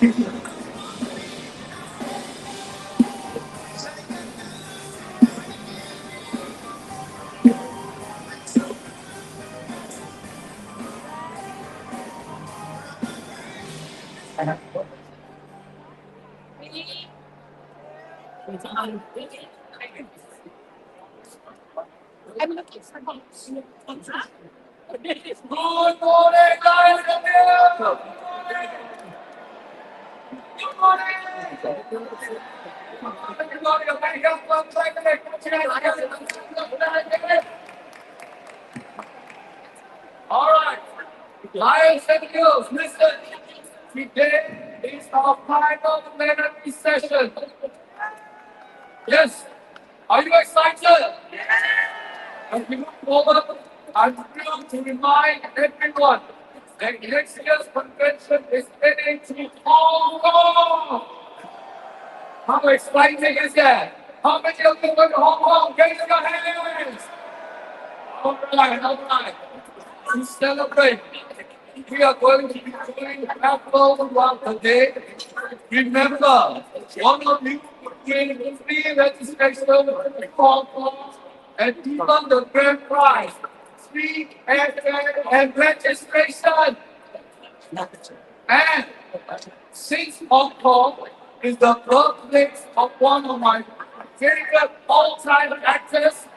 Good morning, guys. Good morning. Everybody, okay, welcome to all right. Lions and girls, listen. Today is our final plenary session. Yes. Are you excited? As we move forward, I'm thrilled to remind everyone that next year's convention is heading to Hong Kong. How exciting is that? How many of you went to Hong Kong? Raise your hands. All right. To celebrate, we are going to be doing Apple throughout the day. Remember, one of you will win free registration to Hong Kong and even the grand prize, free airfare and registration. And since Hong Kong is the birthplace of one of my favorite all-time actors,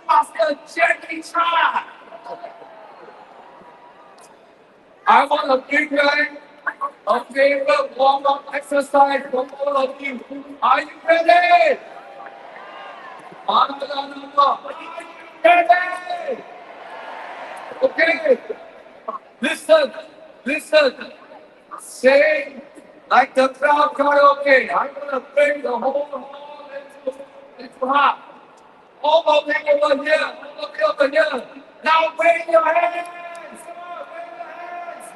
Master Jackie Chan, I want a big line, a favorite warm-up exercise for all of you. Are you ready? Are you ready? Okay. Listen. Say like the crowd karaoke. I'm gonna bring the whole hall into half. All of you over here. Now wave your hands. Come on, wave your hands.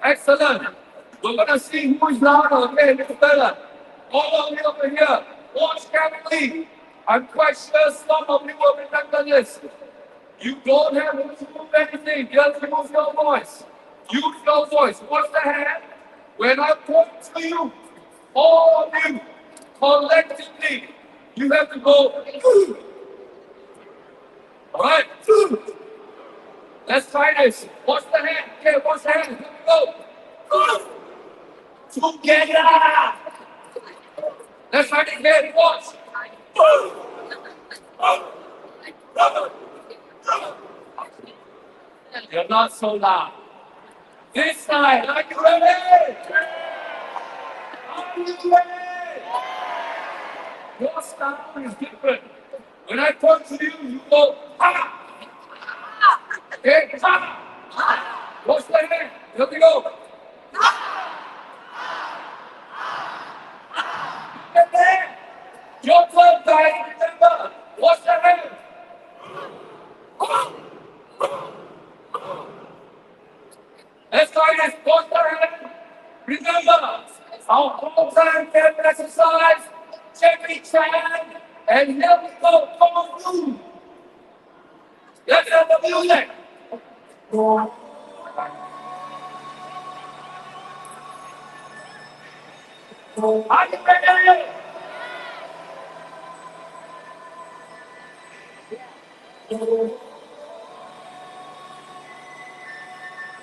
Excellent. We're gonna see who's louder. Okay, it's better. All of you over here, watch carefully. I'm quite sure some of you will remember this. You don't have to move anything, just use your voice. Use your voice. What's the hand? When I point to you, all of you, collectively, you have to go. All right. Let's try this. What's the hand? Okay, what's the hand? Here we go. Together. Let's try it again. Watch. You're not so loud. This side, are you ready? Are you ready? Your style is different. When I talk to you, you go, ha! Okay, ha! What's the name? Here we go. And then, your turn, guys, remember. What's the name? Let's try this. What's the name? Remember, our whole-time family exercise, Jackie Chan, and here we go, Kung Fu. Let's have the music. Are you ready?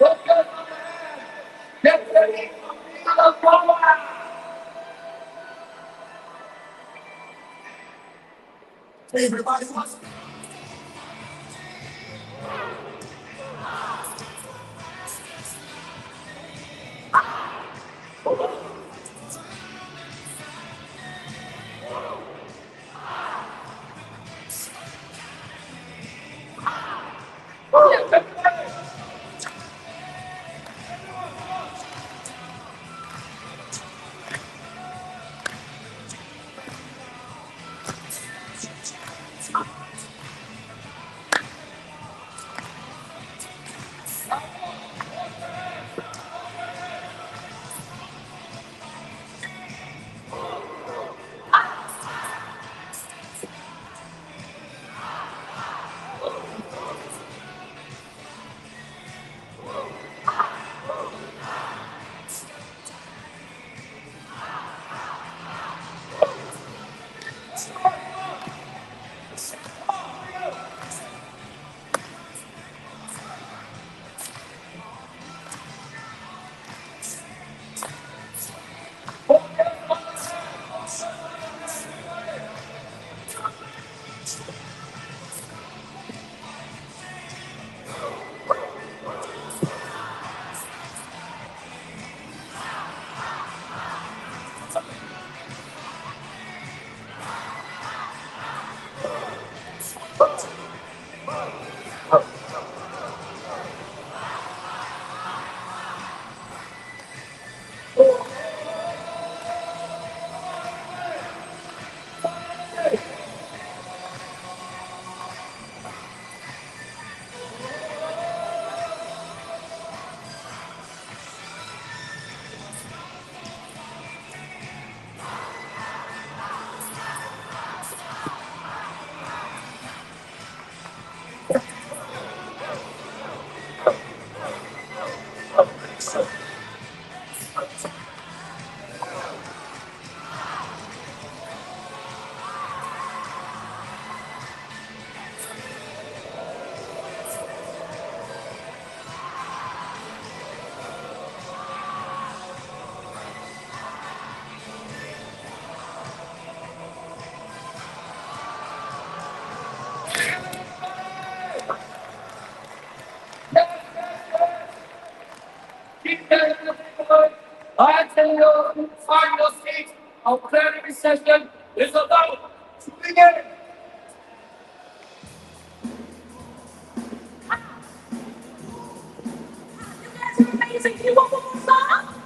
Look at the man. Get ready for the power. Everybody wants to. tell you, final stage of Plenary Session is about to begin. Amazing. You want one more song?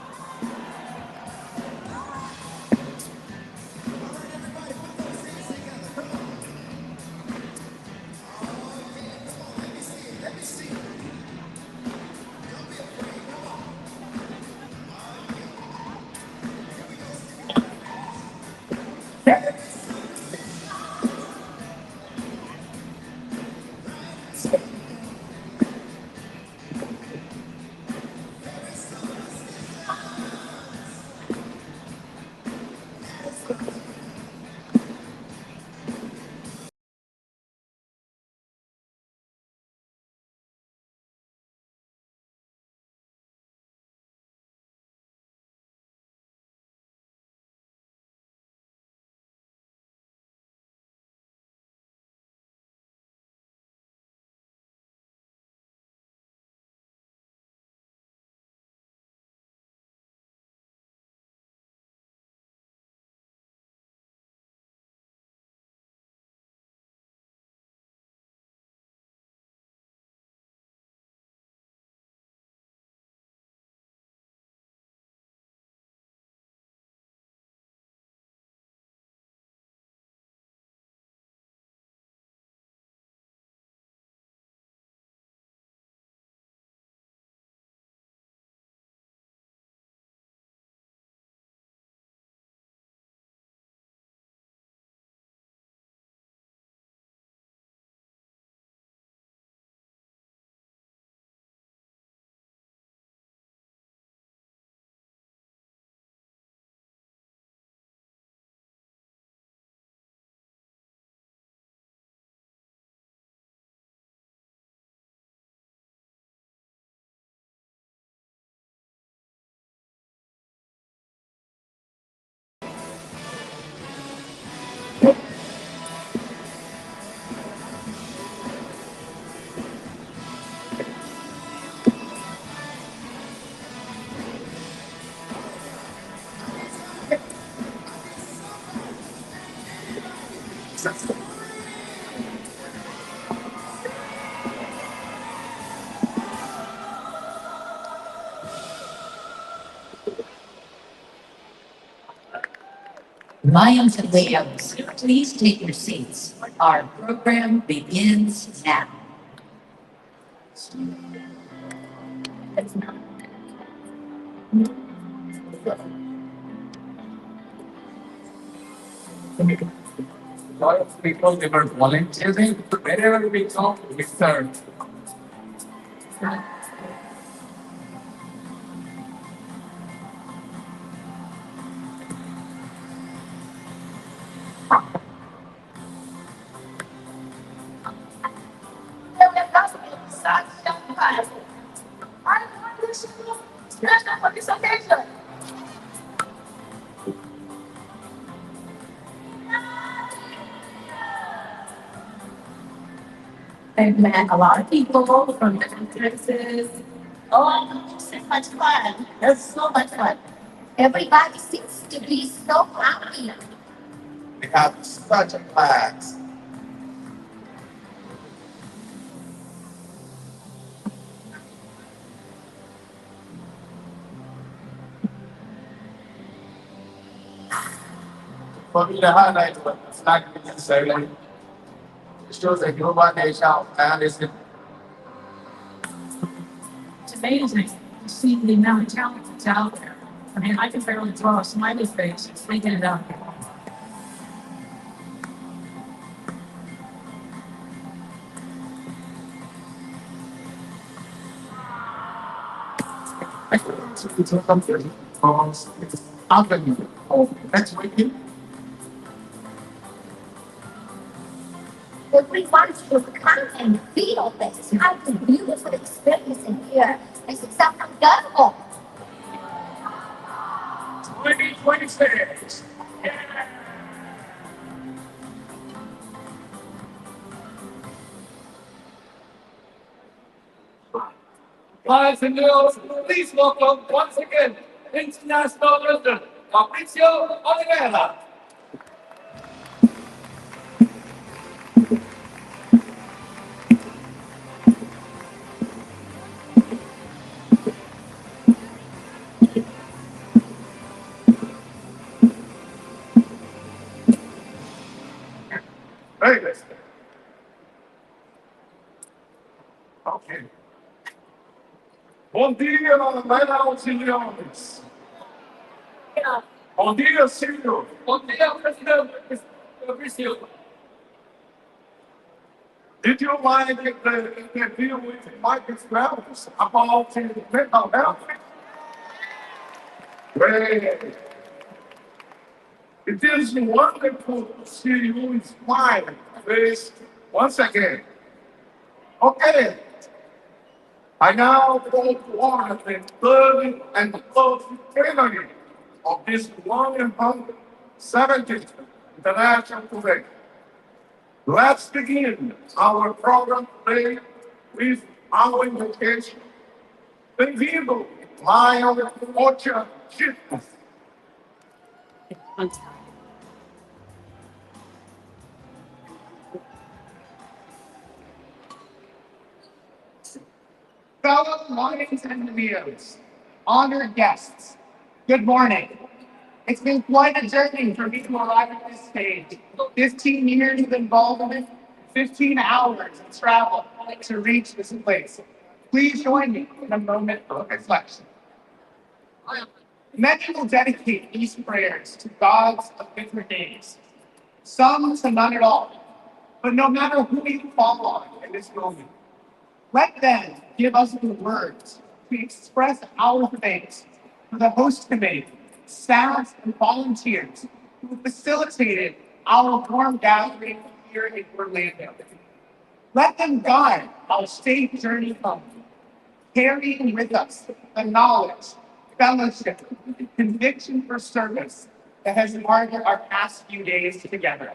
Lions and Lambs, please take your seats. Our program begins now. A lot of people they were volunteering wherever we go, we serve. I've met a lot of people from different places. Oh, it's so much fun. It's so much fun. Everybody seems to be so happy. We have such a class. For me, the highlight was the flag being ceremony. It shows a global nation and it's It's amazing to see the amount of talent that's out there. I mean, I can barely draw a smiley face. They get it out. it's a country because it's avenue of networking. Everyone should come and feel this. Have a beautiful experience in here. This is so unforgettable. 2026. Guys and girls, please welcome once again International President Mauricio Oliveira. Very good. Okay. Bom dia, meus senhores. Bom dia, Singh. Bom dia, Presidente Brasil. Did you like the interview with Mike Phelps about mental health? Well, it is wonderful to see you smile face once again. Okay, I now call to order the third and fourth plenary of this 170th International Today. Let's begin our program today with our invocation. Bem-vindo, Lion Orchard Chief. Fellow Lions and Leos, honored guests, good morning. It's been quite a journey for me to arrive at this stage. 15 years of involvement, 15 hours of travel to reach this place. Please join me in a moment of reflection. Many will dedicate these prayers to gods of different names, some to none at all. But no matter who you call on in this moment, let them give us the words to express our thanks for the host committee, staff, and volunteers who facilitated our warm gathering here in Orlando. Let them guide our safe journey home, carrying with us the knowledge, fellowship, and conviction for service that has marked our past few days together.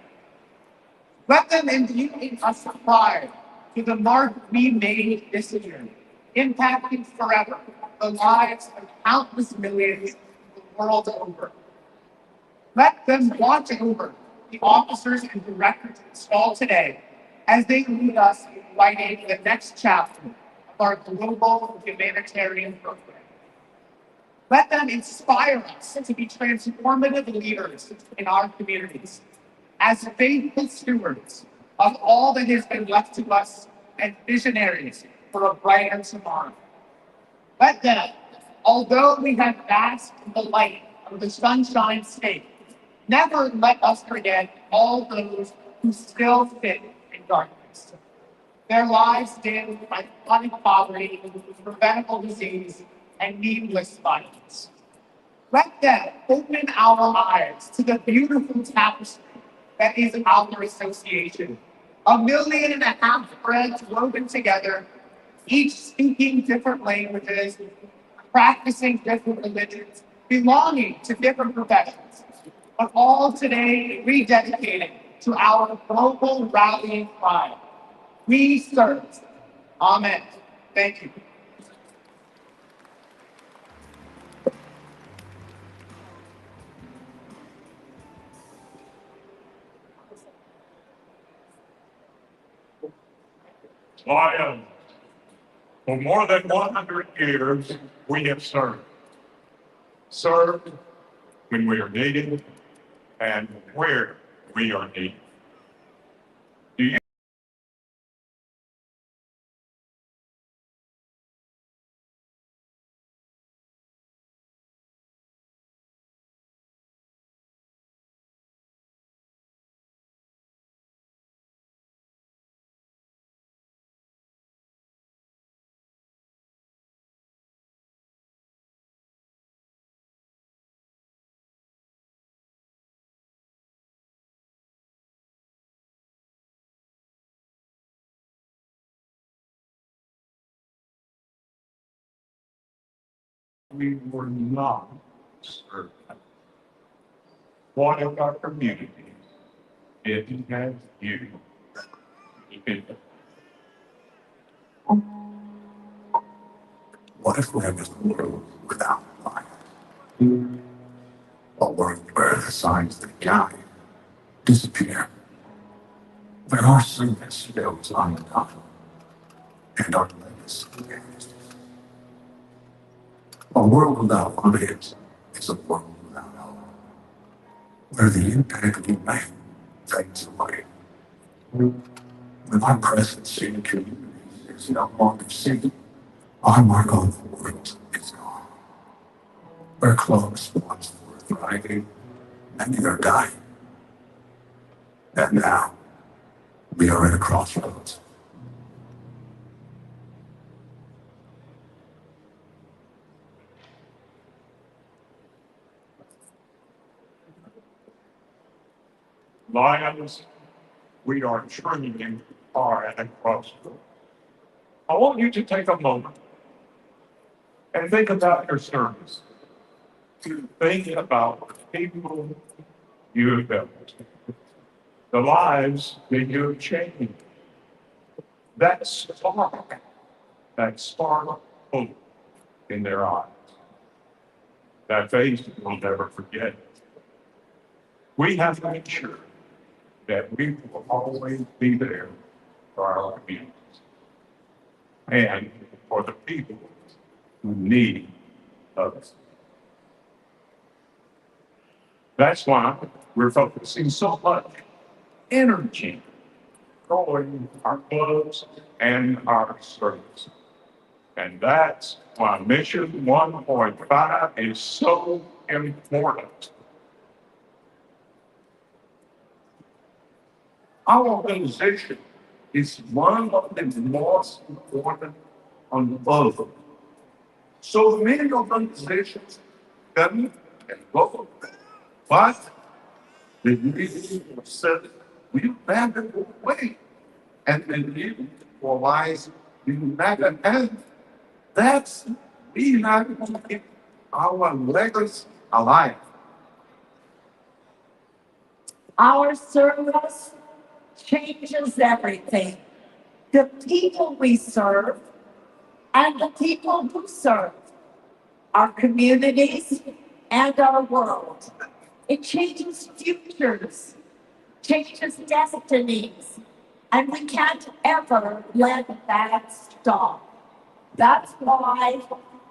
Let them imbue in us pride to the mark we made this year, impacting forever the lives of countless millions the world over. Let them watch over the officers and directors installed today as they lead us in writing the next chapter of our global humanitarian program. Let them inspire us to be transformative leaders in our communities as faithful stewards of all that has been left to us and visionaries for a brighter tomorrow. Let them, although we have basked in the light of the Sunshine State, never let us forget all those who still sit in darkness. Their lives dimmed by chronic poverty, preventable disease, and needless violence. Let them open our eyes to the beautiful tapestry that is our association. 1.5 million threads woven together, each speaking different languages, practicing different religions, belonging to different professions, but all today rededicated to our global rallying cry. We serve. Amen. Thank you. Lion, for more than 100 years, we have served. Served when we are needed and where we are needed. Do you we were not served? What if our community didn't have you? What if we have this world without life? A world where the signs that guide disappear, where our service goes undone and our legacy ends. A world without lives is a world without hope, where the impact we make fades away. When our presence in communities is no longer seen, our mark on the world is gone. Where clubs once were thriving, many are dying. And now, we are at a crossroads. Lions, we are truly are at a crossroads. I want you to take a moment and think about your service. Think about the people you have built, the lives that you have changed. That spark of hope in their eyes. That face we'll never forget. We have to make sure that we will always be there for our communities and for the people who need us. That's why we're focusing so much energy growing our clubs and our service. And that's why Mission 1.5 is so important. Our organization is one of the most important on earth. So many organizations come and go, but the need of service will never go away. And the need for lives will never end. That's we have to keep our legacy alive. Our service changes everything. The people we serve and the people who serve our communities and our world. It changes futures, changes destinies, and we can't ever let that stop. That's why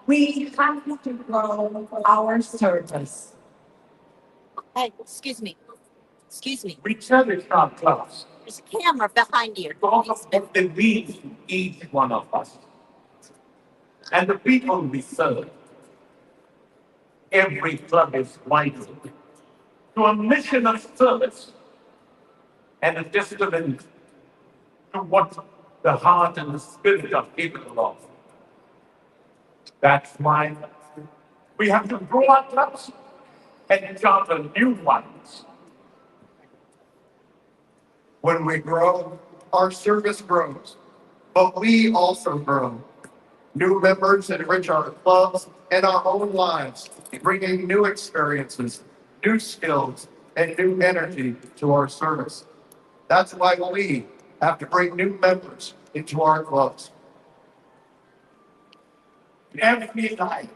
we have to grow our service. Hey, excuse me. Excuse me. We tell it's not close. There's a camera behind you. Because of what it means to each one of us. And the people we serve. Every club is vital to a mission of service and a testament to what the heart and the spirit are capable of. That's why we have to grow our clubs and charter new ones. When we grow, our service grows, but we also grow. New members enrich our clubs and our own lives, bringing new experiences, new skills, and new energy to our service. That's why we have to bring new members into our clubs. Every life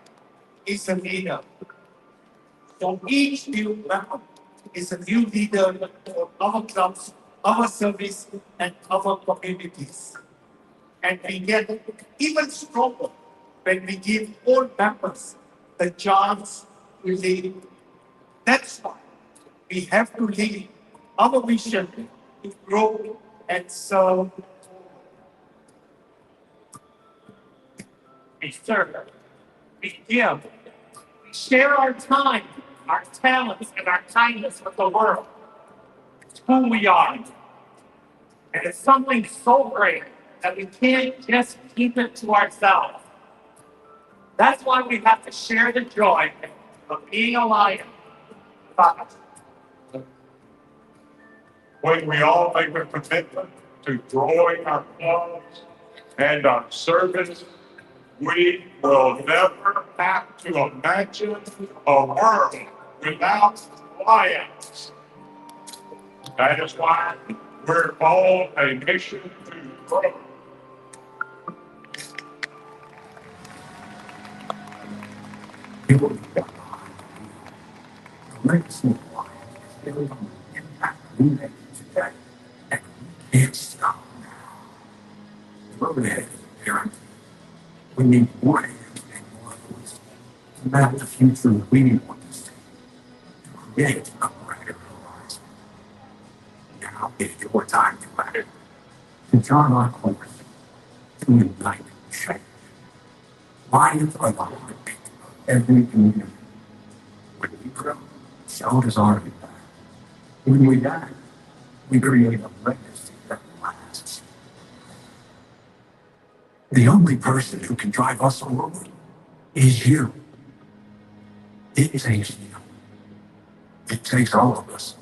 is a leader. So each new member is a new leader for our clubs, our service, and our communities. And we get even stronger when we give all members the chance to lead. That's why we have to lead our mission to grow and serve. We serve, we give, we share our time, our talents, and our kindness with the world. It's who we are. And it's something so great that we can't just keep it to ourselves. That's why we have to share the joy of being alive. When we all make a commitment to growing our clubs and our service, we will never have to imagine a world without lions. That is why we're called a mission to grow. legacy of life is built on the impact we make today, and we can't stop now. The road ahead is apparent. We need more hands and more voices to map the future we want to see, to create a brighter horizon. Now is your time to act, to chart our course, to unite change. Lions are the heartbeat of every community. When we grow, so does our impact. When we die, we create a legacy that lasts. The only person who can drive us forward is you. It takes you. It takes all of us.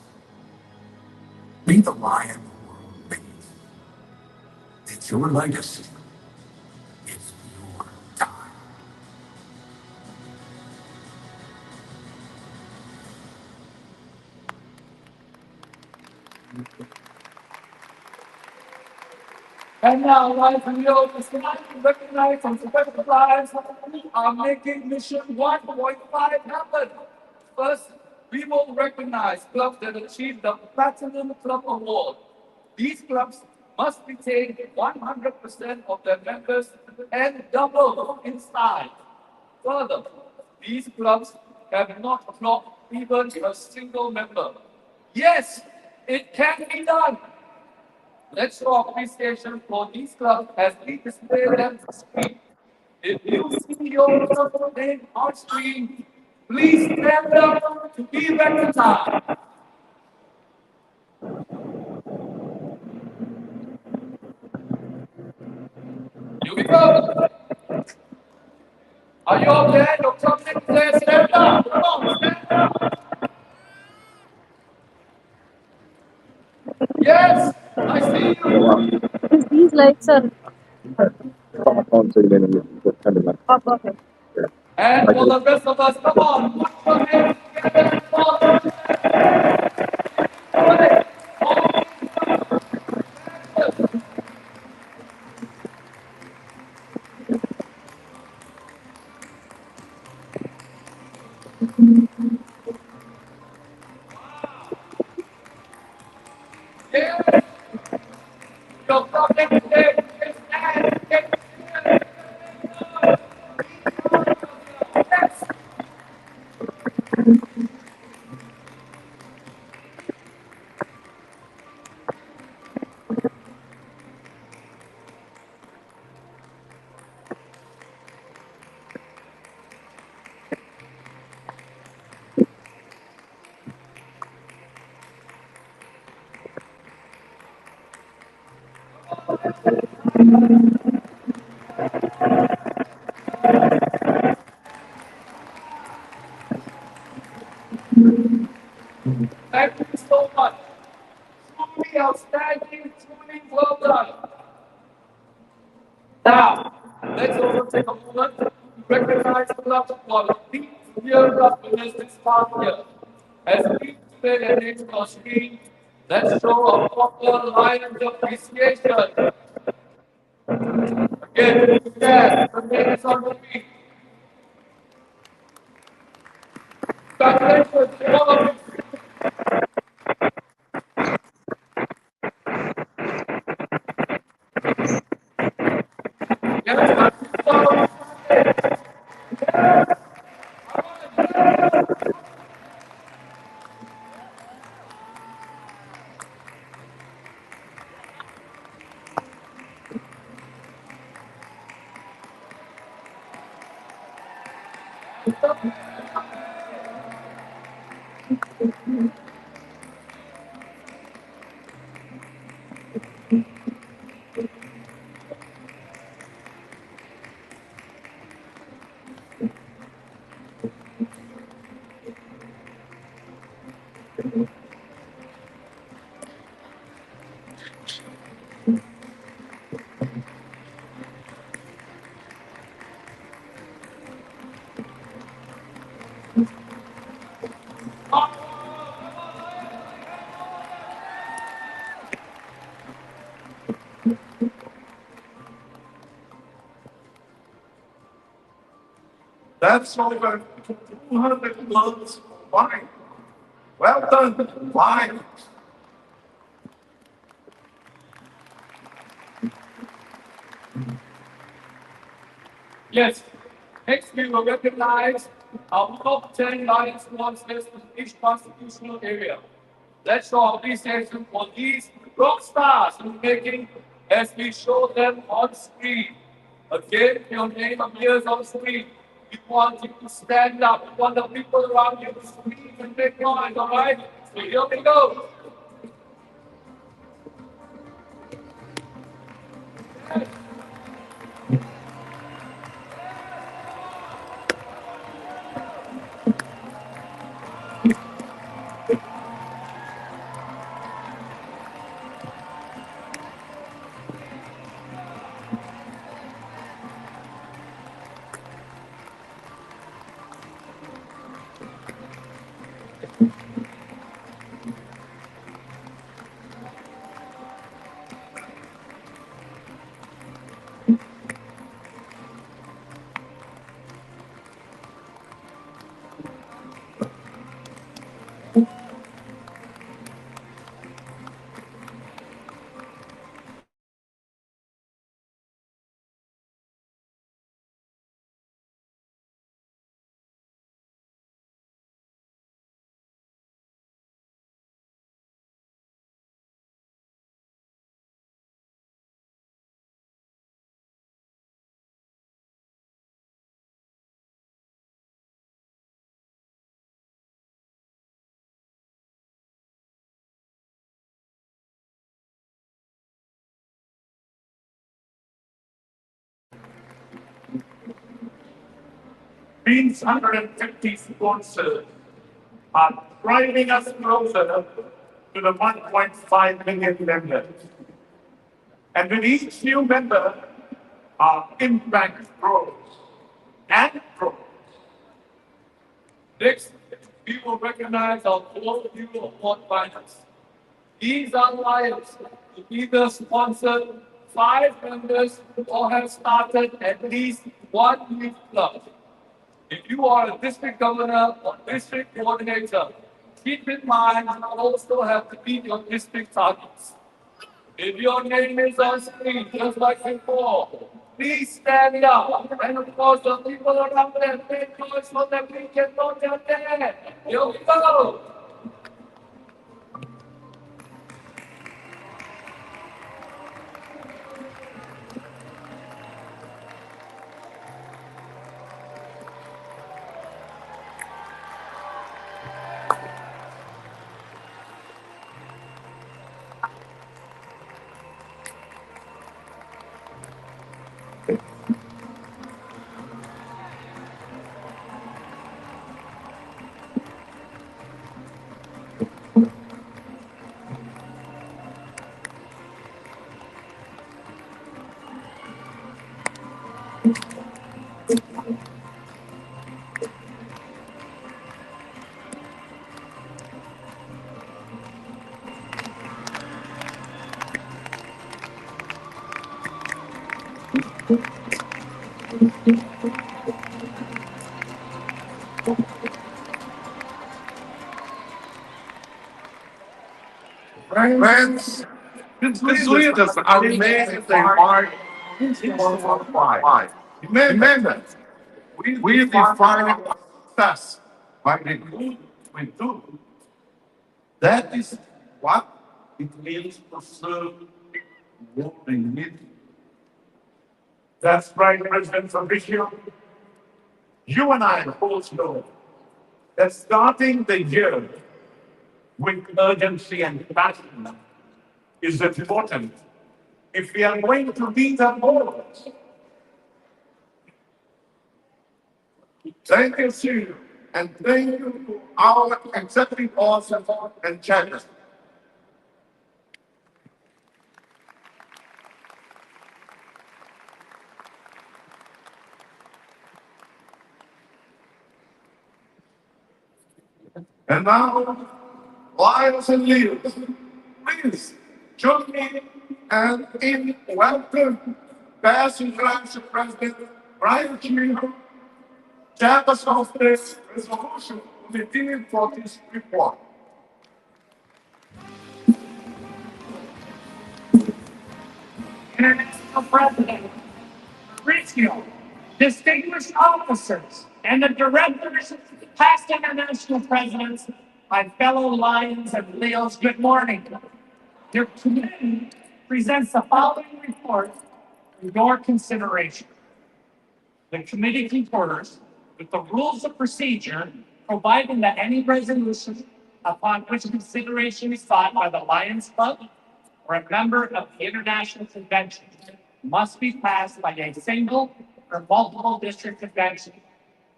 Be the lion the world needs. It's your legacy. It's your time. And now, live video is tonight to recognize and special lives who are making mission 1.5 happen. First, we will recognize clubs that achieve the Platinum Club Award. These clubs must retain 100% of their members and double in size. Further, these clubs have not clocked even a single member. Yes, it can be done. Let's show appreciation for these clubs as we display them on screen. If you see your club name on screen, please stand up to be recognized. Here we go. Are you all there? Your club name is there. Stand up. Come on, stand up. Yes, I see you. These lights are On so you can just kind of like, up. Okay. yeah. And for the rest of us, come on. Put your hands together. Come on. Yes. Your club name is there. Yes, and yes. Thank you so much. Truly outstanding, truly well done. Now, let's also take a moment to recognize the love of God. These year of winners this past year. As we display their names on screen, let's show a proper Lions appreciation. Again, yes, the names on the screen. Congratulations to all of you. Yes, that's over 200 loads of wine. Well done. Fine. Yes. Next, we will recognize our top 10 Lions sponsors in each constitutional area. Let's show appreciation for these rock stars in making as we show them on screen. Again, your name appears on screen. We want you to stand up. We want the people around you to scream and make noise, all right? So here we go. These 150 sponsors are driving us closer to the 1.5 million members. And with each new member, our impact grows and grows. Next, we will recognize our four new award winners. These are lions who either sponsored 5 members or have started at least one youth club. If you are a district governor or district coordinator, keep in mind you also have to meet your district targets. If your name is on screen, just like before, please stand up. And of course, the people around there, make noise so that we can know they're there. Here we go. Friends, These leaders are amazing. They are why. Remember, we define success by the good we do. That is what it means to serve what we need. That's right, President Fabrizio. You and I both know that starting the year with urgency and passion is important if we are going to meet our goals. Thank you, Singh, and thank you to our executive officers and chapters. And now, wives and leaders, please join me and in welcome past and present President Brian Chino, chairperson of this resolution committee for this report. International President Mauricio, distinguished officers, and the directors, past international presidents, my fellow Lions and Leos, good morning. Your committee presents the following report for your consideration. The committee concurs with the rules of procedure, providing that any resolution upon which consideration is sought by the Lions Club or a member of the International Convention must be passed by a single or multiple district convention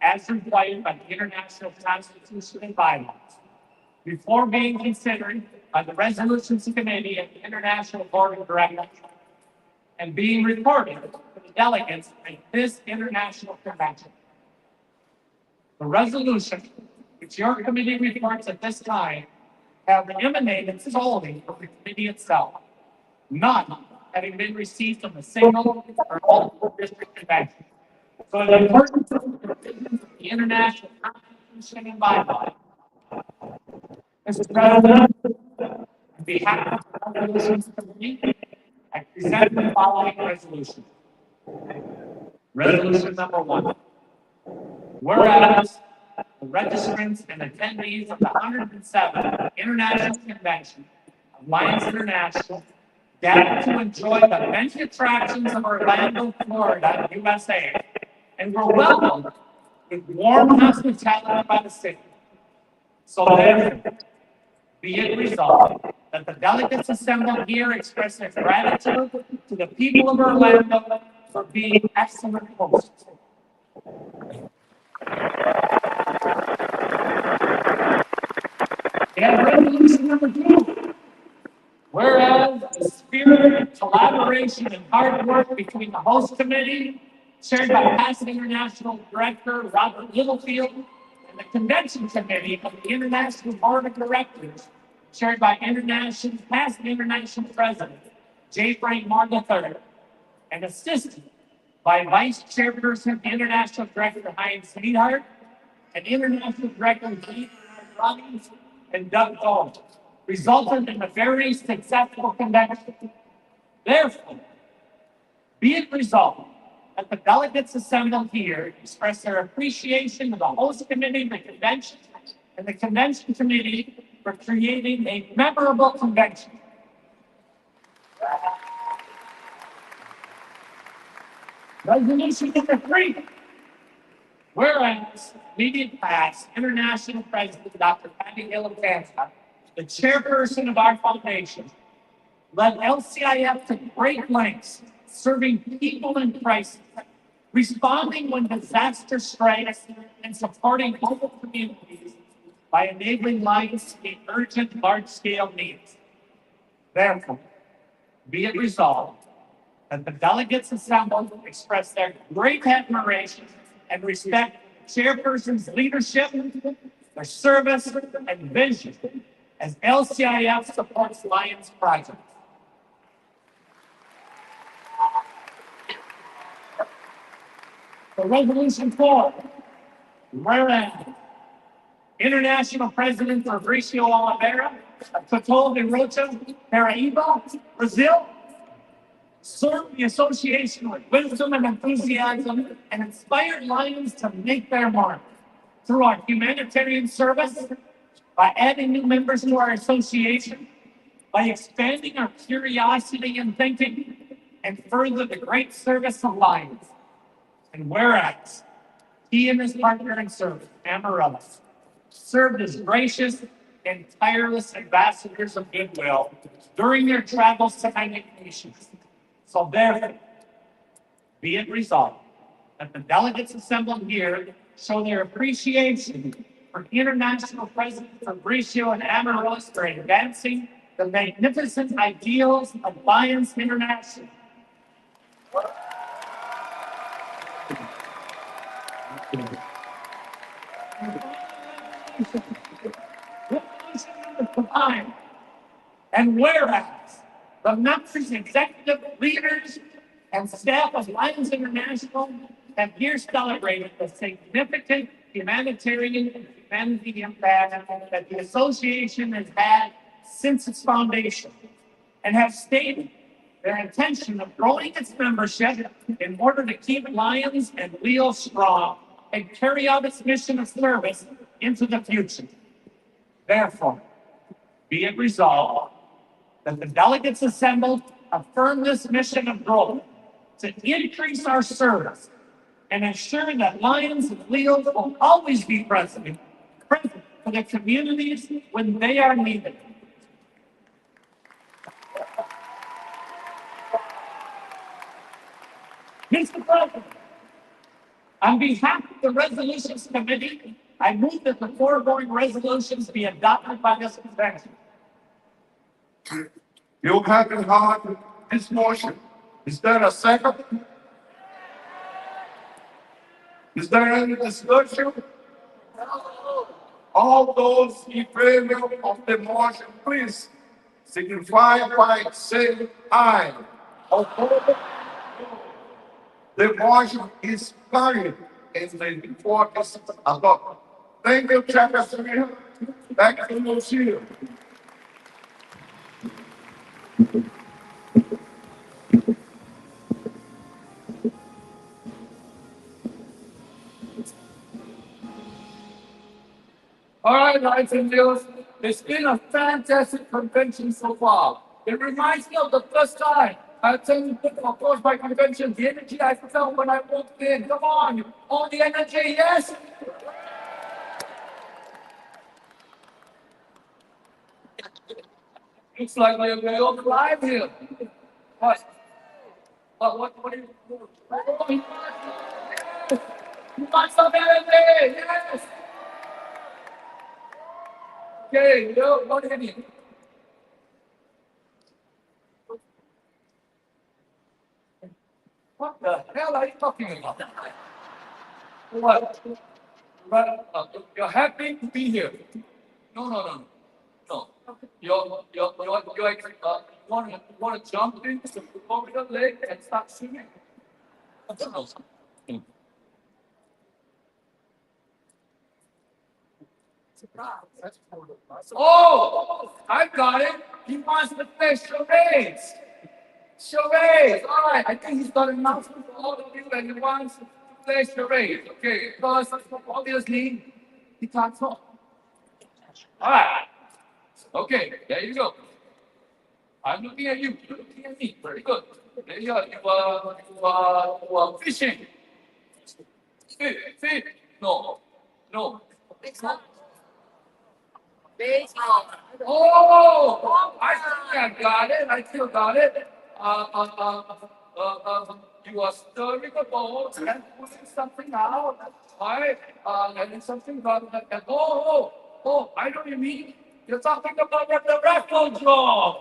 as required by the International Constitution and bylaws before being considered by the Resolutions Committee of the International Board of Directors and being reported to the delegates at this international convention. The resolution, which your committee reports at this time, have emanated solely from the committee itself, none having been received from a single or multiple district convention. So in accordance with the provisions of the International Constitution and bylaws, Mr. President, on behalf of the Resolutions Committee, I present the following resolution. Resolution number 1. Whereas the registrants and attendees of the 107th International Convention of Lions International gathered to enjoy the many attractions of Orlando, Florida, USA, and were welcomed with warm hospitality by the city. So therefore, be it resolved that the delegates assembled here express their gratitude to the people of Orlando for being excellent hosts. And resolution number 2. Whereas the spirit, collaboration, and hard work between the host committee, chaired by past international director Robert Littlefield, and the convention committee of the International Board of Directors, chaired by past international president J. Frank Moore III, and assisted by Vice Chairperson International Director Heinz Neidhart, and International Director Lee Robbins and Doug Gold, resulted in a very successful convention. Therefore, be it resolved that the delegates assembled here express their appreciation of the host committee of the convention and the convention committee for creating a memorable convention. Resolution number 3. Whereas immediate past International President Dr. Patty Ilatanza, the chairperson of our foundation, led LCIF to great lengths, serving people in crisis, responding when disaster strikes, and supporting local communities by enabling Lions to meet urgent, large-scale needs. Therefore, be it resolved that the delegates assembled express their great admiration and respect for the chairperson's leadership, their service, and vision as LCIF supports Lions projects. For Resolution 4, whereas International President Fabricio Oliveira, Cotô de Rocha, Paraíba, Brazil, served the association with wisdom and enthusiasm and inspired Lions to make their mark through our humanitarian service, by adding new members to our association, by expanding our curiosity and thinking, and further the great service of Lions. And whereas he and his partner in service, Amarellis, served as gracious and tireless ambassadors of goodwill during their travels to many nations. So therefore, be it resolved that the delegates assembled here show their appreciation for International President Fabricio and Amarellis for advancing the magnificent ideals of Lions International. And whereas the members, executive leaders, and staff of Lions International have here celebrated the significant humanitarian and humanity impact that the association has had since its foundation, and have stated their intention of growing its membership in order to keep Lions and Wheels strong and carry out its mission of service into the future. Therefore, be it resolved that the delegates assembled affirm this mission of growth to increase our service and ensure that Lions and Wheels will always be present for the communities when they are needed. Mr. President, on behalf of the Resolutions Committee, I move that the foregoing resolutions be adopted by this convention. You have heard this motion. Is there a second? Is there any discussion? All those in favor of the motion, please signify by saying aye. Opposed? The motion is carried and the report is adopted. Thank you, Chairman. Back to you. All right, guys and girls, it's been a fantastic convention so far. It reminds me of the first time I attended, of course, my convention. The energy I felt when I walked in. Come on, all the energy, yes? Looks like we're all alive here. What? What are you doing? Oh, you want some energy? Yes. Okay, what do you need? What the hell are you talking about? What? You're happy to be here. No. You want to jump in, over your leg and start swimming? Oh, I got it. He wants to play charades. Charades. All right. I think he's got an announcement for all of you, and he wants to play charades. Okay, because obviously he can't talk. All right. Okay, there you go. I'm looking at you. You're looking at me. Very good. There you are. You are fishing. Fish. No. Oh, I think I got it. I still got it. You are stirring the bowl and pulling something out. Right? And then something about that. Oh, I know what you mean. You're talking about the raffle draw.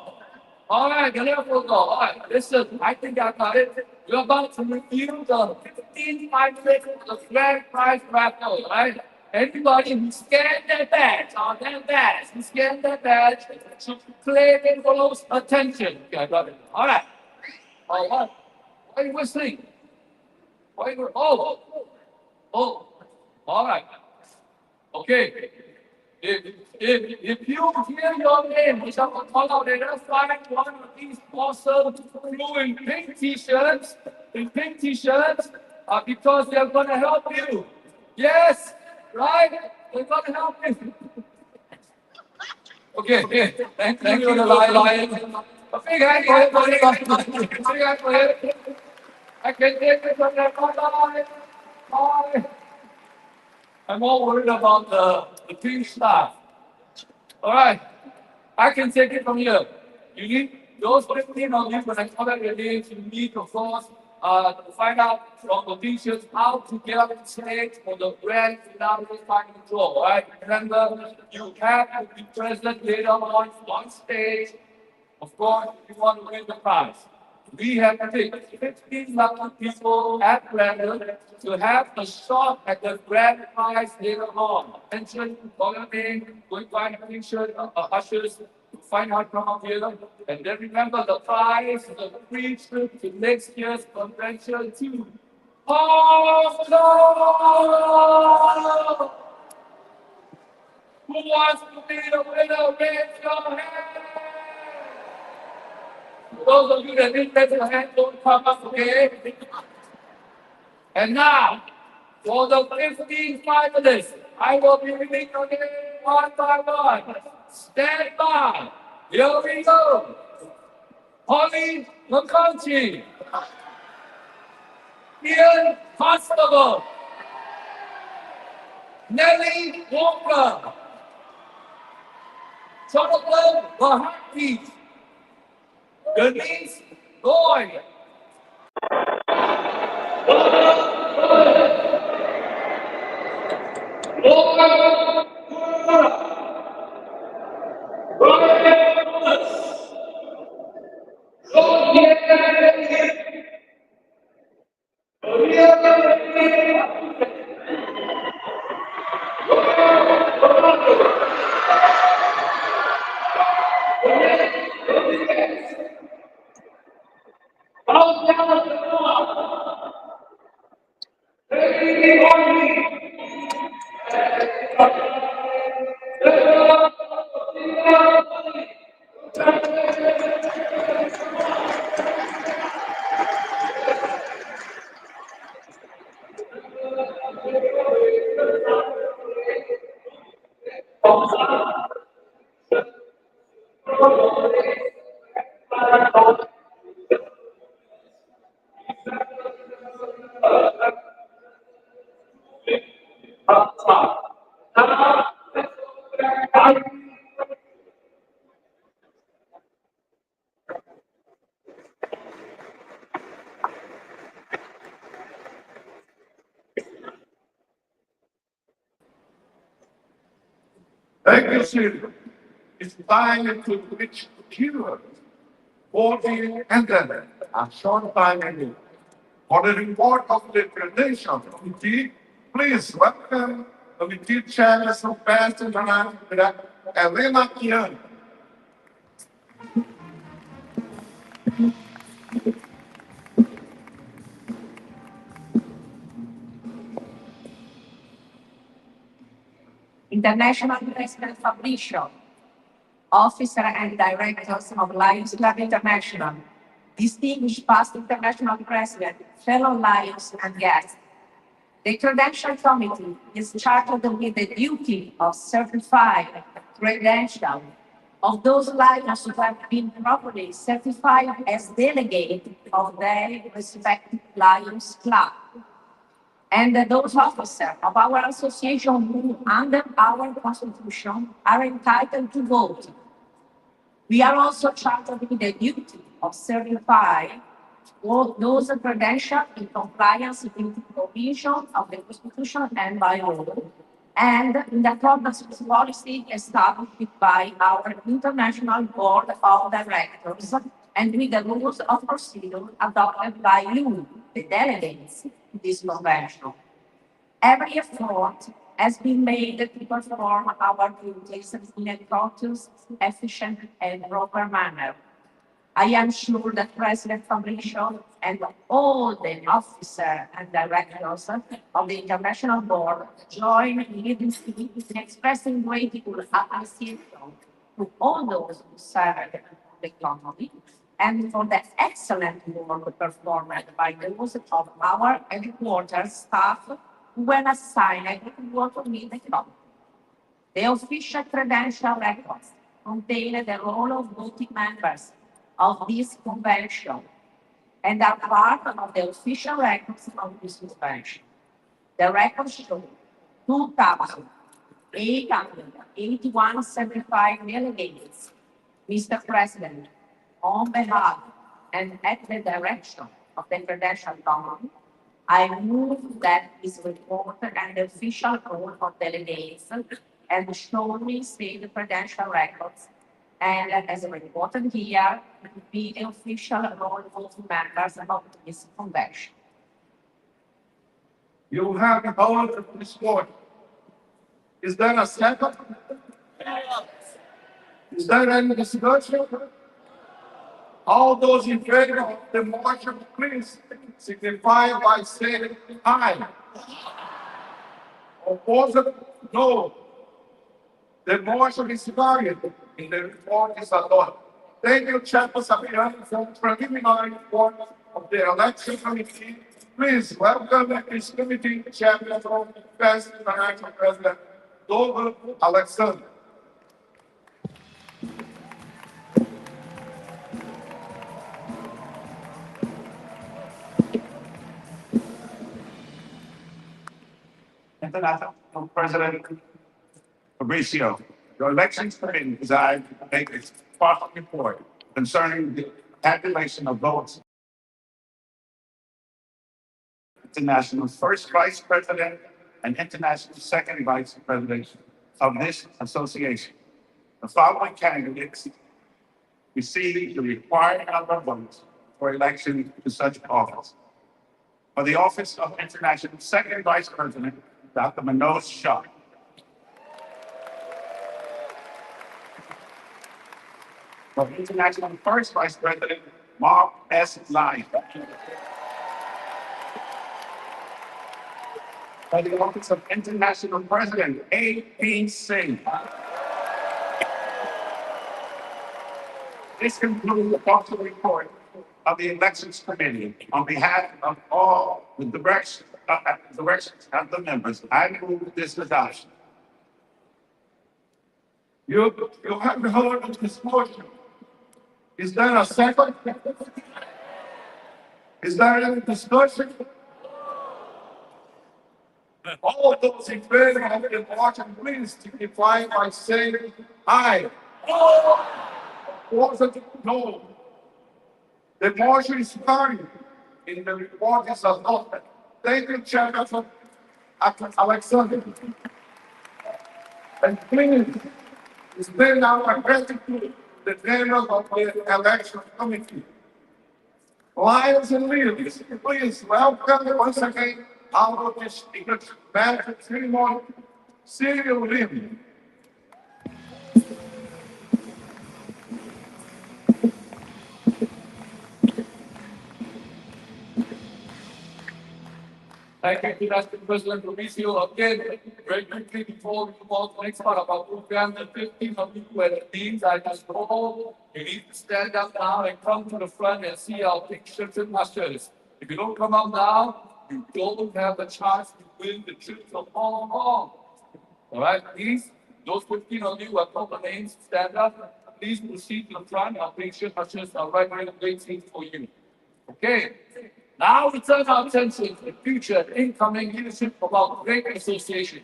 All right, the raffle draw. All right, listen, I think I got it. We're about to review the 1500 the grand prize raffle, right? Everybody who scanned their badge, who scanned their badge, should play in close attention. Okay, I got it. All right. All right. Why are you whistling? Oh. All right. Okay. If you hear your name, which I'm going to call out, and find one of these awesome blue and pink t-shirts, because they're going to help you. Yes, right? They're going to help you. Okay. Thank you, the lion. A big hand for it. Big hand for it. I can take it from that lion. Bye. I'm more worried about the pink stuff. All right, I can take it from here. You need those 15 of you when I come back your names. You need, of course, to find out from the teachers how to get up on stage for the grand finale final draw. All right, remember, you have to be present later on stage. Of course, if you want to win the prize. We have picked 15 lucky people at random to have a shot at the grand prize later on. Mention, call your name, go and find a picture, ushers, find out from up here. And then remember the prize, the free trip to next year's convention too. Oh, no! Who wants to be the winner? Raise your hand! Those of you that didn't raise your hand, don't come up, okay? And now, for the 15 finalists, I will be reading your name one by one. Stand by. Here we go. Holly McConchie, Ian Constable, Nellie Walker, Jonathan Mahaffey, Denise Lloyd, Thank you, Sir. It's time to reach the keynote. 40 and then a short time ago. For the report of the presentation committee, please welcome the committee chairperson, Pastor Elena Kian. International President Fabricio, Officer and Directors of Lions Club International, distinguished past international president, fellow Lions and guests. The Credential Committee is chartered with the duty of certifying credential of those Lions who have been properly certified as delegates of their respective Lions Club and those officers of our association who, under our constitution, are entitled to vote. We are also chartered with the duty of certifying all those credentials in compliance with the provision of the constitution and by law, and in accordance with policy established by our International Board of Directors and with the rules of procedure adopted by you, the delegates to this convention. Every effort has been made to perform our duties in a courteous, efficient, and proper manner. I am sure that President Fabricio and all the officers and directors of the International Board join in expressing grateful appreciation to all those who served the economy and for the excellent work performed by those of our headquarters staff who were assigned to work with the company. The official credential records contain the role of voting members of this convention and are part of the official records of this convention. The records show 2,881.75 delegates. Mr. President, on behalf and at the direction of the Credential Committee, I move that is reported and the official roll of delegates and showing state credential records. And as reported here, be the official roll of members of this convention. You have heard this word. Is there a second? Is there any discussion? All those in favor of the motion, please signify by saying aye. Opposed, no. The motion is carried and the report is adopted. Thank you, Chairman Sabian, for preliminary report of the election committee. Please welcome this committee chairman from First International President, Dover Alexander. International President Fabricio, your elections committee desired to make a partial report concerning the tabulation of votes. International first vice president and international second vice president of this association. The following candidates received the required number of votes for election to such office. For the office of international second vice president, Dr. Manoj Shah. For international first vice president, Mark S. Lyon. For the office of international president, A.P. Singh. This concludes the partial report of the elections committee. On behalf of all the directions of the members, I move this adoption. You haven't heard of this motion. Is there a second? Is there any discussion? All those in favor of the motion, please signify by saying aye. Opposed, no. The motion is carried in the report is adopted. Thank you, Chairman Alexander. And please, it's been now gratitude the members of the election committee. Lions and leaders, please welcome once again our distinguished manager ceremony, Senior Leader. Thank you, Mr. President Fabricio. Again, very quickly before we move on to the next part of our program, the 15 of you and the teams I just called, you need to stand up now and come to the front and see our pictures and ushers. If you don't come up now, you don't have the chance to win the trip to Hong Kong. All right, please, those 15 of you who have called the names, stand up. Please proceed to the front. Our picture ushers are right here waiting for you. Okay. Now we turn our attention to the future and incoming leadership of our great association.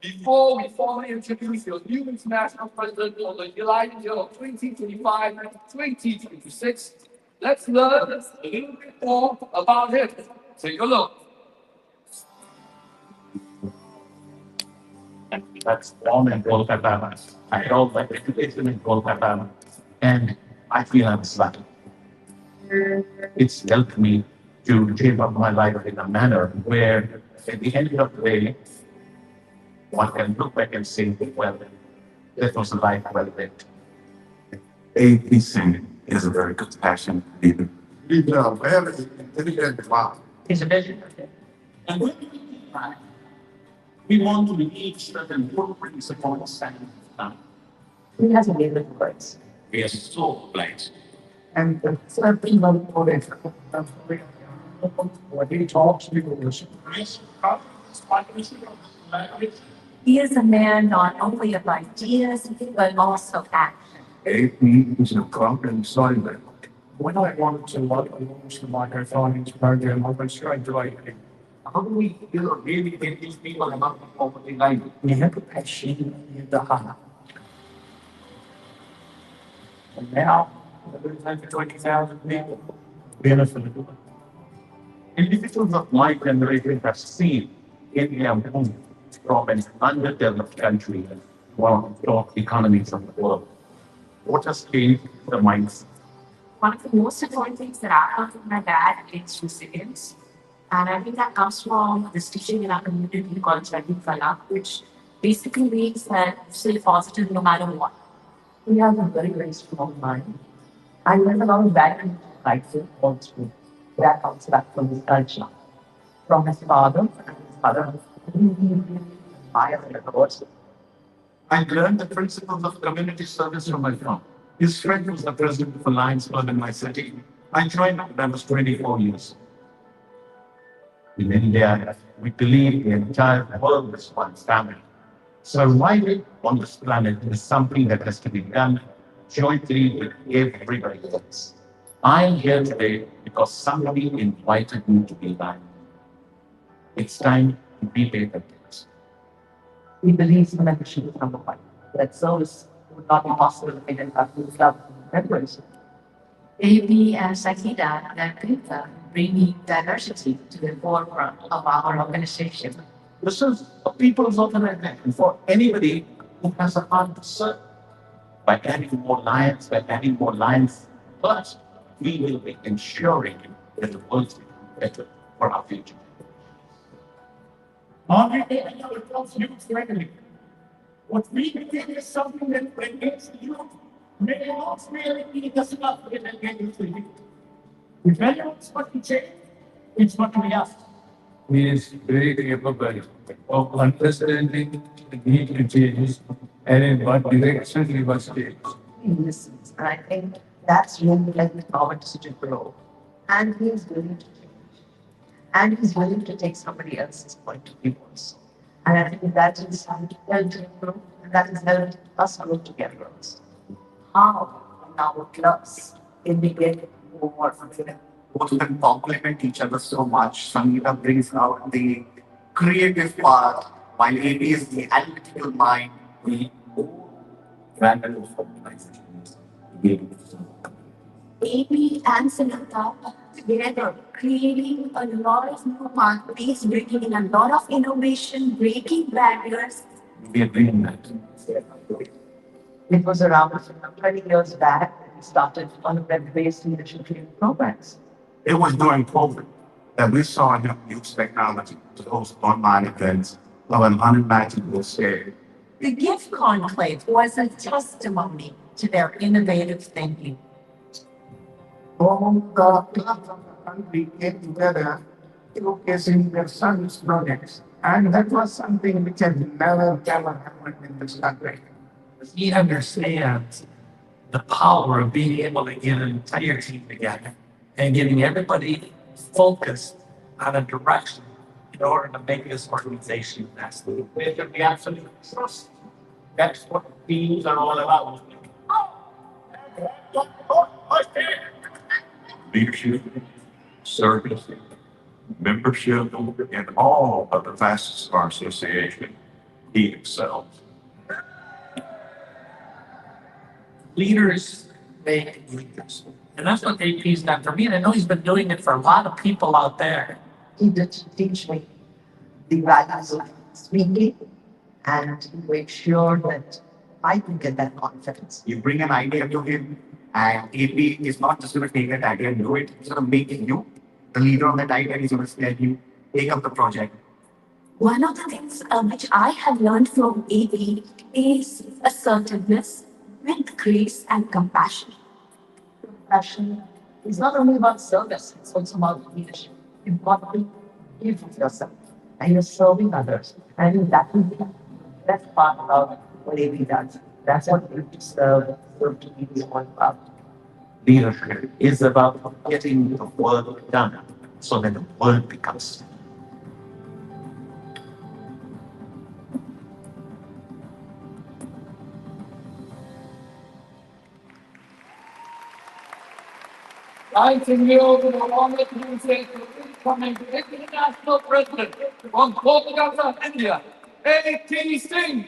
Before we formally introduce your new international president for the year of 2025 and 2026, let's learn a little bit more about him. Take a look. That's born in Kolkata. I hold my education in Kolkata, and I feel I'm lucky. It's helped me to shape up my life in a manner where, at the end of the day, one can look back and say, well, that was a life well lived. A.P. Singh is a very compassionate leader. He's a very intelligent man. He's a vision. And when we want to reach certain good principles and he has a little words. We are so blessed. And something very important. When he talks, people listen. He is a man not only of ideas, but also action. A.P. is a proud and silent. When I wanted to launch the microfinance program, I went straight to AP. How do we really get these people about the poverty line? We have a passion in the heart. And now, there's over 20,000 people benefited. Individuals of my generation have seen India move from an underdeveloped country to one of the top economies of the world. What has changed the mindset? One of the most important things that I learned from my dad is resilience. And I think that comes from this teaching in our community called Chandni Kala, which basically means that stay positive no matter what. He has a very, very strong mind. I learned a lot of value in also. That comes back from his culture, from his father and his mother. I am the course. I learned the principles of community service from my father. His friend was the president of the Lions Club in my city. I joined when I was 24 years. In India, we believe the entire world is one family. Surviving on this planet is something that has to be done jointly with everybody else. I am here today because somebody invited me to be alive. It's time to repay the debt. He believes in membership is number one. That service would not be possible without his love members. AB and Sakida and Pita bringing diversity to the forefront of our organization. This is a people's organization for anybody who has a heart to serve. By adding more lions, plus we will be ensuring that the world will be better for our future. Already, I know it comes youth regularly. What we think is something that brings youth may not really be the stuff that engages the youth. If anyone's what to change, it's what we ask. He is very capable of understanding the need to change and in what direction we must change. He listens, and I think that's really like our decision grow. And he is willing to change. And he's willing to take somebody else's point of view also. And I think that is helped him grow, and that has helped us grow together also. How in our clubs can we get more fulfillment? Both of them complement each other so much. Sangeeta brings out the creative part, while AB is the analytical mind. We gradually organizations AB and Samantha together creating a lot of new pathways, bringing in a lot of innovation, breaking barriers. we are doing that. It was around 20 years back that we started on a web-based leadership training programs. It was during COVID that we saw him use technology to host online events of an unimaginable scale. The gift conclave was a testimony to their innovative thinking. All the clubs of the country came together showcasing their service projects. And that was something which had never ever happened in this country. He understands the power of being able to get an entire team together and getting everybody focused on a direction in order to make this organization best. There should be absolute trust. That's what teams are all about. Leadership, service, membership, and all of the facets of our association, he excels. Leaders make leaders. And that's what AP's done for me. And I know he's been doing it for a lot of people out there. He did teach me the values of speaking and to make sure that I can get that confidence. You bring an idea to him, and AP is not just going to take that idea and do it. He's going to make you the leader of that idea. He's going to tell you, take up the project. One of the things which I have learned from AB is assertiveness with grace and compassion. Compassion is not only about service, it's also about leadership. You've got to give of yourself and you're serving others. And I think that will be the best part of what AB does. That's what we to serve to be the one about. Leadership is about getting the work done so that the world becomes. I think you over the longest say to incoming international president from Kolkata, India, A.T. Singh.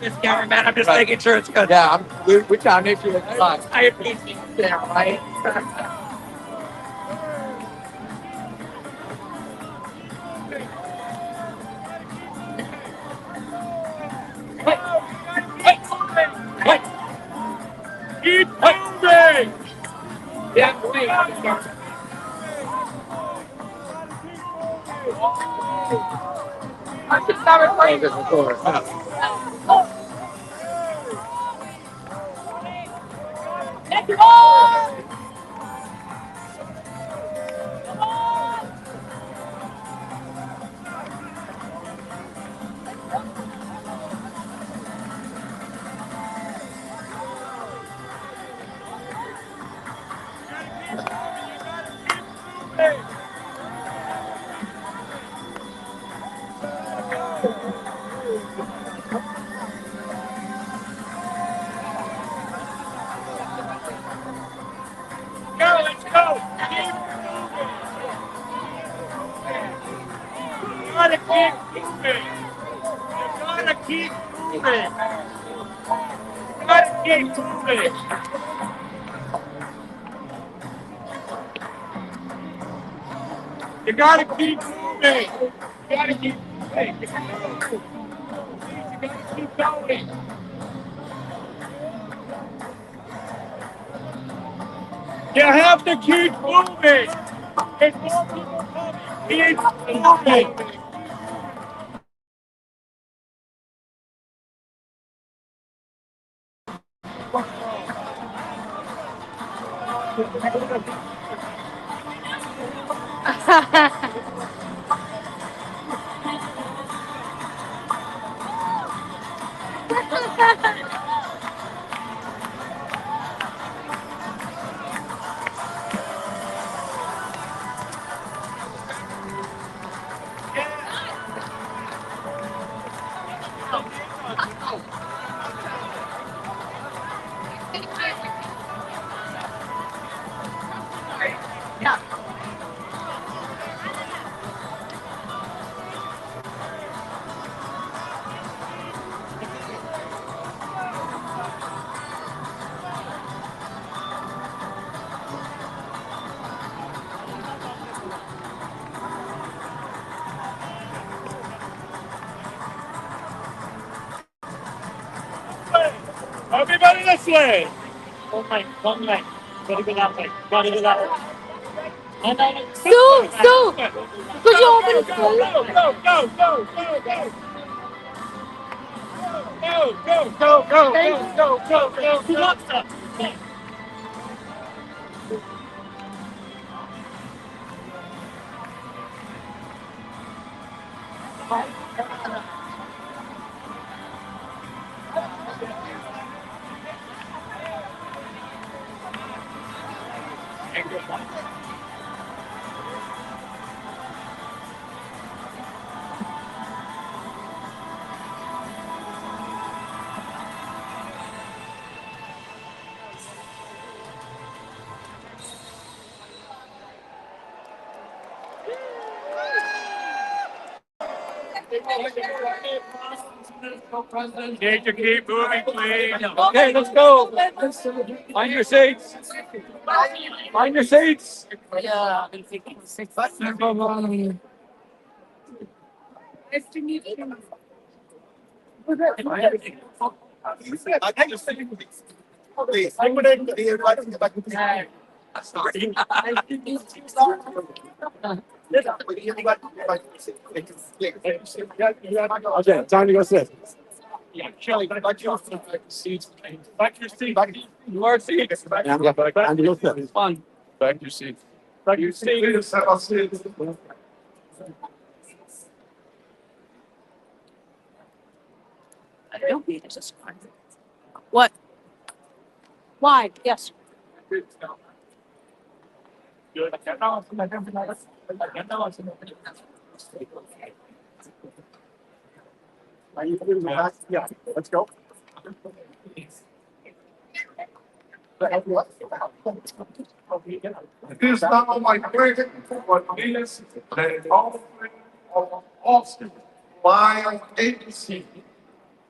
This cameraman, I'm just making sure it's good. Yeah, we're trying to make sure it's fine. I appreciate that, right? Let's go. You gotta keep moving. You gotta keep moving. You gotta keep moving. You gotta keep moving. You gotta keep moving. You gotta keep going. You have to keep moving. There's more people coming. Keep moving. Everybody this way. One leg. Gotta go that way. Gotta go that way. Sue, could you open it? Go, go, go, go, go, go, go. Go, go, go, go, go, go, go, go, go. Need to keep moving, please. Okay, let's go. Find your seats. Find your seats. Yeah. Okay, time to go sit. Yeah, Shelley, back your seats. Back your seat. Your seats. Back your seat. It's fun. Back your seat. Back your seat. I don't need it. Just fine. What? Why? Yes. Yeah, let's go. It is now my pleasure to witness the offering of Austin by agency.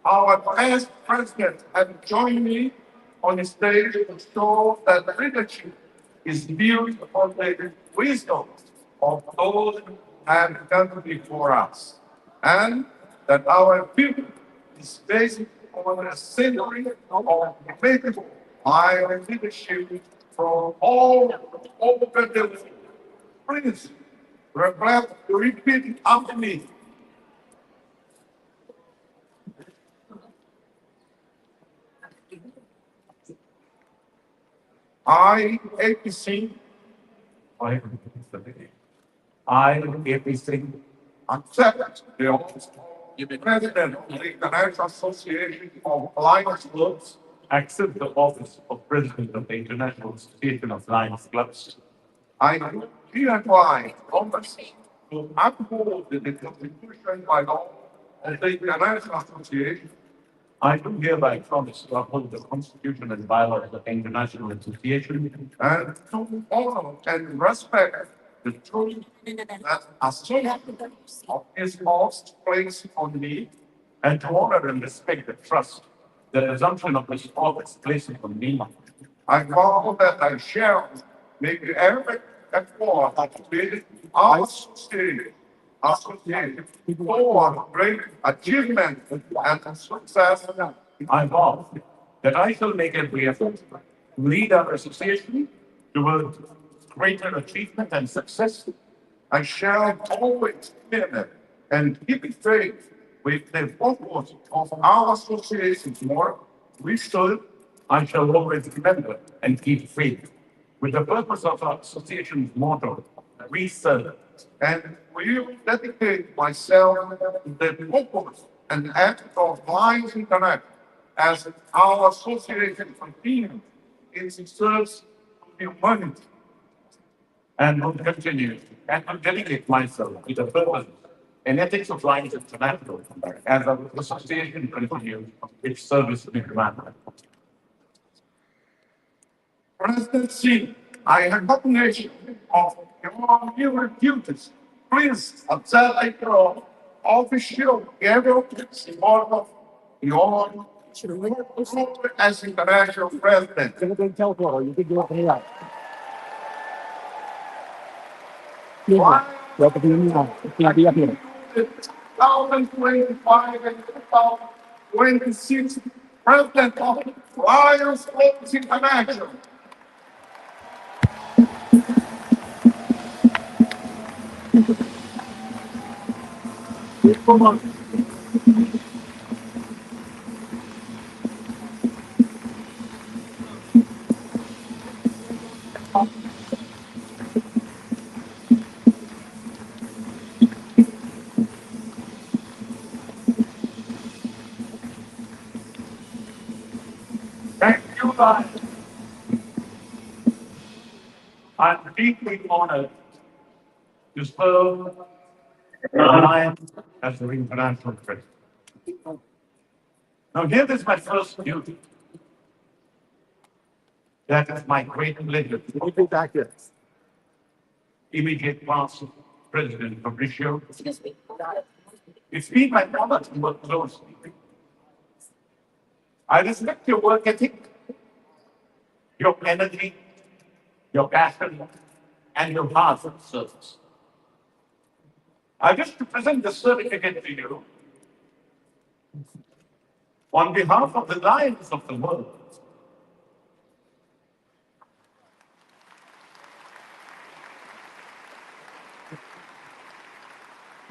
Our past president has joined me on the stage to show that leadership is built on the wisdom of those who have gone before us, and that our people is based on a century of faithful high leadership from all over the world. Please Repeat after me. I, APC, I, APC, accept the office of the President of the International Association of Lions Clubs. Accept the office of President of the International Association of Lions Clubs. I hereby promise to uphold the Constitution by law of the International Association. I do hereby promise to uphold the Constitution and bylaws of the International Association and to honor and respect the truth that association of his most placed on me, and to honor and respect the trust that the assumption of this office places on me. I vow that I shall make every effort to be associated for great achievement and success. I vow that I shall make every effort to lead our association towards greater achievement and success. I shall always live and keep faith with the purpose of our association's work. We should, I shall always remember and keep faith with the purpose of our association's motto, we serve. And will dedicate myself to the purpose and act of Lions Interact as our association continues its service to humanity, and will continue and will dedicate myself to the purpose and ethics of Lions International as our association continues its service to humanity. President Singh, I have recognition of your duties. Please observe your official duties in order of your as international president. Why? 2025 and 2026 President of Lions Clubs International. Thank you, guys. I'm deeply honored to serve the Alliance as the international president. Now, here is my first duty. That is my great pleasure. Immediate past President Fabricio. It's been my honor to work closely. I respect your work ethic, your energy, your passion, and your heart for service. I wish to present the certificate to you on behalf of the Lions of the world.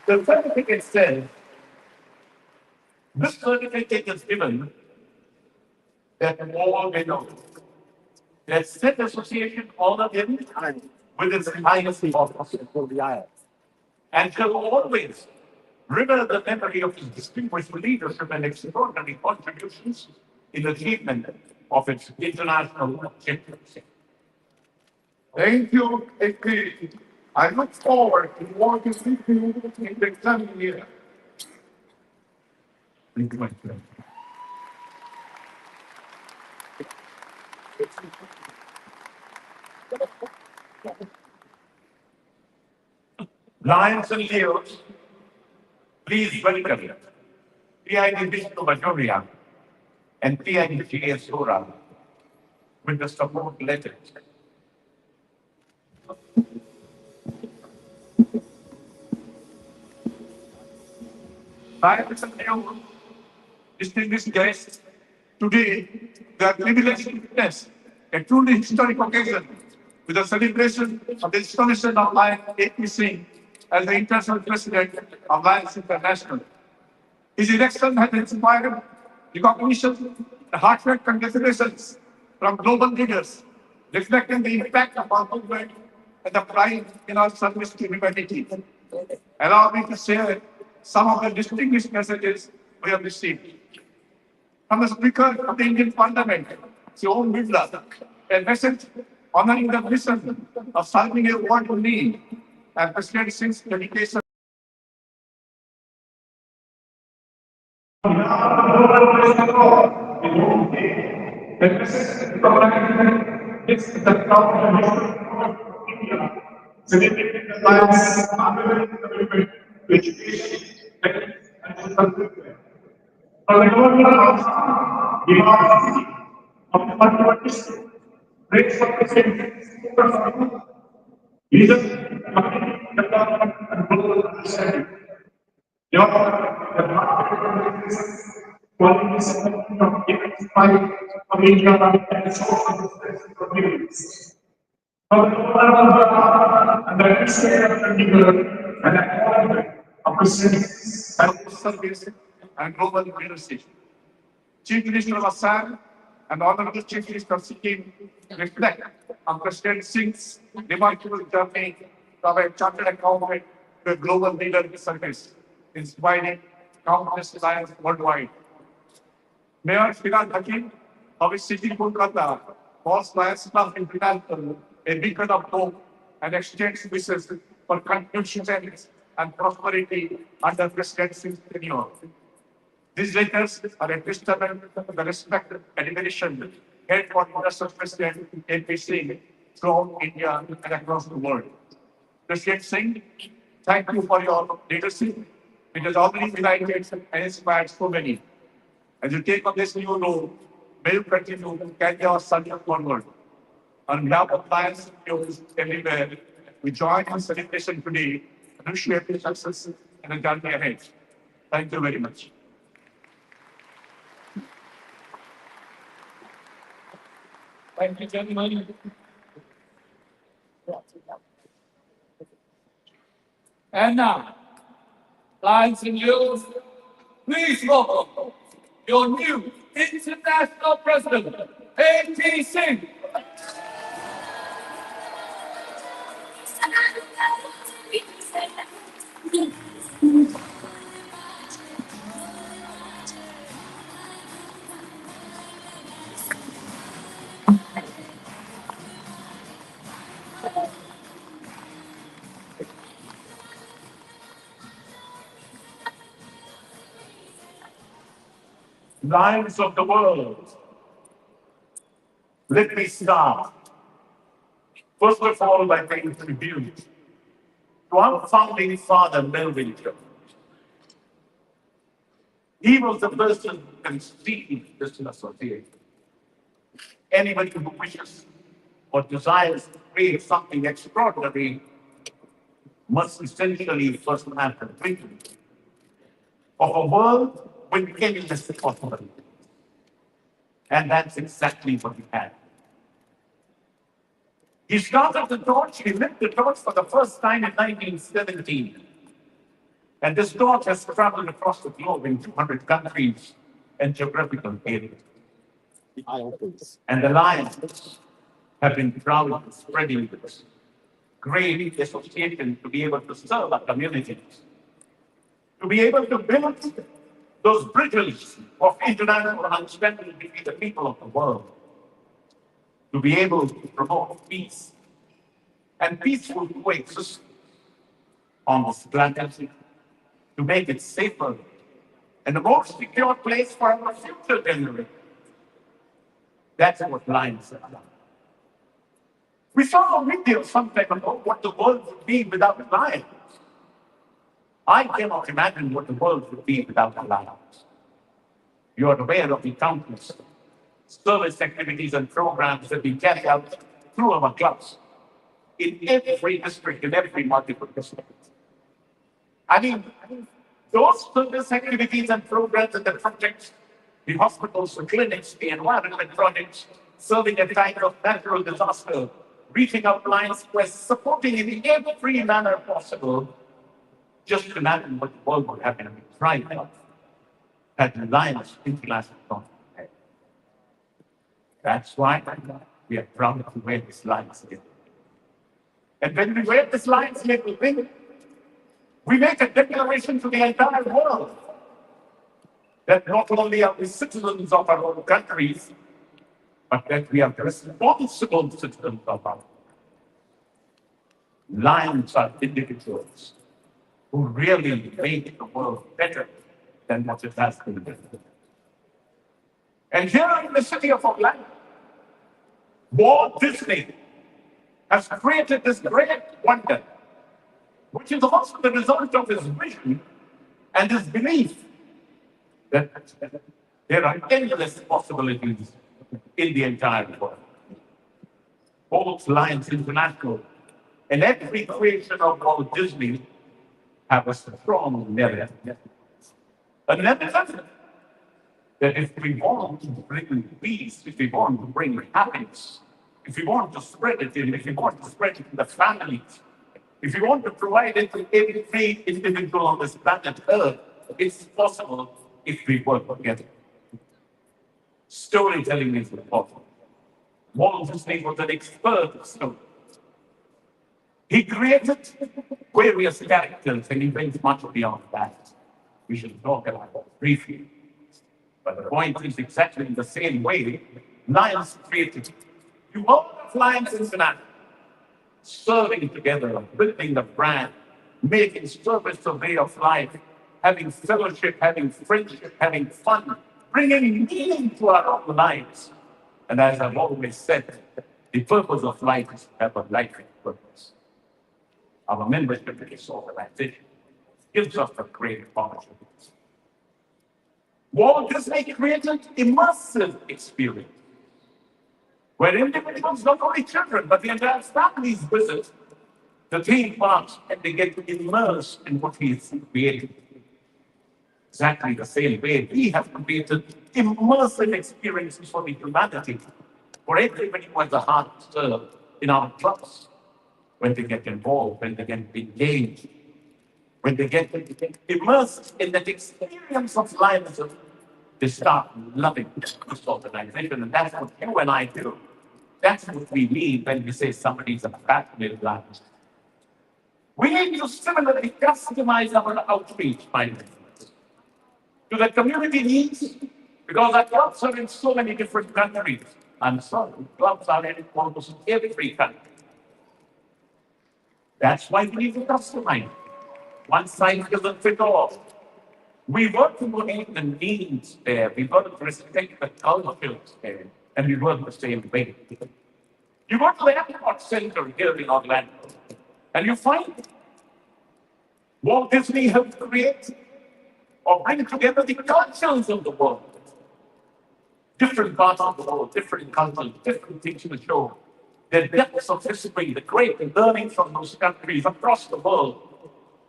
The certificate says, this certificate is given that all may know that said association honored him with its highest office and shall always remember the memory of his distinguished leadership and extraordinary contributions in achievement of its international objectives. Thank you, AP. I look forward to working with you in the coming year. Thank you, my friend. Lions and Leos, please welcome PID Vishnu Bajoria and PID GS Sora with the support letters. Lions and Leos, distinguished guests, today we are privileged to witness a truly historic occasion with the celebration of the installation of Lion AP Singh as the international president of Lions International. His election has inspired recognition and heartfelt congratulations from global leaders, reflecting the impact of our movement and the pride in our service to humanity. Allow me to share some of the distinguished messages we have received. From the Speaker of the Indian Parliament, Sri Om Birla, a message honoring the mission of solving a world in need and President Singh's dedication. It's the celebrating the lives commitment to education, and social welfare. For the government of democracy, of the party breaks up the same vision, community development, and global understanding. Therefore, the market qualities of identify of India and social communities. And the administrator of the and appointment of President Service and Global Leadership. Chief Minister of Assam and Honorable Chief Minister of Sikkim reflect on President Singh's remarkable journey from a chartered accountant to a global leader in service, inspiring countless lives worldwide. Mayor Firaz Hakim of his city Kolkata calls Lions Club International a beacon of hope and exchange wishes for continued success and prosperity under President Singh's tenure. These letters are a testament to the respect and admiration held for International President A.P. Singh throughout India and across the world. President Singh, thank you for your leadership. It has already delighted and inspired so many. As you take on this new role, may you continue to carry our son forward. On behalf of Lions News everywhere, we join in celebration today and wish you happy success and a journey ahead. Thank you very much. Thank you, gentlemen. And now, Lions and News, please welcome your new international president, A.P. Singh. Lions of the world, let me start. First of all, by paying tribute to our founding father, Melvin Jones. He was the person who conceived this association. Anybody who wishes or desires to create something extraordinary must essentially first have the vision of a world with endless possibilities. And that's exactly what we had. He started the torch, he lit the torch for the first time in 1917. And this torch has traveled across the globe in 200 countries and geographical areas. And the Lions have been proud of spreading this great association to be able to serve our communities, to be able to build those bridges of international understanding between the people of the world, to be able to promote peace and peaceful coexistence on this planet, to make it safer and a more secure place for our future generations. That's what Lions are about. We saw a video some time ago what the world would be without Lions. I cannot imagine what the world would be without the Lions. You are aware of the countless service activities and programs that we carry out through our clubs in every district, in every multiple district. I mean, those service activities and programs and the projects, the hospitals, the clinics, the environment projects, serving at times of natural disaster, reaching out Lions Quest, supporting in every manner possible, Just imagine what the world would have been thriving of had lions international content. That's why we are proud to wear this Lions label. And when we wear this Lions label, we make a declaration to the entire world that not only are we citizens of our own countries, but that we are responsible citizens of our own. Lions are individuals who really make the world better than what it has been. And here in the city of Orlando, Walt Disney has created this great wonder, which is also the result of his vision and his belief that there are endless possibilities in the entire world. Both Lions International and every creation of Walt Disney have a strong narrative. A narrative that if we want to bring peace, if we want to bring happiness, if we want to spread it if we want to spread it in the families, if we want to provide it to every individual on this planet Earth, it's possible if we work together. Storytelling is important. Walt Disney was an expert of story. He created various characters and he went much beyond that. We should talk about that briefly. But the point is exactly in the same way Lions created. You all of Lions International, serving together, building the brand, making service a way of life, having fellowship, having friendship, having fun, bringing meaning to our own lives. And as I've always said, the purpose of life is to have a life purpose. Our membership in this organization gives us a great opportunity. Walt Disney created immersive experience where individuals, not only children, but the entire families visit the theme parks and they get immersed in what he's created. Exactly the same way we have created immersive experiences for the humanity, for everybody who has a heart to serve in our clubs, when they get involved, when they get engaged, when they get immersed in that experience of life, they start loving this organization. And that's what you and I do. That's what we mean when we say somebody's a passionate life. We need to similarly customize our outreach, my friends, to the community needs, because our clubs are in so many different countries. I'm sorry, clubs are in almost every country. That's why we need to customize. One size doesn't fit all. We work to meet the needs there. We work to respect the cultures there. And we work the same way. You go to the airport center here in Orlando, and you find Walt Disney helped create or bring together the cultures of the world. Different parts of the world, different cultures, different things to show. The depths of history, the great learning from those countries across the world.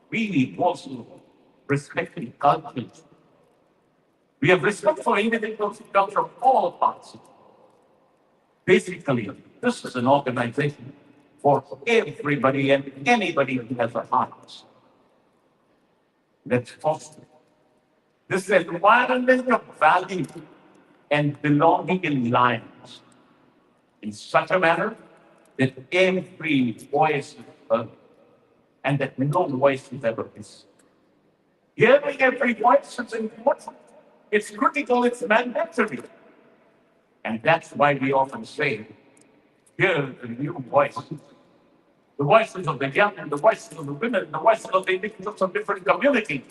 We need also respecting cultures. We have respect for individuals who come from all parts of the world. Basically, this is an organization for everybody and anybody who has a heart. Let's foster this environment of value and belonging in lives in such a manner that every voice is heard and that no voice is ever missed. Hearing every voice is important. It's critical, it's mandatory. And that's why we often say, hear the new voices. The voices of the young, the voices of the women, the voices of the individuals of different communities.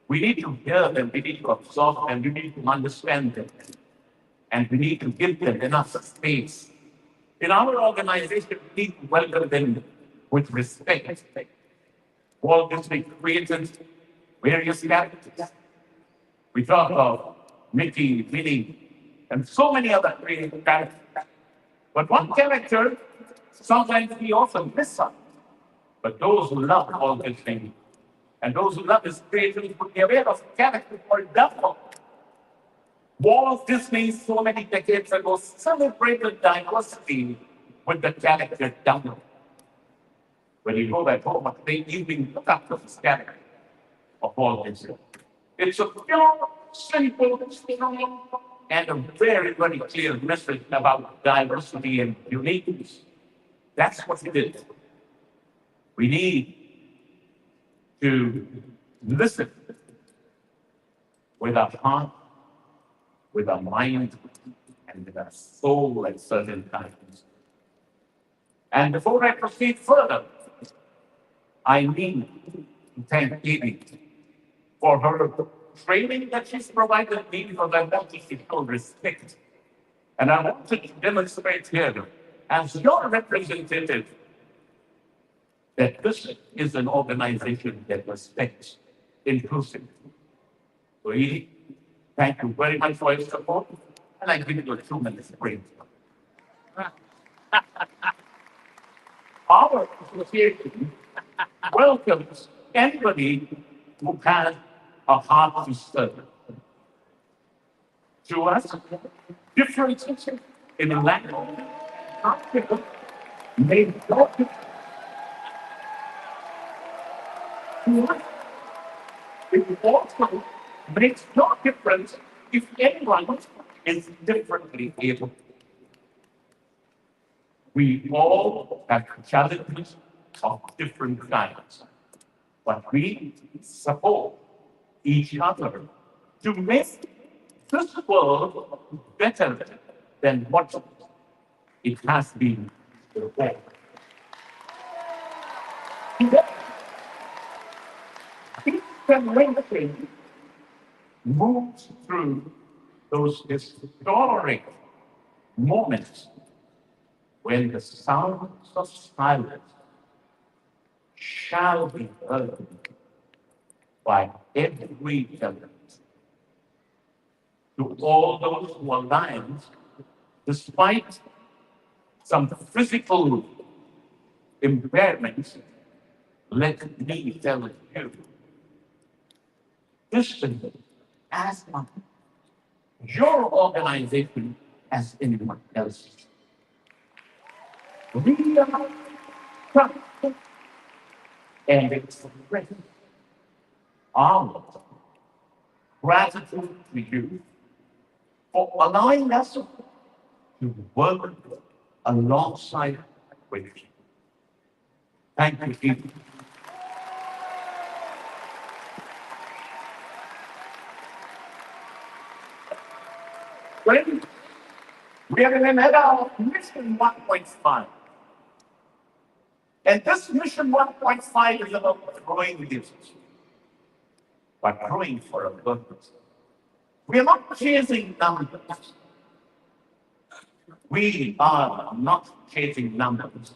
We need to hear them, we need to absorb them, we need to understand them. And we need to give them enough space. In our organization, we need to welcome them with respect. Walt Disney created various characters. We talk of Mickey, Minnie, and so many other creative characters. But one character, sometimes we often miss out. But those who love Walt Disney and those who love his creativity would be aware of a character called Dumbo. Walt Disney, so many decades ago, celebrated diversity with the character Dumbo. When you go back home, the evening, look up the scatter of all this. It's a pure, simple, strong, and a very, very clear message about diversity and uniqueness. That's what it is. We need to listen with our heart, with our mind, and with our soul at certain times. And before I proceed further, I need to thank Edie for her training that she's provided me, because I want to show respect. And I want to demonstrate here, as your representative, that this is an organization that respects inclusivity. So, Edie, thank you very much for your support, and I give you a 2 minutes break. Our association welcomes anybody who has a heart to serve. To us, differences in the language may not be. To us, it also makes no difference if anyone is differently able. We all have challenges of different kinds, but we support each other to make this world better than what it has been before. Each generation moves through those historic moments when the sounds of silence shall be heard by every element. To all those who are lions, despite some physical impairments, let me tell you, listen, as much your organization as anyone else's. We are proud and express our gratitude to you for allowing us to work alongside with you. Thank you, Steve. Friends, we are in an era of Mission 1.5. And this Mission 1.5 is about growing this, but growing for a purpose. We are not chasing numbers. We are not chasing numbers.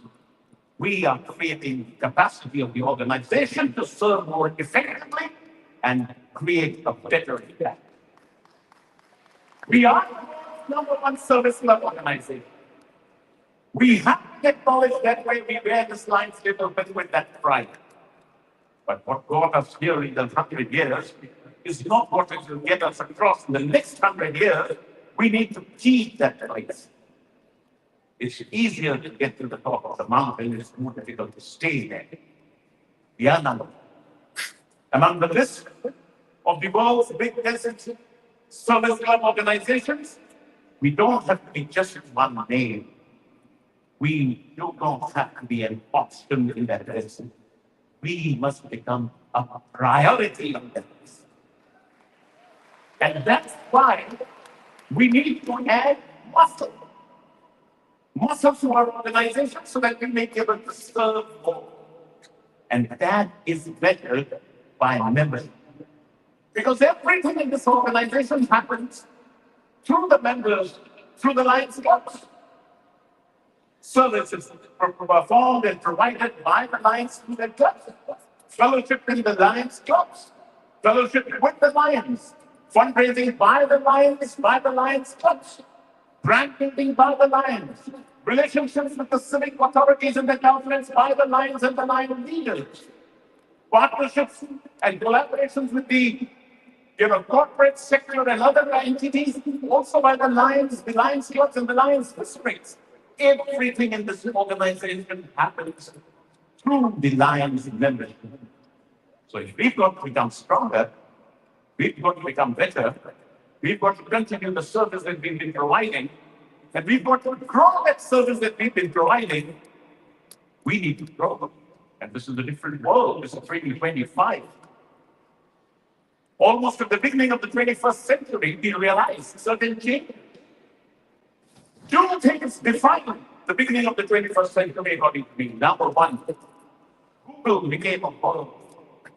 We are creating capacity of the organization to serve more effectively and create a better impact. We are the number one service level organization. We have to acknowledge that way we wear this line little bit with that pride. But what got us here in the 100 years is not what it will get us across in the next 100 years. We need to keep that place. It's easier to get to the top of the mountain, it's more difficult to stay there. We are number one. Among the list of the world's biggest service club organizations, we don't have to be just one name. We do not have to be an option in that list. We must become a priority on that list. And that's why we need to add muscle to our organization so that we may be able to serve more. And that is better by membership. Because everything in this organization happens through the members, through the Lions Clubs. Services are performed and provided by the Lions through their clubs. Fellowship in the Lions Clubs. Fellowship with the Lions. Fundraising by the Lions Clubs. Brand building by the Lions. Relationships with the civic authorities and the governments by the Lions and the Lion leaders. Partnerships and collaborations with the corporate sector and other entities, also by the Lions Clubs and the Lions districts. Everything in this organization happens through the Lions membership. So if we've got to become stronger, we've got to become better, we've got to continue the service that we've been providing, and we've got to grow that service that we've been providing. We need to grow. And this is a different world. This is 2025. Almost at the beginning of the 21st century, we realized certain changes. Two things define the beginning of the 21st century according to me. Number one, Google became a world.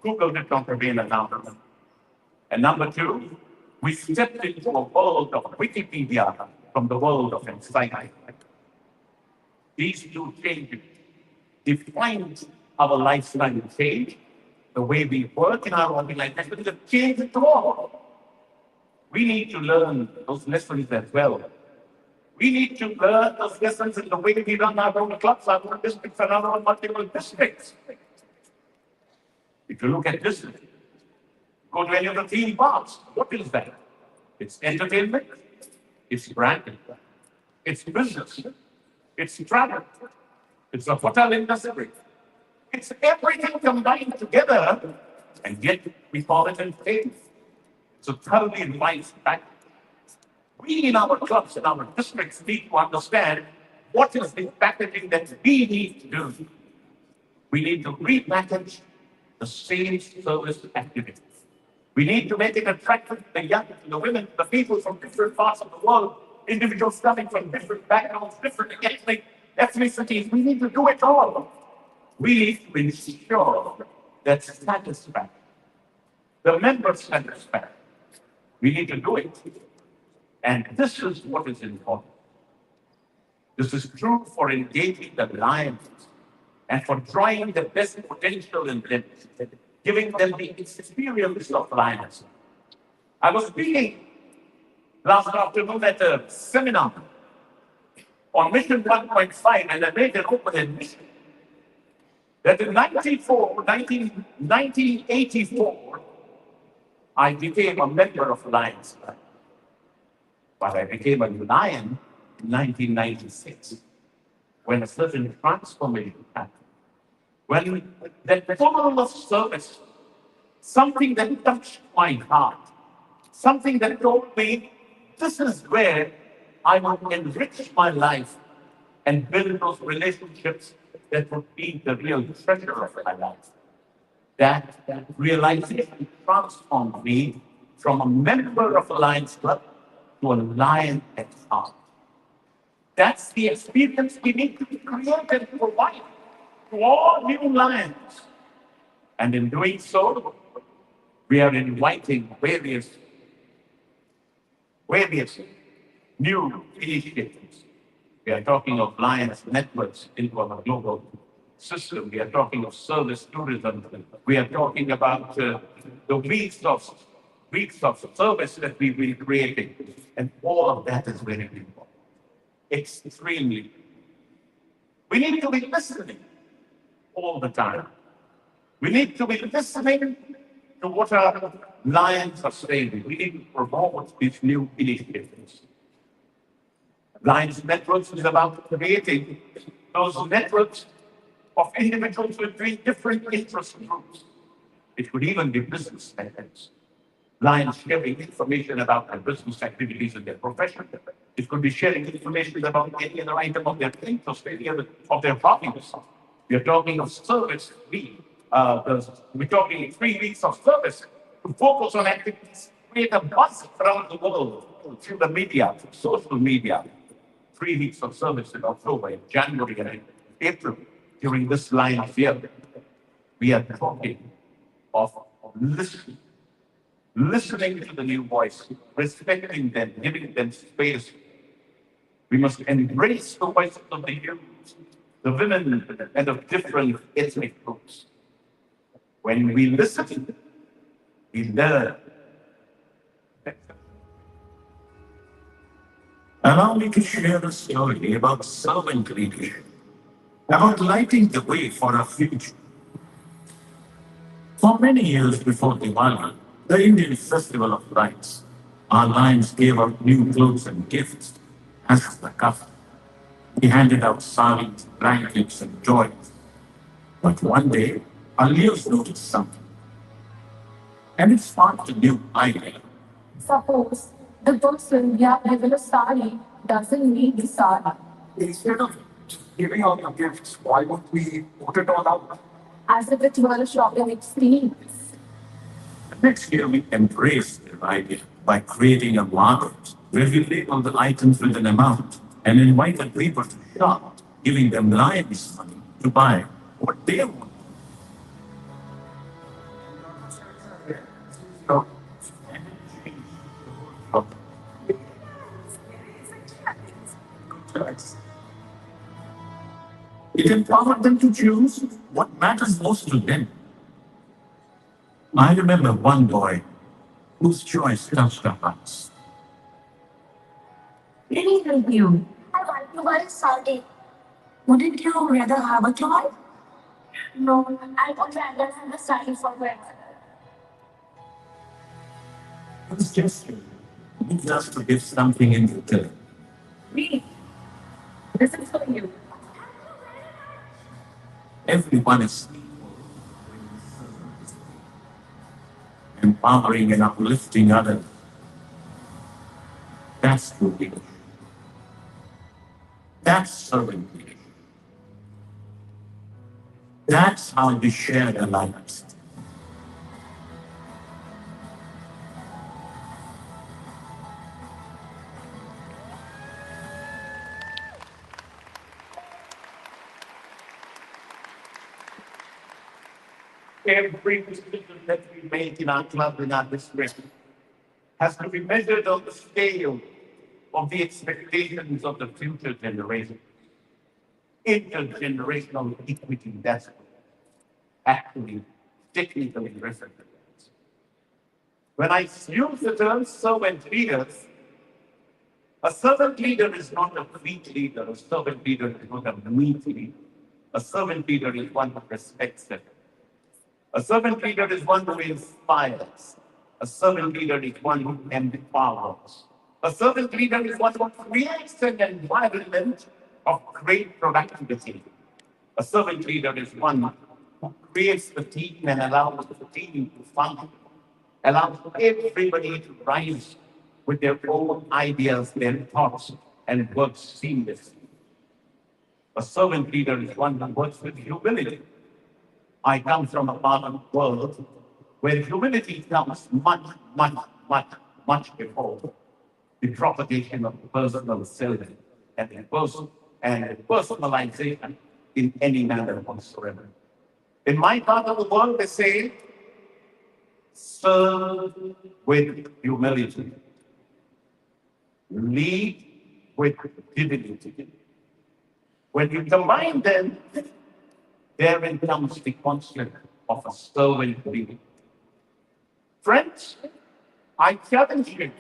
Google did not remain a number. And number two, we stepped into a world of Wikipedia from the world of encyclopedia. These two changes defined our lifestyle change, the way we work in our organization, because it changed it all. We need to learn those lessons as well. We need to learn those lessons in the way we run our own clubs, our own districts, and our own multiple districts. If you look at this, go to any of the theme parks. What is that? It's entertainment, it's branding, it's business, it's travel, it's a hotel industry. It's everything combined together, and yet we call it entertainment. It's a thoroughly revised package. We in our clubs and our districts need to understand what is the packaging that we need to do. We need to repackage the same service activities. We need to make it attractive to the young, to the women, to the people from different parts of the world, individuals coming from different backgrounds, different ethnicities. We need to do it all. We need to ensure that satisfaction, the members' satisfaction. We need to do it. And this is what is important. This is true for engaging the Lions and for drawing the best potential in them, giving them the experience of Lions. I was speaking last afternoon at a seminar on Mission 1.5, and I made an open admission that in 1984, I became a member of Lions Club. But I became a Lion in 1996, when a certain transformation happened. When that full of service, something that touched my heart, something that told me, this is where I will enrich my life and build those relationships that would be the real treasure of my life. That realization transformed me from a member of a Lions Club to a lion at heart. That's the experience we need to create and provide to all new lions. And in doing so, we are inviting various new initiatives. We are talking of Lions networks into our global system. We are talking of service tourism. We are talking about the weeks of service that we've been creating. And all of that is very important. Extremely. We need to be listening all the time. We need to be listening to what our Lions are saying. We need to promote these new initiatives. Lions Networks is about creating those networks of individuals between different interest groups. It could even be business networks. Lions sharing information about their business activities and their profession. It could be sharing information about any other item of their interest, any other of their hobbies. We are talking of service. We're talking 3 weeks of service to focus on activities, create a buzz around the world through the media, through social media. 3 weeks of service in October, in January, and in April, during this Lions year. We are talking of listening to the new voice, respecting them, giving them space. We must embrace the voices of the youth, the women, and of different ethnic groups. When we listen, we learn. Allow me to share a story about servant leadership, about lighting the way for our future. For many years before Diwali, the Indian festival of lights, our Lions gave out new clothes and gifts as the custom. We handed out saris, blankets, and joys. But one day, Alios noticed something, and it sparked a new idea. Suppose the person we have given a sari doesn't need the sari. Instead of giving out the gifts, why won't we put it all out? As if it were a shopping experience. Next year, we embraced the idea by creating a market where we label the items with an amount and invited people to shop, giving them lives money to buy what they want. So, It empowered them to choose what matters most to them. I remember one boy whose choice touched our hearts. Let me help you. I want to buy a sari. Wouldn't you rather have a toy? No, I would rather have a sari for my mother. His gesture moved us to give something in return. Me, this is for you. Everyone is equal, empowering and uplifting others. That's true leadership. That's serving leadership. That's how we share the lives. Every decision that we make in our club, in our district, has to be measured on the scale of the expectations of the future generation. Intergenerational equity, that's what actually technically referred to. When I use the term servant leaders, a servant leader is not a weak leader, a servant leader is not a weak leader. A servant leader is one who respects them. A servant leader is one who inspires. A servant leader is one who empowers. A servant leader is one who creates an environment of great productivity. A servant leader is one who creates the team and allows the team to function, allows everybody to rise with their own ideas, their thoughts, and work seamlessly. A servant leader is one who works with humility. I come from a part of the world where humility comes much before the propagation of personal self and personalization in any manner whatsoever. In my part of the world, they say, serve with humility, lead with dignity. When you combine them, therein comes the concept of a servant leader. Friends, I challenge you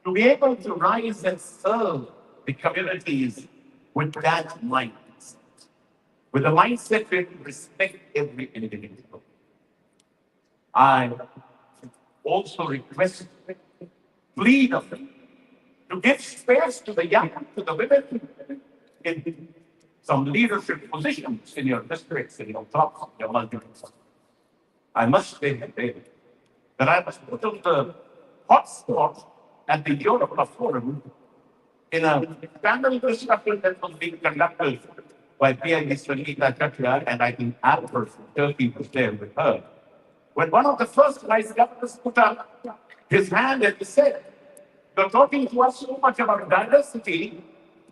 to be able to rise and serve the communities with that mindset, with a mindset to respect every individual. I also request, plead of them to give space to the young, to the women in some leadership positions in your districts, in your clubs, in your multi-clubs. I must say that I was put on the hot spot at the Europa Forum in a panel discussion that was being conducted by PIB Sangeeta Chakia, and I think Albert from Turkey was there with her. When one of the first vice governors put up his hand and he said, "You're talking to us so much about diversity,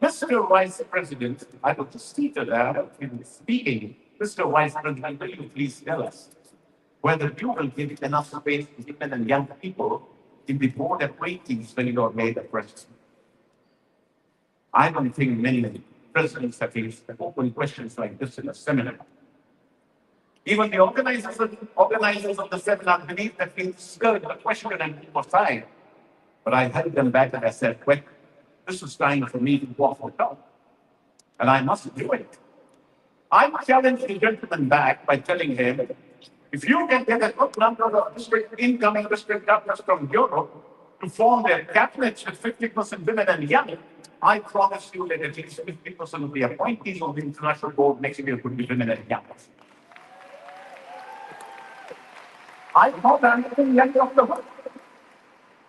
Mr. Vice President," I was just seated there in speaking, "Mr. Vice President, will you please tell us whether you will give enough space to women and young people in the board appointees when you are made a president?" I don't think many presidents have faced open questions like this in a seminar. Even the organizers of the seminar believed that we skirted the question and move aside. But I held them back and I said, "Well, this is time for me to walk the talk. And I must do it." I challenged the gentleman back by telling him, if you can get a good number of incoming district governors from Europe to form their cabinets with 50% women and young, I promise you that at least 50% of the appointees of the international board next year could be women and young. I thought I'm the young of the world.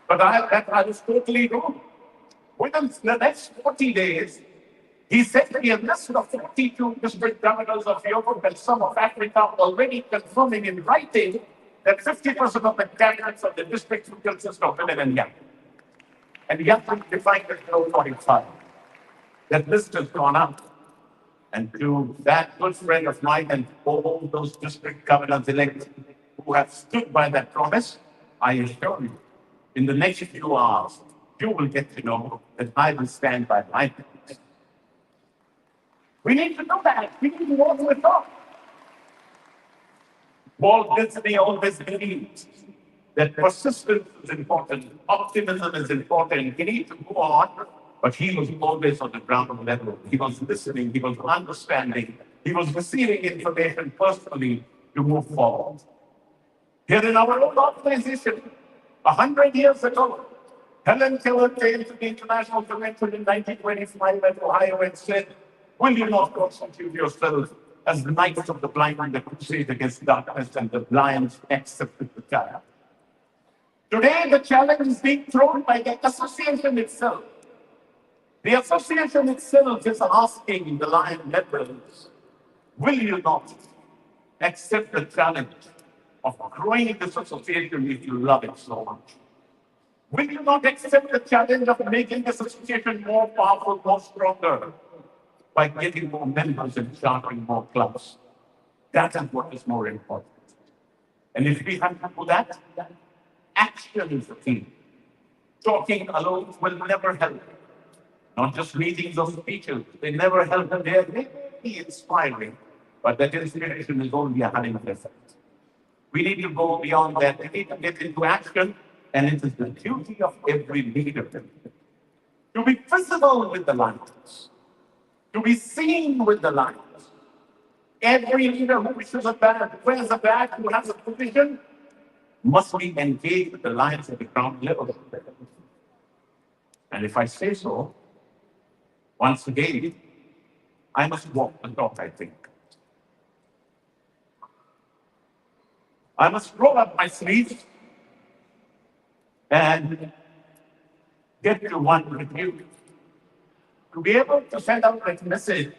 But I was totally wrong. Within the next 40 days, he sent me a list of 42 district governors of Europe and some of Africa already confirming in writing that 50% of the candidates of the districts will consist of women and young. And young will define as below 45. That list has gone up. And to that good friend of mine and all those district governors elect who have stood by that promise, I assure you, in the next few hours, you will get to know that I will stand by my promise. We need to know that. We need to walk the talk. Walt Disney always believed that persistence is important, optimism is important. We need to go on, but he was always on the ground level. He was listening, he was understanding, he was receiving information personally to move forward. Here in our own organization, 100 years ago, Helen Keller came to the International Convention in 1925 at Ohio and said, "Will you not constitute yourselves as knights of the blind in the crusade against darkness?" And the blind accepted the challenge. Today, the challenge is being thrown by the association itself. The association itself is asking the lion members, will you not accept the challenge of growing this association if you love it so much? Will you not accept the challenge of making this association more powerful, more stronger, by getting more members and starting more clubs? That is what is more important. And if we have to do that, action is the key. Talking alone will never help. Not just meetings or speeches, they never help. They may be inspiring, but that inspiration is only a honeymoon effect. We need to go beyond that. We need to get into action, and it is the duty of every leader to be visible with the lions, to be seen with the lions. Every leader who wishes a badge, wears a badge, who has a position, must be engaged with the lions at the ground level. And if I say so, once again, I must walk the talk, I think. I must roll up my sleeves and get to one with you. To be able to send out that message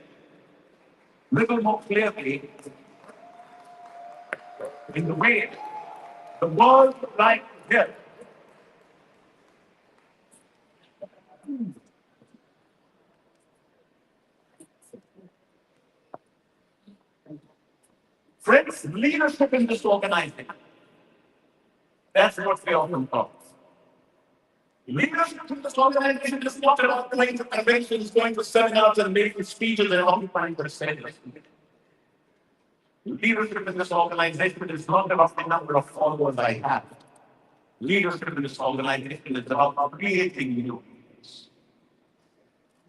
a little more clearly in the way the world would like to hear. Friends, leadership in this organization, that's what we often talk. Leadership in this organization is not about going to conventions, going to seminars and making speeches and occupying the stage. Leadership in this organization is not about the number of followers I have. Leadership in this organization is about creating new leaders.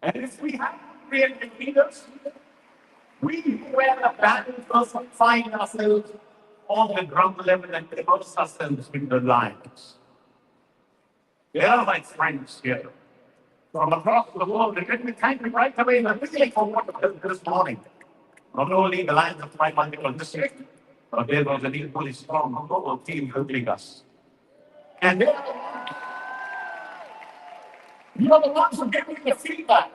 And if we have to create new leaders, we who wear the battle first find ourselves on the ground level and immerse ourselves in the lions. They are my friends here from across the world. They get me thank me right away in the beginning for what this morning. Not only the lions of my multiple district, but there was an equally strong global team helping us. And you are the ones who gave me the feedback.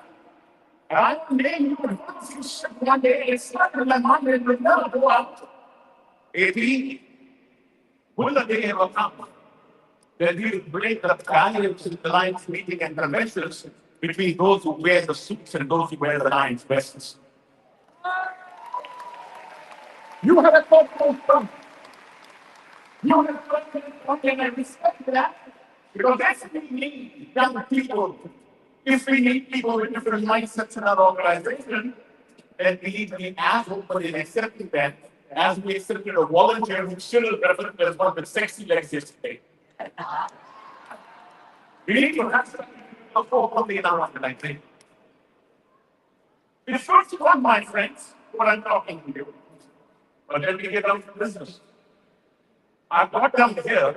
And I will name you the ones who said one day, it's not that my mind will never go out. 18, will the day ever come that we will break the barriers in the Lions meeting and conventions between those who wear the suits and those who wear the Lions vests? You have a thoughtful front. You have a thoughtful front, and I respect that, because that's what we need, young people. If we need people with different mindsets in our organization, then we need to be as open in accepting that as we accepted a volunteer who still referred as one with sexy legs yesterday. We need to have something openly in our organization. It's first one, my friends, what I'm talking to you. But then we get down to business. I've got down here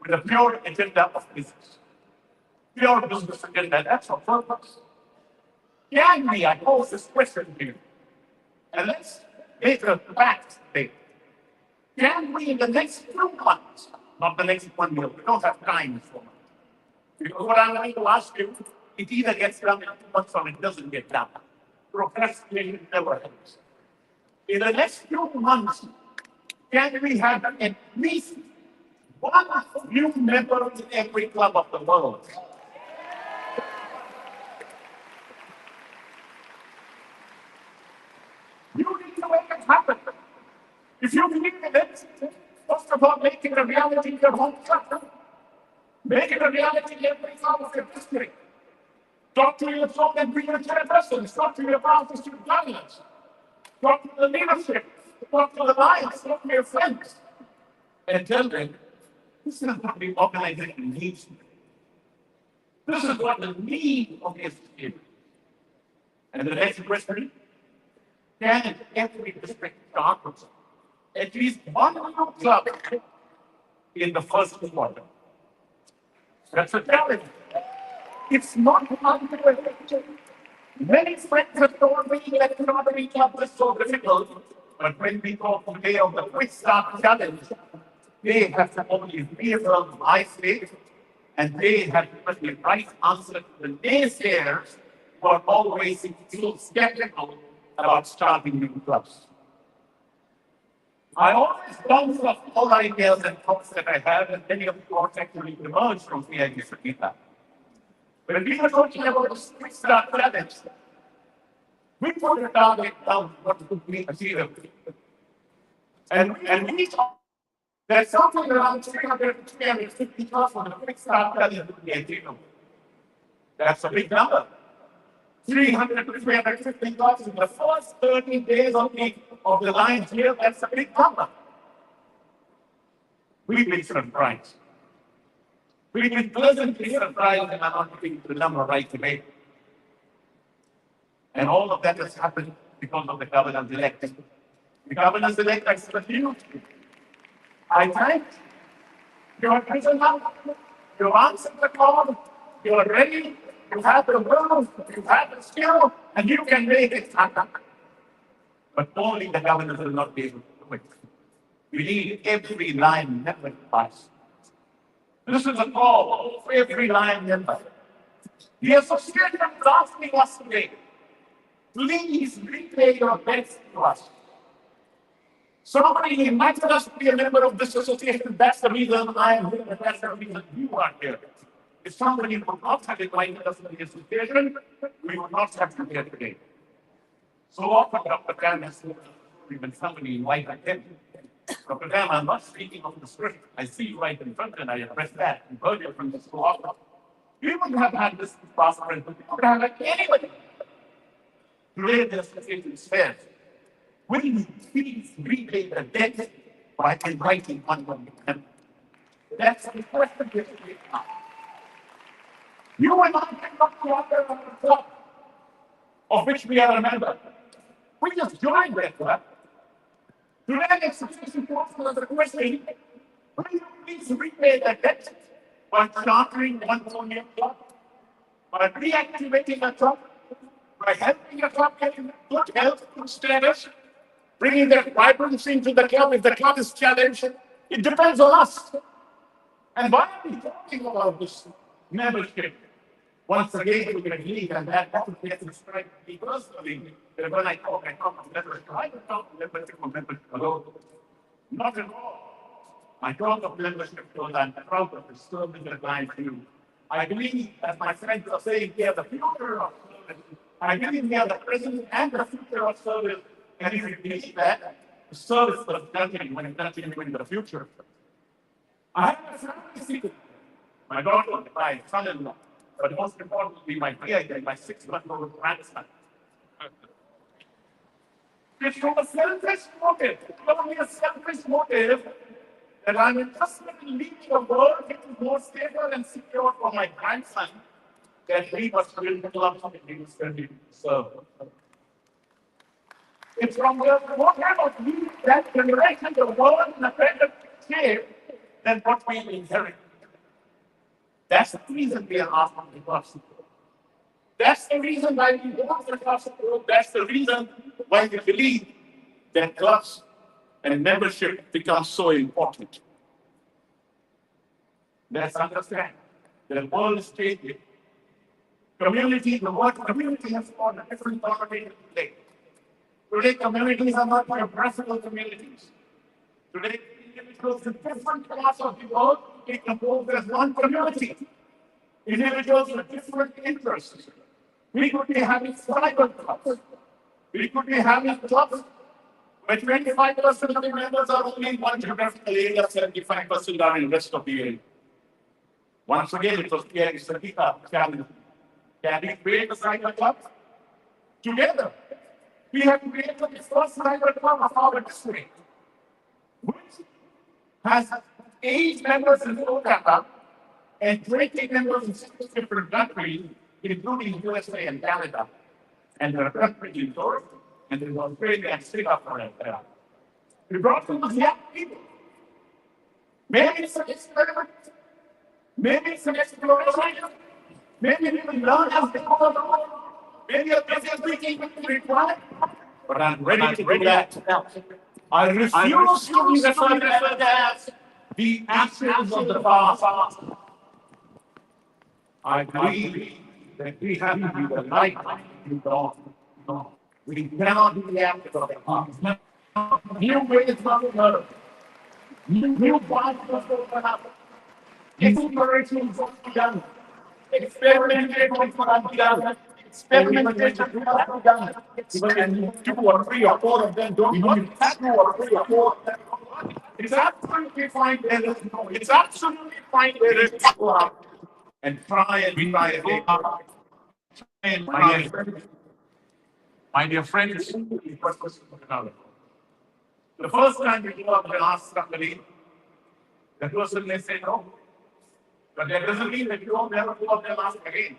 with a pure agenda of business. Pure business agenda, that's our purpose. Can we, I pose this question to you, and let's make a fact statement. Can we in the next 2 months, not the next 1 year, we don't have time for much. Because what I'm going to ask you, it either gets done in 2 months or it doesn't get done. Procrastination never helps. In the next 2 months, can we have at least one new member in every club of the world? You need to make it happen. If you believe in it, first of all, make it a reality in your home club. Make it a reality in every club of your district. Talk to your song and bring your chairpersons. Talk to your brothers and governors. Talk to the leadership. Talk to the lions. Talk to your friends. And tell them, this is what the organization needs. This is what the need of this is. And the next question, can every district start with at least one new club in the first quarter? That's a challenge. It's not unrealistic. Many friends have told me that economy club is so difficult, but when we talk today of the quick start challenge, they have to only reaffirm my state, and they have given the right answer to the naysayers who are always so skeptical about starting new clubs. I always bounce off all ideas and thoughts that I have, and many of the thoughts actually emerge from CIG Sangeeta. When we were talking about the quick start challenge, we put a target down what could be achievable. And we thought that something around 300 to 350 jobs on the quick start challenge would be achievable. That's a big number. 300 to 350 jobs in the first 30 days of the line here, that's a big number. We've been surprised. We've been pleasantly surprised, and I'm not getting the number right today. And all of that has happened because of the governors-elect. The governors-elect are such a huge group. I thank you. You're present now. You answered the call. You're ready. You have the will. You have the skill, and you can make it happen. But only the governors will not be able to do it. We need every line member to pass. This is a call for every line member. The association is asking us today, please repay your debts to us. Somebody invited us to be a member of this association. That's the reason I am here, and that's the reason you are here. If somebody would not have invited us to the association, we would not have come here today. So often, Dr. Tam has told us when somebody invited him. Dr. Tam, I'm not speaking of the script. I see you right in front, and I address that. You heard it from the so often. We wouldn't have had this passport, but we wouldn't have had anybody. Today, the association says, will you please repay the debt by inviting one member? That's the question we ask. You and I cannot go under a club of which we are a member. We just joined that club. Today, the association poses us the question, will you please repay the debt by chartering one new club, by reactivating a club, by helping a club get in good health, good status, bringing that vibrancy into the club if the club is challenged? It depends on us. And why are we talking about this membership? Once again, we can leave, and that often gets described to me personally, that when I talk of membership, I don't talk of membership or membership alone. Not at all. I talk of membership because I'm proud of the service that I do. I believe, as my friends are saying, we are the future of service. I believe we are the present and the future of service. And if you believe that, the service will continue when it continues in the future. I have a family secret. My daughter, my son-in-law, but most importantly, my PhD, my 6-month-old grandson. It's from a selfish motive, only a selfish motive, that I'm interested in leaving a world which is more stable and secure for my grandson, that we must build clubs and we must continue to serve. It's from the motive of leaving that generation the world in a better shape than what we inherit. That's the reason we are asking the question. That's the reason why we want the clubs to grow. That's the reason why we believe that clubs and membership become so important. Let's understand the world is changing. Community, the word community has got a different connotation today. Today, communities are not geographical communities. Today, individuals in different parts of the world they compose as one community. Individuals with different interests. We could be having tribal clubs. We could be having clubs where 25% of the members are only in one geographical area, 75% are in the rest of the area. Once again, it was Pierre Sakita challenge. Can we create a cyber club? Together, we have created the first cyber club of our district, which has 8 members in Kolkata and 20 members in 6 different countries, including USA and Canada. And there are countries in Europe, and there's Australia and Singapore as well. We brought them as young people. Maybe it's an experiment. Maybe it's an exploration. Maybe we will learn as we go along. Maybe a business meeting will be required. But I'm ready to do that. I refuse to be referred as the actions of the past. I believe that we have to be the light in dawn. We cannot be the actors of the past. New ways of learning. New paths must open up. Exploration must be done. Experimentation must be done. Experimentation must be done. And 2 or 3 or 4 of them don't work. 2 or 3 or 4 of them don't work. It's absolutely fine there is no. It's absolutely fine there is no. And try and try again. And my dear friends, the first time you go up and ask somebody, the person may say no. But that doesn't mean that you don't never go up and ask again.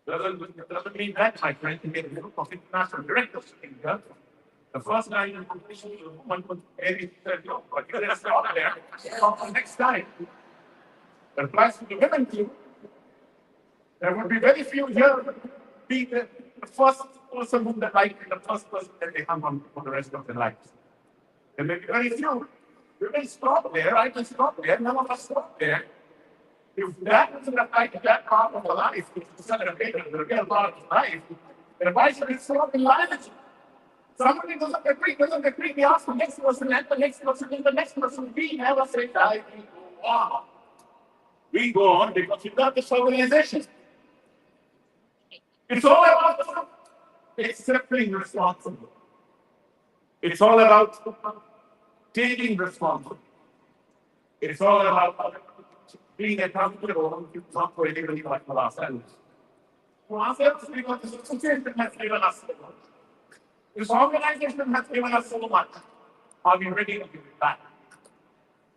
Doesn't mean that, my friend, to get a group of international directors in here. The first time you woman would maybe said, no, but you just stop there. Next time. The applies to the women too. There would be very few here be the first person whom they like and the first person that they hung on for the rest of their lives. There may be very few. We can stop there, I can stop there, none of us stop there. If that doesn't apply to that part of the life, which is the real part of life, then why should it stop in life? Somebody doesn't agree, we ask the next person, and the next person, and the next person. We never say die, we go on. We go on because we got this organization. It's all about accepting responsibility. It's all about taking responsibility. It's all about being accountable for anybody like for ourselves. For ourselves, because this association has given us so much. This organization has given us so much. Are we ready to give it back?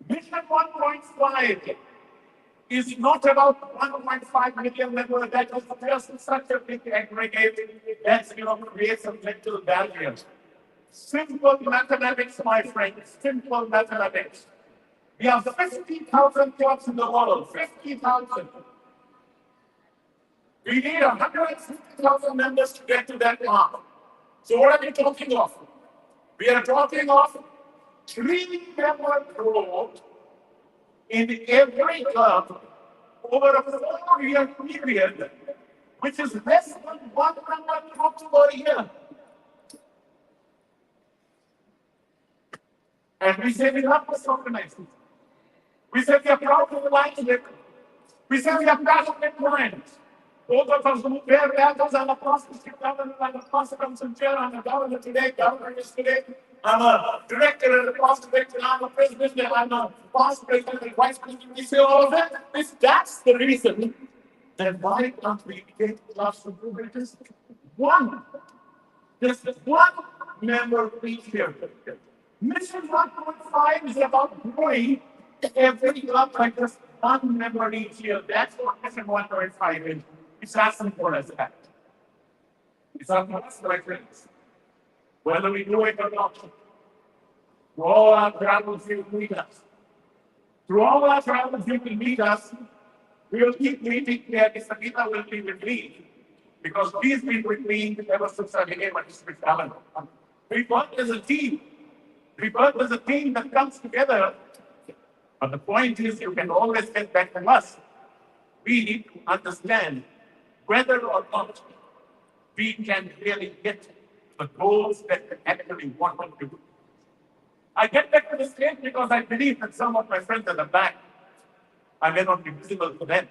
Mission 1.5 is not about 1.5 million members. That is just such a big aggregate that creates some mental barriers. Simple mathematics, my friends. Simple mathematics. We have 50,000 clubs in the world. 50,000. We need 150,000 members to get to that mark. So what are we talking of? We are talking of 3-member growth in every club over a 4-year period, which is less than 100 clubs per year. And we say we love this organization. We say we are proud to align with it. We say we are passionate clients. Those of us who wear badges and across the district governor, I'm a consequence and chair, I'm a governor today, governor yesterday, I'm a director and a past director, I'm a president, and I'm a past president and vice president. We say all of that. That's the reason that why can't we get clubs to do it? Just one member each year. Mission 1.5 is about growing every club by just one member each year. That's what Mission 1.5 is. It's as simple as that. It's up to us, my friends. Whether we do it or not. Through all our travels, you will meet us. Through all our travels, you will meet us. We will keep meeting here. Sangeeta will be with me because she's been with me ever since I became a district governor. We work as a team. We work as a team that comes together. But the point is, you can always get back to us. We need to understand whether or not we can really get the goals that we actually want to do. I get back to the stage because I believe that some of my friends at the back, I may not be visible to them.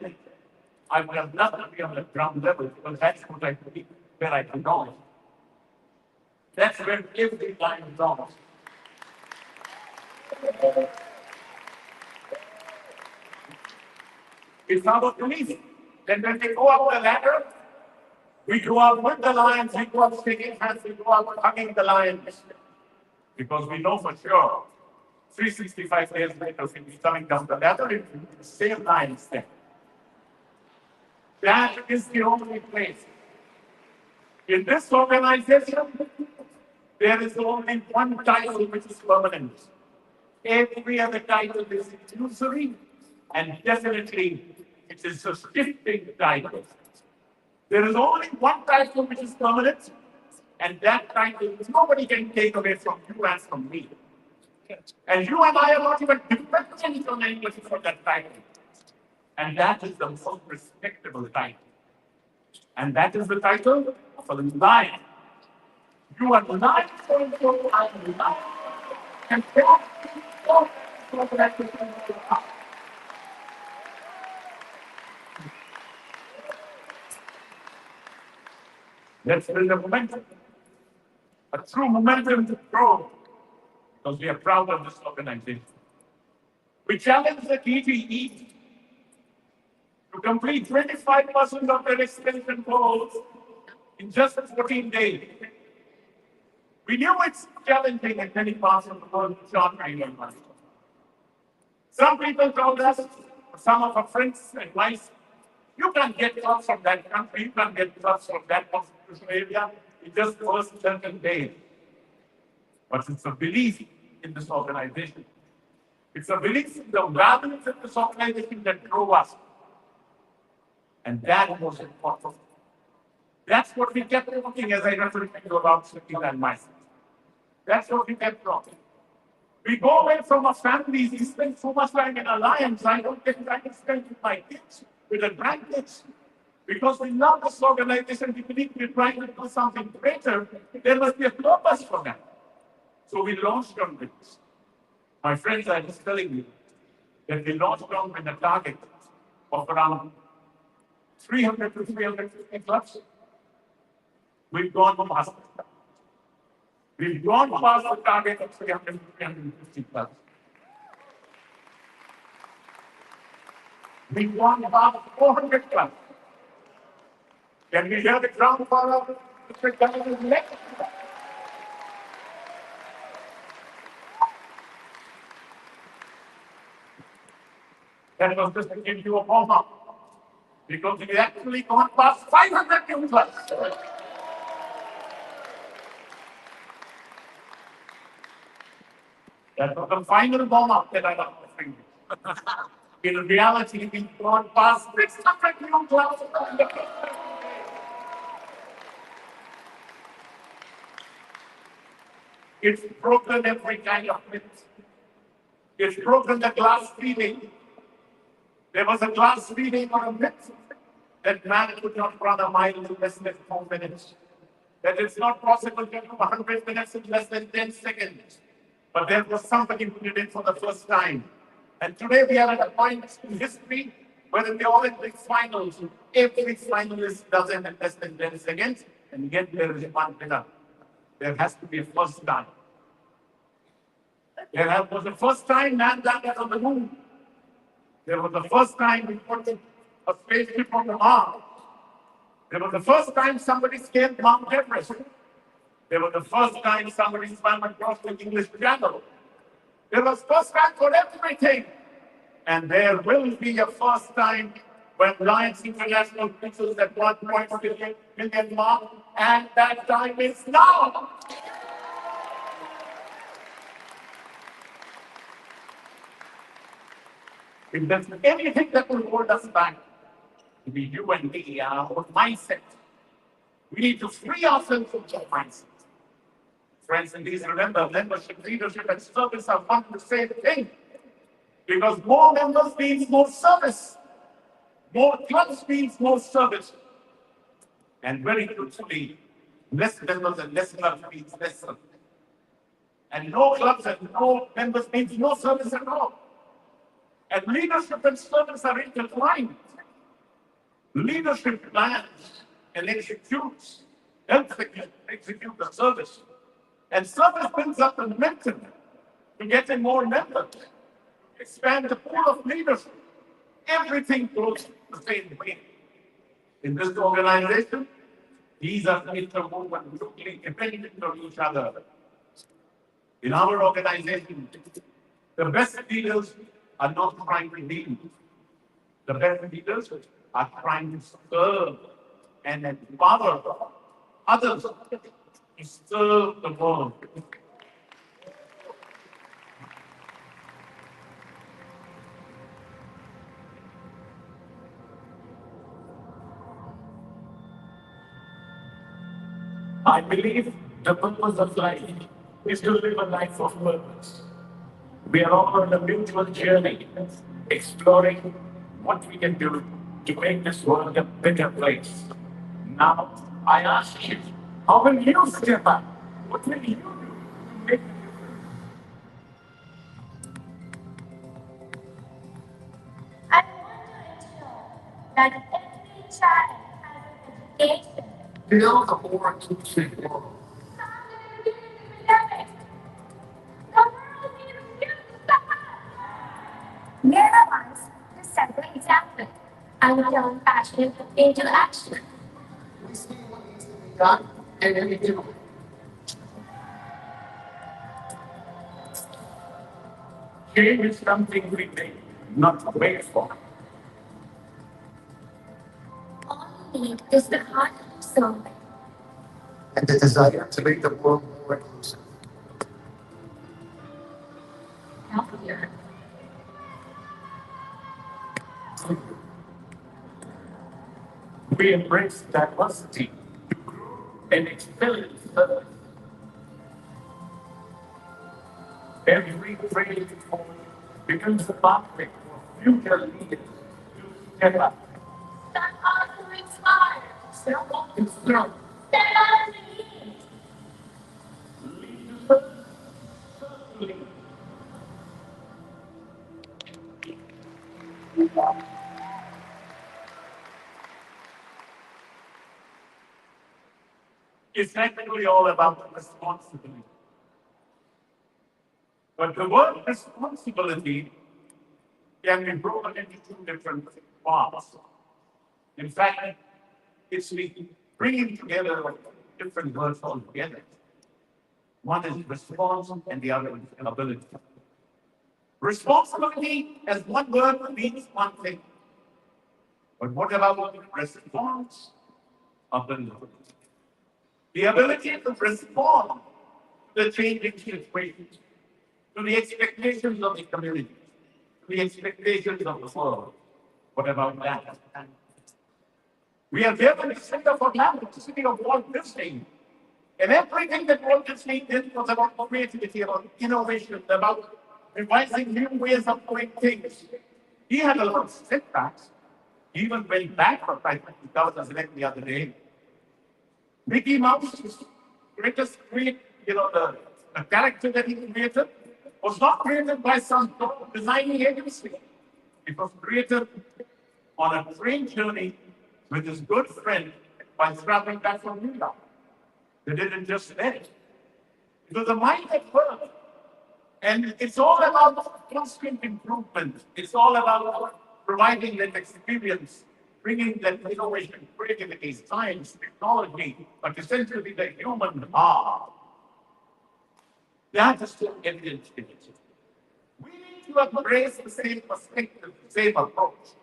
I would have loved to be on the ground level because that's what I believe, where I belong. That's where every line belongs. It's our belief that when they go up the ladder, we go up with the lions, we go up shaking hands, we go up hugging the lions. Because we know for sure, 365 days later, we'll be coming down the ladder, it will be the same lions there. That is the only place. In this organization, there is only one title which is permanent. Every other title is illusory, and definitely it is a shifting title. There is only one title which is permanent, and that title nobody can take away from you and from me. And you and I are not even dependent on anybody for that title. And that is the most respectable title. And that is the title of a lion. You are not going to a lion. And let's build a momentum. A true momentum to grow. Because we are proud of this organization. We challenge the TTE to complete 25% of their extension goals in just 14 days. We knew it's challenging in many parts of the world, short time. Some people told us, some of our friends advised, you can't get jobs from that country, you can't get jobs from that constitutional area in just first certain days. But it's a belief in this organization. It's a belief in the values in this organization that drove us. And that was important. That's what we kept talking as I referred to about Singh and myself. That's what we kept talking. We go away from our families, we spend so much time in alliance. I don't get time to spend with my kids, with the grandkids. Because we love this organization, we believe we're trying to do something greater. There must be a purpose for that. So we launched on this. My friends, I was telling you that we launched on with a target of around 300 to 350 clubs. We've gone past it. We've gone past the target of 300 to 350 clubs. We've gone past 400 clubs. Can we hear the ground for our district governor's next? That was just to give you a warm-up. Because we actually gone past 500 new clubs. That was the final warm-up that I was offering you. In reality, we've gone past 600 new clubs. It's broken every kind of myth. It's broken the glass ceiling. There was a glass ceiling or a myth that man could not run a mile in less than 4 minutes. That it's not possible to do 100 minutes in less than 10 seconds. But there was somebody who did it for the first time. And today we are at a point in history where in the Olympic finals, every finalist does it in less than 10 seconds, and yet there is one winner. There has to be a first time. There was the first time man landed on the moon. There was the first time we put a spaceship on the Mars. There was the first time somebody scaled Mount Everest. There was the first time somebody swam across the English Channel. There was first time for everything. And there will be a first time when Lions International reaches at 1.3 million mark, and that time is now. If there's anything that will hold us back, to be you and me, our own mindset. We need to free ourselves from that mindset. Friends, and please remember, membership, leadership, and service are one and the same thing. Because more members means more service. More clubs means more service. And very truthfully, less members and less clubs means less service. And no clubs and no members means no service at all. And leadership and service are intertwined. Leadership plans and executes, helps execute the service. And service builds up the momentum to get in more members, expand the pool of leadership. Everything goes the same way. In this organization, these are interwoven mutually dependent on each other. In our organization, the best leaders are not trying to lead. The best leaders are trying to serve and empower others to serve the world. I believe the purpose of life is to live a life of purpose. We are all on a mutual journey, exploring what we can do to make this world a better place. Now, I ask you, how will you step up? What will you do to make a difference? I want to ensure that every child has an education. Build a more inclusive world. There are once the simple example. I will turn passion into action. We see what needs to be done, and then we do it. Change is something we make, not wait for. All you need is the heart to serve. And the desire to make the world more inclusive. Healthier. We embrace diversity and experience others. Every training form becomes a pathway for future leaders to step up. Stand out to inspire. Step up and strong. Stand out to lead. Leaders certainly it's technically all about responsibility. But the word responsibility can be broken into two different parts. In fact, it's the bringing together of different words altogether. One is response and the other is ability. Responsibility as one word means one thing. But what about response? Ability. The ability to respond to the changing situations, to the expectations of the community, to the expectations of the world. What about that? We are here in the center for language, the city of Walt Disney. And everything that Walt Disney did was about creativity, about innovation, about devising new ways of doing things. He had a lot of setbacks. He even went bankrupt, I think, 2011 the other day. Mickey Mouse's greatest the character that he created was not created by some designing agency. It was created on a train journey with his good friend while traveling back from New York. They didn't just let it. It was a mind at work. And it's all about constant improvement. It's all about providing that experience, bringing that innovation, creativity, science, technology, but essentially the human heart. That is still evident in it. We need to embrace the same perspective, the same approach.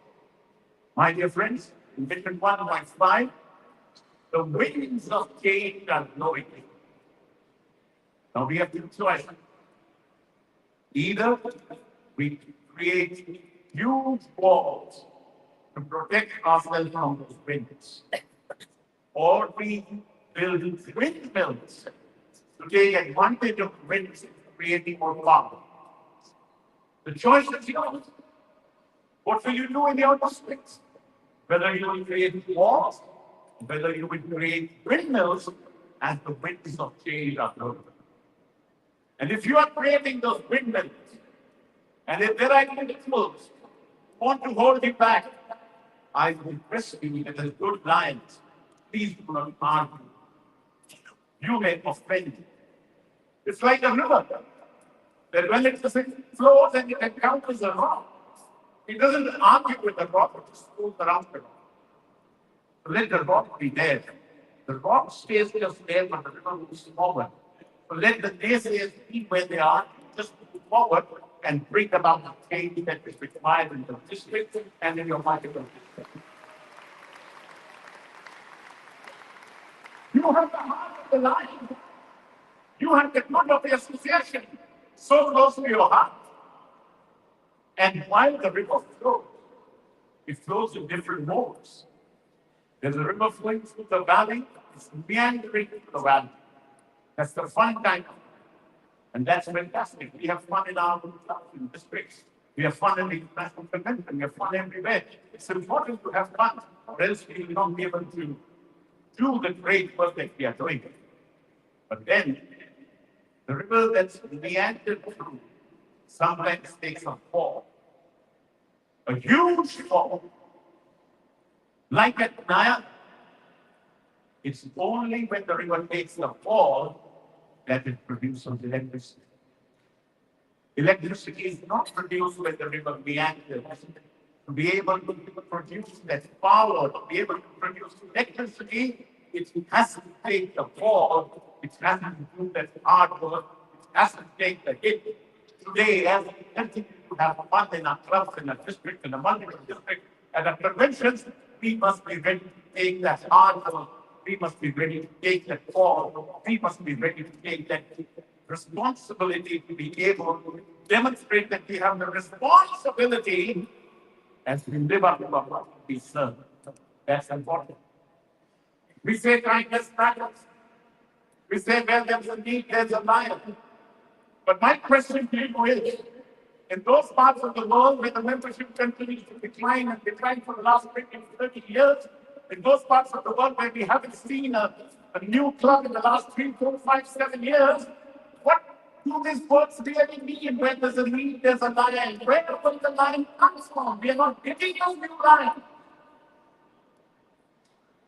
My dear friends, in Vision 1.5, the winds of change are blowing. Now we have two choices. Either we create huge walls to protect ourselves from those winds, or we build windmills to take advantage of winds and creating more power. The choice is yours. What will you do in your districts? Whether you will create walls, whether you will create windmills, as the winds of change are blowing. And if you are creating those windmills, and if there are individuals who want to hold you back, I will request you that as good lions, please do not argue. You may offend. It's like a river that when it flows and it encounters a rock, it doesn't argue with the rock, it just goes around the rock. So let the rock be there. The rock stays just there, but the river moves forward. So let the naysayers be where they are, just move forward and bring about the change that is required in the district and in your multiple districts. You have the heart of the lion. You have the good of the association so close to your heart. And while the river flows, it flows in different modes. There's a river flowing through the valley, it's meandering through the valley. That's the fun time. And that's fantastic. We have fun in our districts. We have fun in the international convention. We have fun everywhere. It's important to have fun, or else we will not be able to do the great work that we are doing. But then, the river that's meandered through sometimes takes a fall. A huge fall. Like at Naya, it's only when the river takes a fall that it produces electricity. Electricity is not produced when the river meanders. To be able to produce that power, to be able to produce electricity, it has to take the fall, it has to do that hard work, it has to take the hit. Today, as we continue to have fun in our clubs, in our district, in the multiple district, and our conventions, we must be ready to take that hard work. We must be ready to take that fall. We must be ready to take that responsibility to be able to demonstrate that we have the responsibility as we live up to what we serve. That's important. We say kindness matters. We say where there's a need, there's a lion. But my question to you is, in those parts of the world where the membership continues to decline and decline for the last 20, 30 years, in those parts of the world where we haven't seen a new club in the last 3, 4, 5, 7 years, what do these words really mean? Where there's a need, there's a lion. Where will the lion come from? We are not getting a new lion.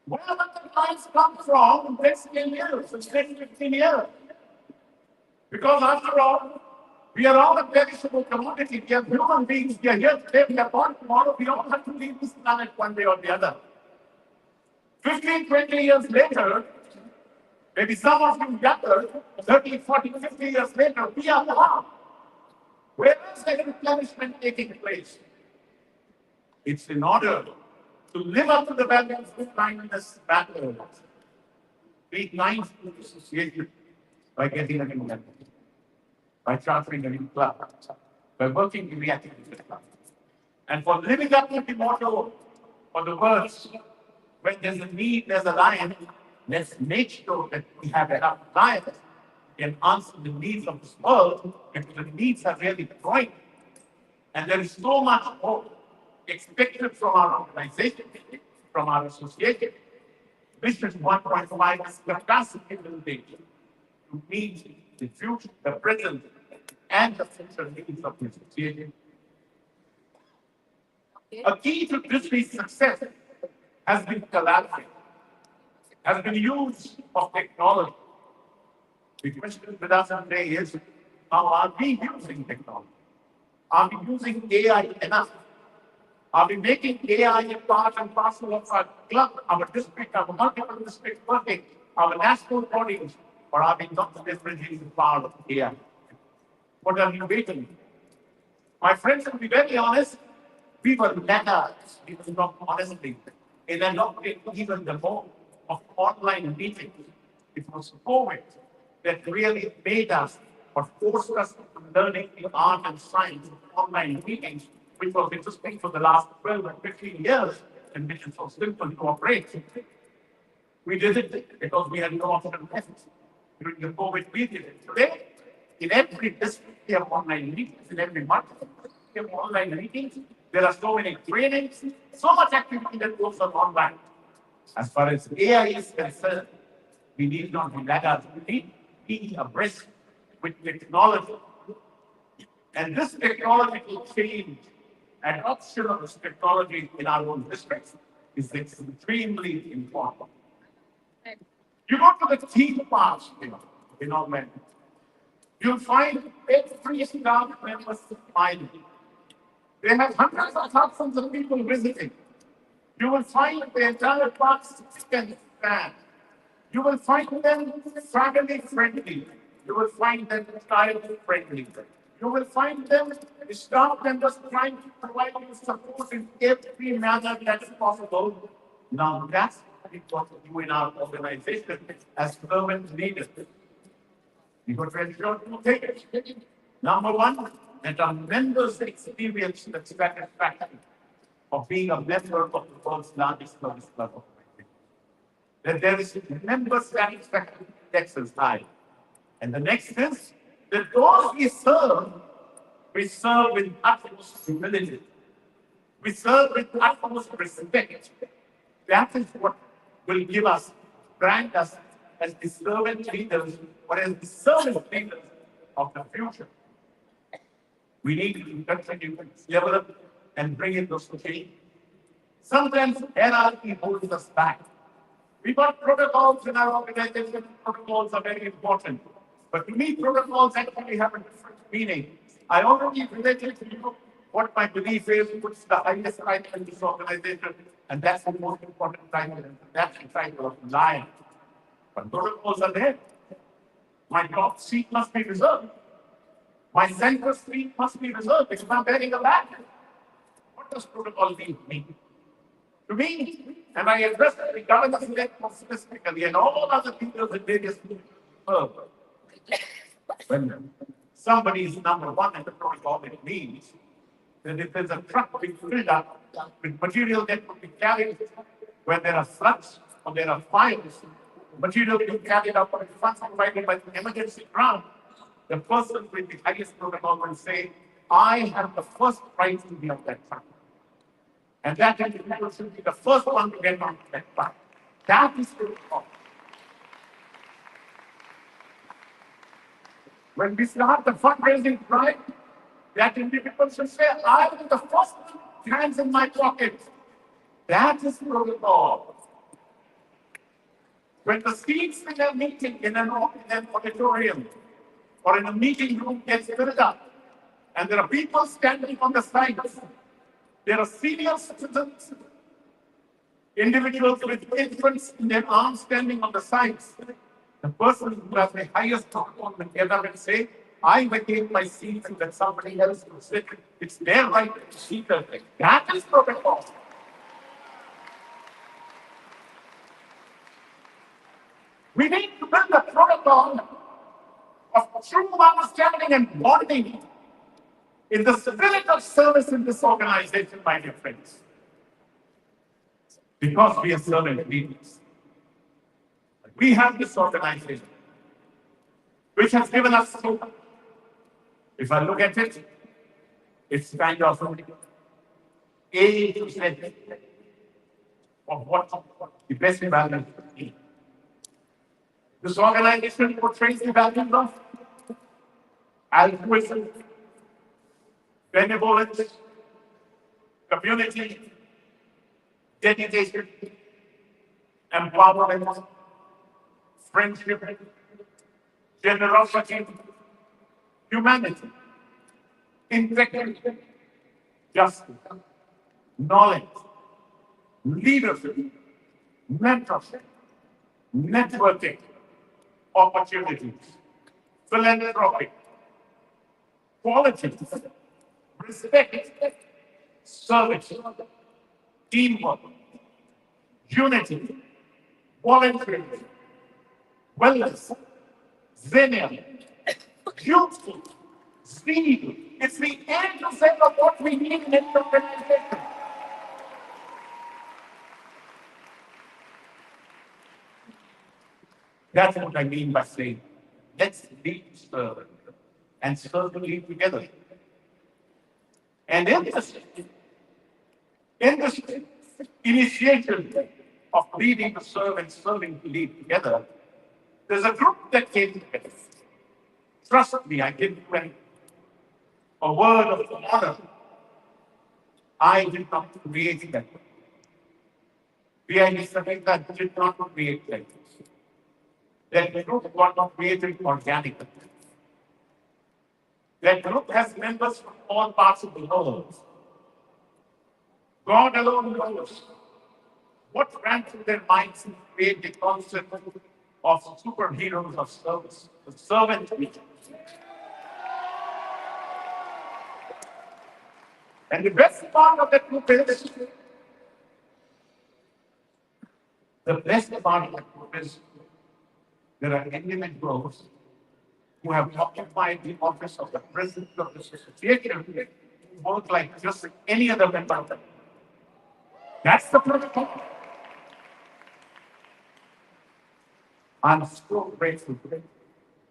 Where will the lions come from in the next 10 years, in 10, 15 years? Because after all, we are all a perishable commodity. We are human beings. We are here today. We are born tomorrow. We all have to leave this planet one way or the other. 15, 20 years later, maybe some of you younger, 30, 40, 50 years later, we are gone. Where is the replenishment taking place? It's in order to live up to the values of kindness battle. Be kind to the association by getting a new member, by chartering a new club, by working in the activity club. And for living up to the motto or the words, when there's a need, there's a lion, let's make sure that we have enough lions can answer the needs of this world, and the needs are really growing. And there is so much more expected from our organization, from our association. Mission 1.5 is capacity building to meet the future, the present, and the future needs of the association. A key to Disney's success has been collaboration, has been use of technology. The question with us today is, how are we using technology? Are we using AI enough? Are we making AI a part and parcel of our club, our district, our multiple districts working, our national bodies, or are we not leveraging the power of AI? What are you waiting? My friends, to be very honest, we were laggards, we were not honestly, in adopting even the mode of online meetings. It was COVID that really made us or forced us into learning the art and science of online meetings which was existing for the last 12 or 15 years, and which is so simple to operate. We did it because we had no option left during the COVID period. Today, in every district, we have online meetings. In every month, we have online meetings. There are so many trainings, so much activity that goes on online. As far as AI is concerned, we need not be laggards. We need to be abreast with technology. And this technological change, adoption of this technology in our own districts is extremely important. You go to the theme parks in our men. You'll find every staff member smiling. They have hundreds of thousands of people visiting. You will find the entire park can stand. You will find them family friendly. You will find them child friendly. You will find them staff members trying to provide you support in every manner that's possible. Now that's what we do in our organization as servant leaders. We got to ensure two things. Number one, that our members experience the satisfaction of being a member of the world's largest service club. That there is member satisfaction index is high. And the next is that those we serve with utmost humility. We serve with utmost respect. That is what will give us, brand us as the servant leaders, or as the servant leaders of the future. We need to continue to develop and bring in those change. Sometimes hierarchy holds us back. We got protocols in our organization. Protocols are very important. But to me, protocols actually have a different meaning. I already related to you what my belief is, what's the highest title in this organization, and that's the most important title, and that's the title of lion. But protocols are there. My top seat must be reserved. My center seat must be reserved because I'm wearing a badge. What does protocol mean to me? To me, and I address the governance more specifically and all other people in various when somebody is number one in the protocol, it means that if there's a truck being filled up with material that will be carried, when there are floods or there are fires, material being carried up or funds provided by the emergency ground, the person with the highest protocol will say, I have the first right to be on that truck. And that individual should be the first one to get on that truck. That is protocol. When we start the fundraising drive, that individual should say, I am the first one, hands in my pocket. That is protocol. When the seats in a meeting, in an auditorium, or in a meeting room gets filled up, and there are people standing on the sides, there are senior citizens, individuals with infants in their arms standing on the sides. The person who has the highest protocol will get up and say, I vacate my seat so that somebody else will sit. It's their right to see the thing. That is protocol. We need to build a protocol of true understanding and bonding in the spirit of service in this organization, my dear friends. Because we are servant leaders. We have this organization, which has given us so much. If I look at it, it's kind of A to Z of what the best values is. This organization portrays the values of altruism, benevolence, community, dedication, empowerment, friendship, generosity, humanity, integrity, justice, knowledge, leadership, mentorship, networking, opportunities, philanthropy, qualities, respect, service, teamwork, unity, volunteerism, wellness, zen, youthful, zeal. It's the end of what we need. leading in any organization. That's what I mean by saying, let's lead serve and serve to lead together. And in this initiative of leading to serve and serving to lead together, there's a group that came together. Trust me, I give you a word of honor. I did not create that. V.I.P. Sahinda did not create that. That group was not created organically. That group has members from all parts of the world. God alone knows what ran through their minds to create the concept of superheroes of service, the servant leader. And the best part of that group is, there are individuals who have occupied the office of the president of the association who work like just any other member of them. That's the protocol. I'm so grateful today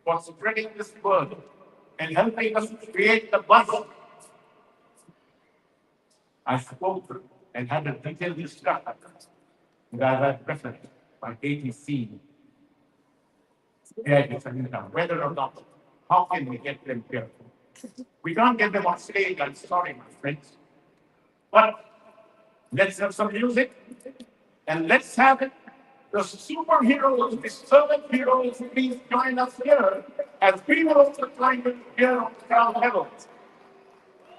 for spreading this word and helping us create the buzz. I spoke and had a detailed discussion with our president by ATC, whether or not, how can we get them here? We can't get them on stage, I'm sorry, my friends. But let's have some music and let's have it. The superheroes, the servant heroes, please join us here as we also climb here on the ground level.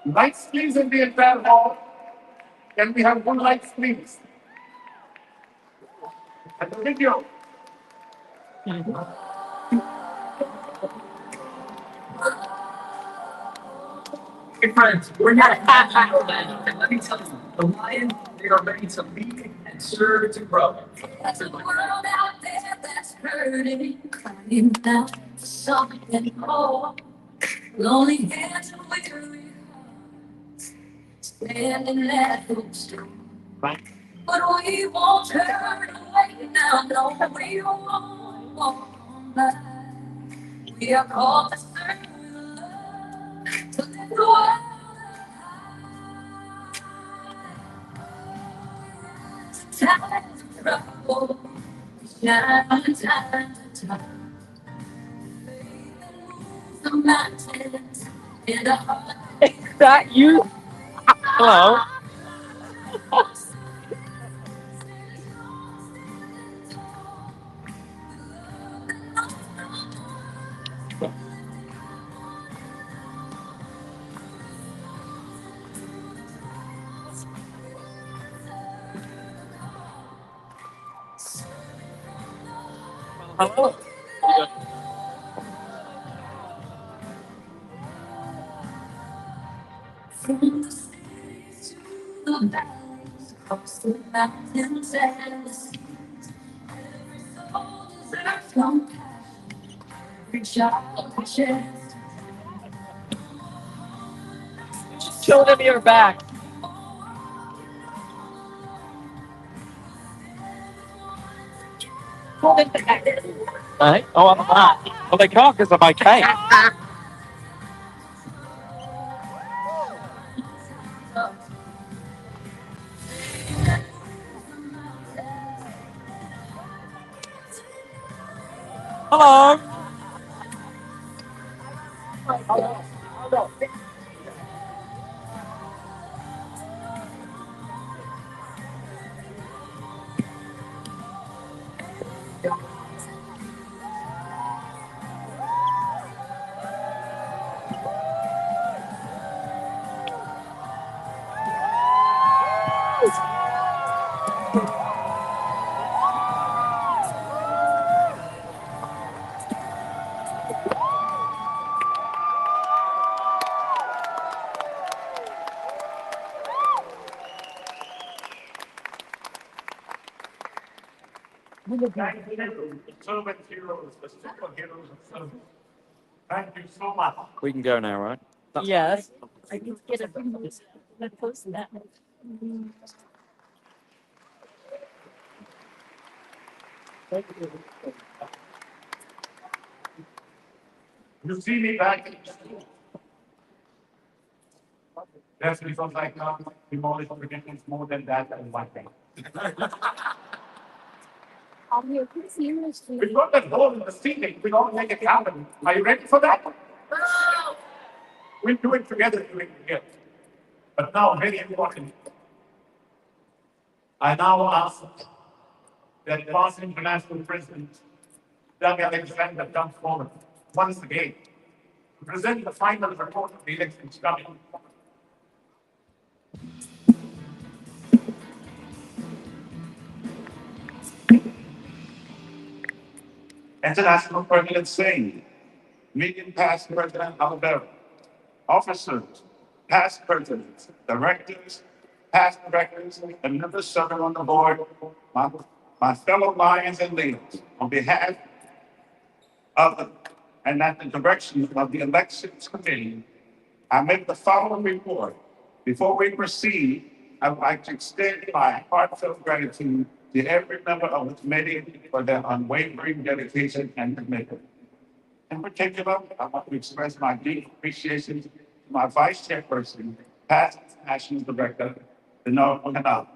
Lights, please, in the entire hall. Can we have good lights, please? And the video. Hey friends, we're not and let me tell you, the Lions, they are ready to lead and serve to grow. There's a world out there that's hurting, crying down for something more. Lonely hands and weary hearts, standing at those doors. But we won't turn away now, no, we won't walk on by. We are called to serve with love, to lift the world up. Times of trouble, we shine from time to time. Faith that moves the mountains, and a heart Is that you? Hello. Hello. from the cities to the valleys, across the mountains and the seas. Every soul deserves compassion, every child a chance. Show them your back. Right? Oh, I'm not. Well, they can't because of my cane. Hello. Thank you, the servant heroes, the superheroes of service. Thank you so much. We can go now, right? Yes. You see me back in school. That's because I can't demolish traditions more than that and one thing. We got that hole in the ceiling. We don't make it happen. Are you ready for that? We'll do it together during the year. But now, very important. I now ask that past international president Doug Alexander comes forward once again to present the final report of the elections coming. International President Singh, Median past President Alabama, officers, past presidents, directors, past directors, and members serving on the board, my fellow lions and leaders, on behalf of the, and at the direction of the Elections Committee, I make the following report. Before we proceed, I would like to extend my heartfelt gratitude to every member of the committee for their unwavering dedication and commitment. In particular, I want to express my deep appreciation to my vice chairperson, past national director, Bernard Canal,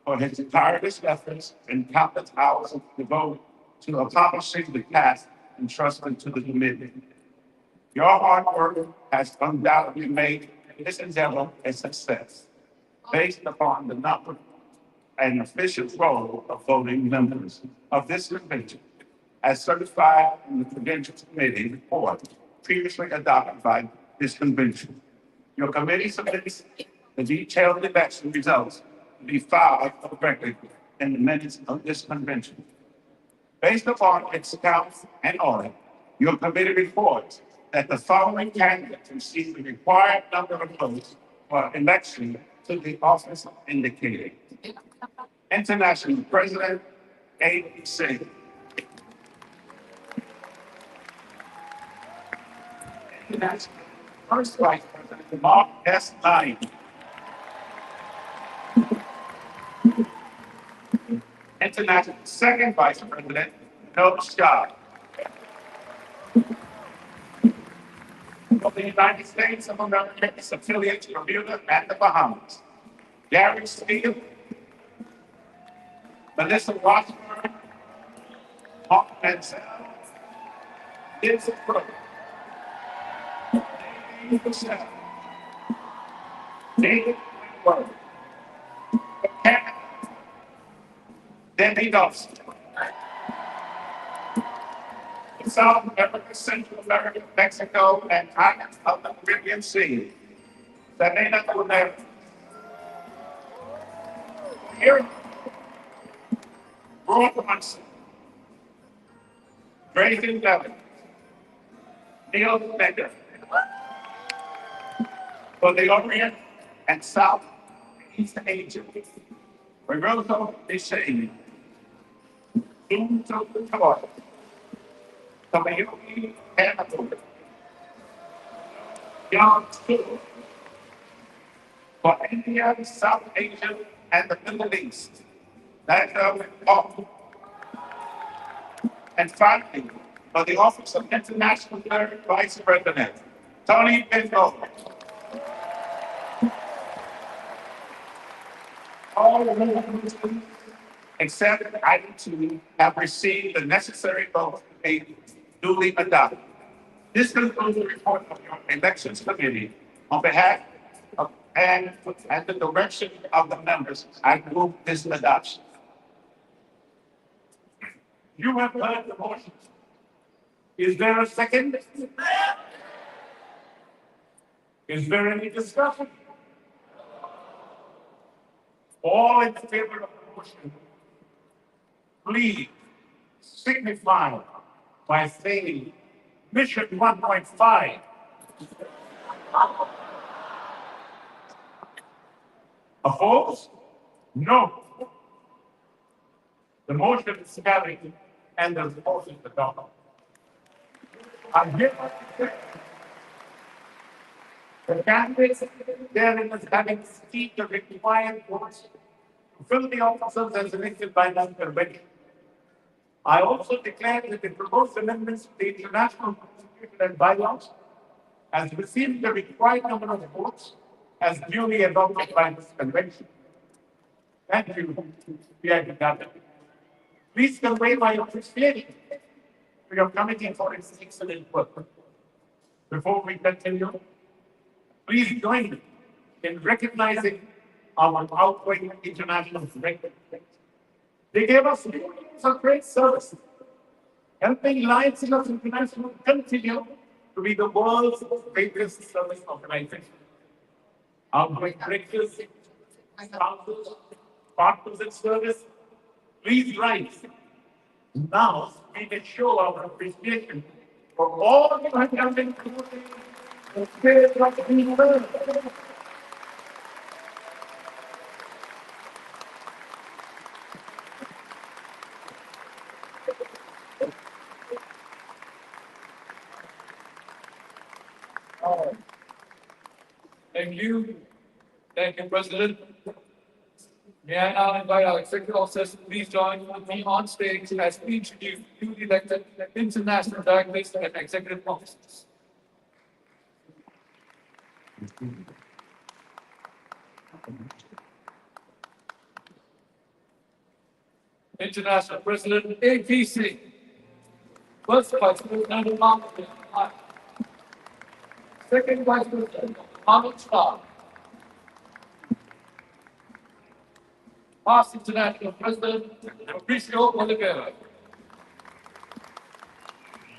for his tireless efforts and countless hours devoted to accomplishing the task entrusted to the committee. Your hard work has undoubtedly made this endeavor a success, based upon the number and efficient role of voting members of this convention, as certified in the Credentials Committee report previously adopted by this convention. Your committee submits the detailed election results to be filed for record in the minutes of this convention. Based upon its accounts and audit, your committee reports that the following candidates received the required number of votes for election to the office indicated. International President A. Singh. International First Vice President Mark S. Lyon. International Second Vice President No. Scott. Of the United States of America, its affiliates Bermuda and the Bahamas. Gary Steele, Melissa Washburn, Mark Mansell, Liz Brooks, David Michelle, David Whitworth, Canada, Debbie Dawson, South America, Central America, Mexico, and islands of the Caribbean Sea. Selena Cunero. Here, Roy Munson, Grayson Levin, Neil Becker, for the Orient and South East Asia. Roberto Deshae, Doom Toy, Tamayuki Hannibal, Young School, for India, South Asia, and the Middle East. That's all. And finally, for the Office of International Third Vice President, Tony Bengo. All resolutions except item 2 have received the necessary votes to be duly adopted. This concludes the report of your elections committee. On behalf of and the direction of the members, I move this adoption. You have heard the motion. Is there a second? Is there any discussion? All in favor of the motion, please signify by saying mission 1.5. Opposed? No. The motion is carried and the motion is adopted. I hereby declare The candidates therein is having received the required votes to fill the offices as elected by that convention. I also declare that the proposed amendments to the international constitution and bylaws has received the required number of votes as duly adopted by this convention. Thank you, dear Captain. Please convey my appreciation to your committee for its excellent work. Before we continue, please join me in recognizing our outgoing international directors. They gave us years of great service, helping Lions Club International continue to be the world's greatest service organization. Outgoing directors, sponsors, partners in service, please rise. Now we can show our appreciation for all you have done in promoting the spirit of teamwork. Thank you. Thank you, President. May I now invite our executive officers to please join with me on stage as we introduce newly elected international directors and executive officers. International President A.P. Singh. First Vice President Mohammed. Second Vice President Mohammed Shah. Past International President Mauricio Oliveira.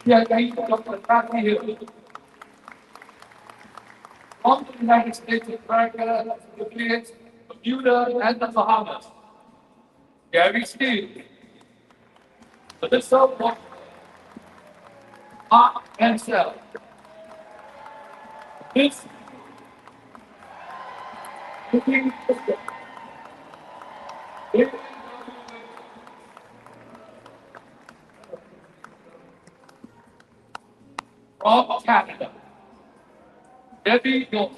Dr. Kathy Hill. From the United States of America, affiliates Bermuda and the Bahamas. Gary Steele. Melissa Walker. Mark Ansel. This looking from Canada, Debbie Norton.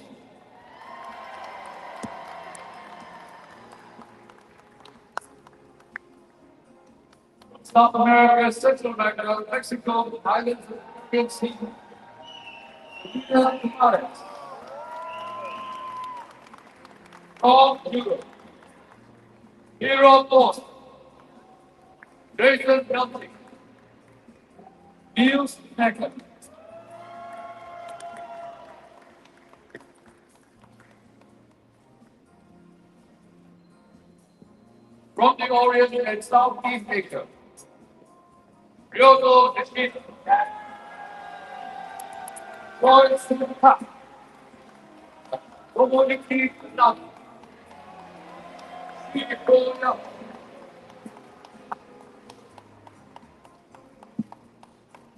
South America, Central America, Mexico, Islands, and Sea. From Europe, Hero Boston, Jason Dumpling, Niels Necker. From the Orient and Southeast Asia, Ryogo Nishida, Roy Suzuka, Tomoniki Nagi, Steve Koya,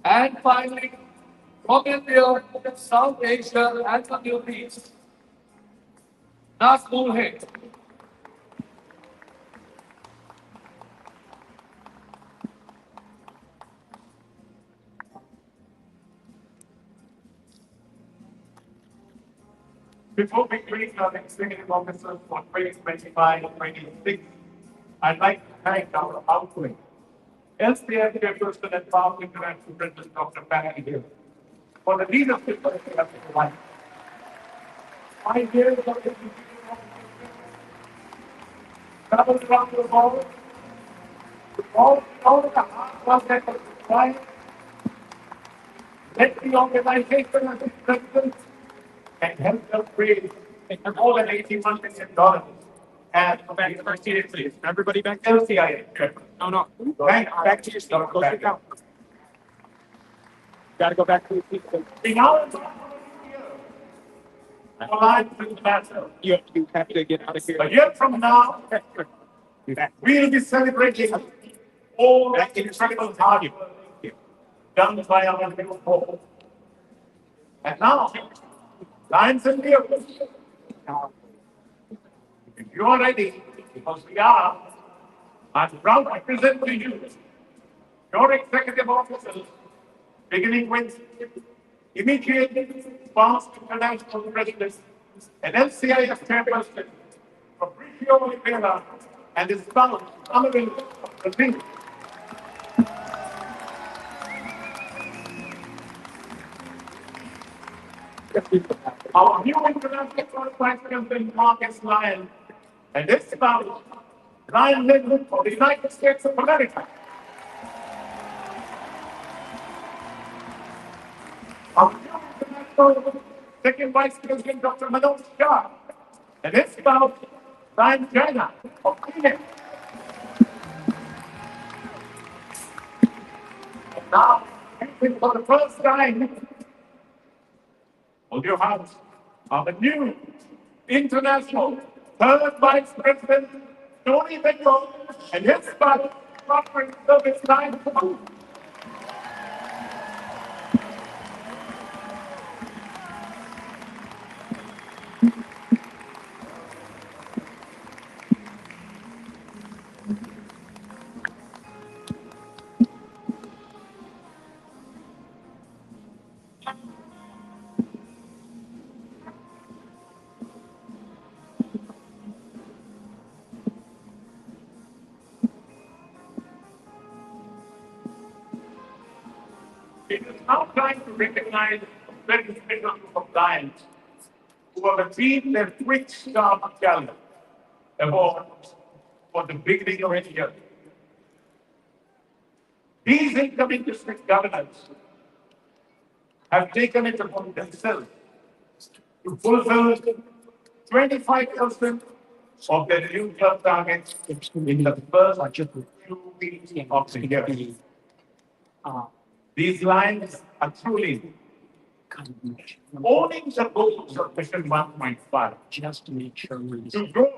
and finally, from India, South Asia, and the Middle East, Nazmul Haque. Before we create our executive officers for 2025-26, I'd like to thank our outgoing LCF Chairperson and Power International President Dr. Plenary Session for the leadership that they have provided. 5 years of executive officership, traveled around the world, with all the hard work that was required, led the organization as its president, and helped us raise more than $81 million. And back to the seat, please. Everybody back to LCIA. No. Back to your seat. Close your count. Got to go back to your seat. We now align with the matter. You have to get out of here. A year from now, we'll be celebrating all that incredible hard work done by our people. And now, Lions and Leopards, if you are ready, because we are, I'm proud to present to you your executive officers, beginning with immediate past international presidents, an LCIF chairperson, Fabricio Oliveira, and his spouse, Honorable Singh. Our new international first vice president, Marcus Lyon, and his spouse, Ryan Linden of the United States of America. Our new international second vice president, Dr. Manoj Shah, and his spouse, Ryan Jaina of Phoenix. And now, for the first time, hold your hands, our new international third vice president, Tony Mitchell, and his spouse, offering service line. It is now time to recognize the very special group of clients who have achieved their Quick Start Challenge award for the beginning of the year. These incoming district governors have taken it upon themselves to fulfill 25% of their new term targets in the first 2 weeks of the year. These lines are truly owning the goals of Mission 1.5 Just to make sure we to grow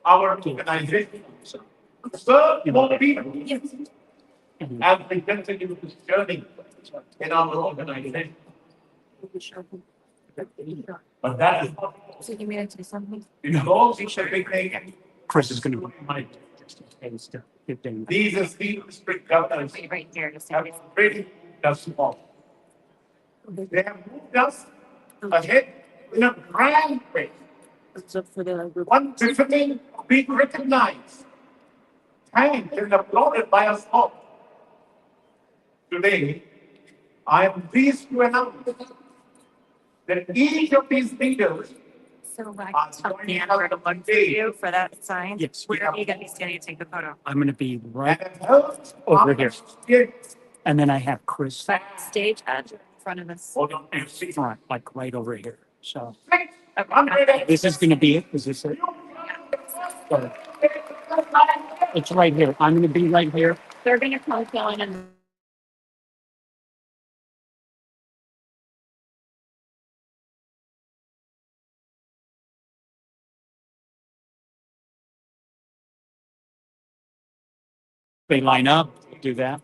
our organization, to serve more people as we continue this journey in our organization. But that is not all. So you mean to something? It is also a big thing. Chris is going to Mind. just in case to get them. These esteemed district governors Wait right here to see have if really moved us forward. They have moved us ahead in a grand way. It's up for the One befitting being recognized, thanked and applauded by us all. Today, I am pleased to announce that each of these leaders so I are can tell joining Dan us where to look for today you for that sign. Yes. Where are you going to be standing to take the photo? I'm going to be and right have helped over our here. associates And then I have Chris Backstage edge or in front of us. hold on to your seats. front, like right over here. So 600 this is going to be it. Is this it? So it's right here. I'm going to be right here. They're going to come going and They line up, do that.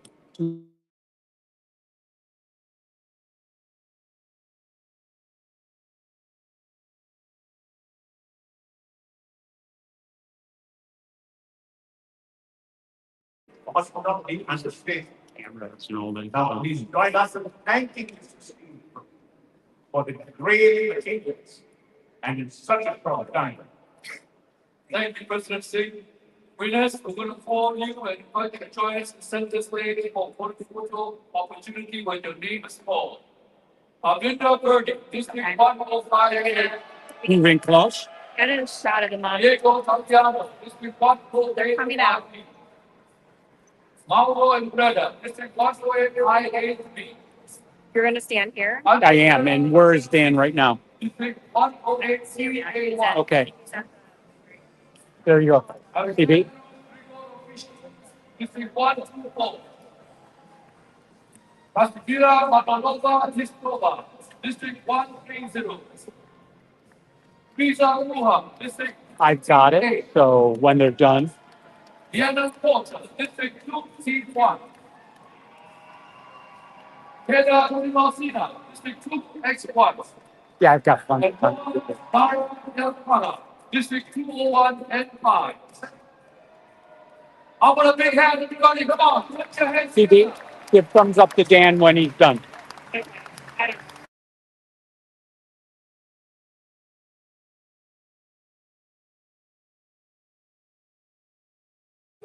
must not be understated. Cameras and all that. Now, please join us in thanking this esteemed group for the great achievements and in such a short time. Thank you, President Singh. Winners, we're going to inform you and invite you to join us in center stage for photo opportunity when your name is called. Avinda Verdict, District 105, Moving close. get a shot of them on. Diego Santiago, District 108. They're coming out. Mauro and Breda, District 108, You're going to stand here. I am. And where is Dan right now? District 108, Series A1. Okay. There you go. CB. District 124. Pastora Matalova Listova, District 130. Pisa Luha, District I've got it. So when they're done, Diana Porter, District 2C1. Pedra Tulimasina, District 2X1. yeah, I've got fun. And Mara Elpana, District 201 and 5. I want a big hand, everybody. Come on, put your hands CB, together. give thumbs up to Dan when he's done.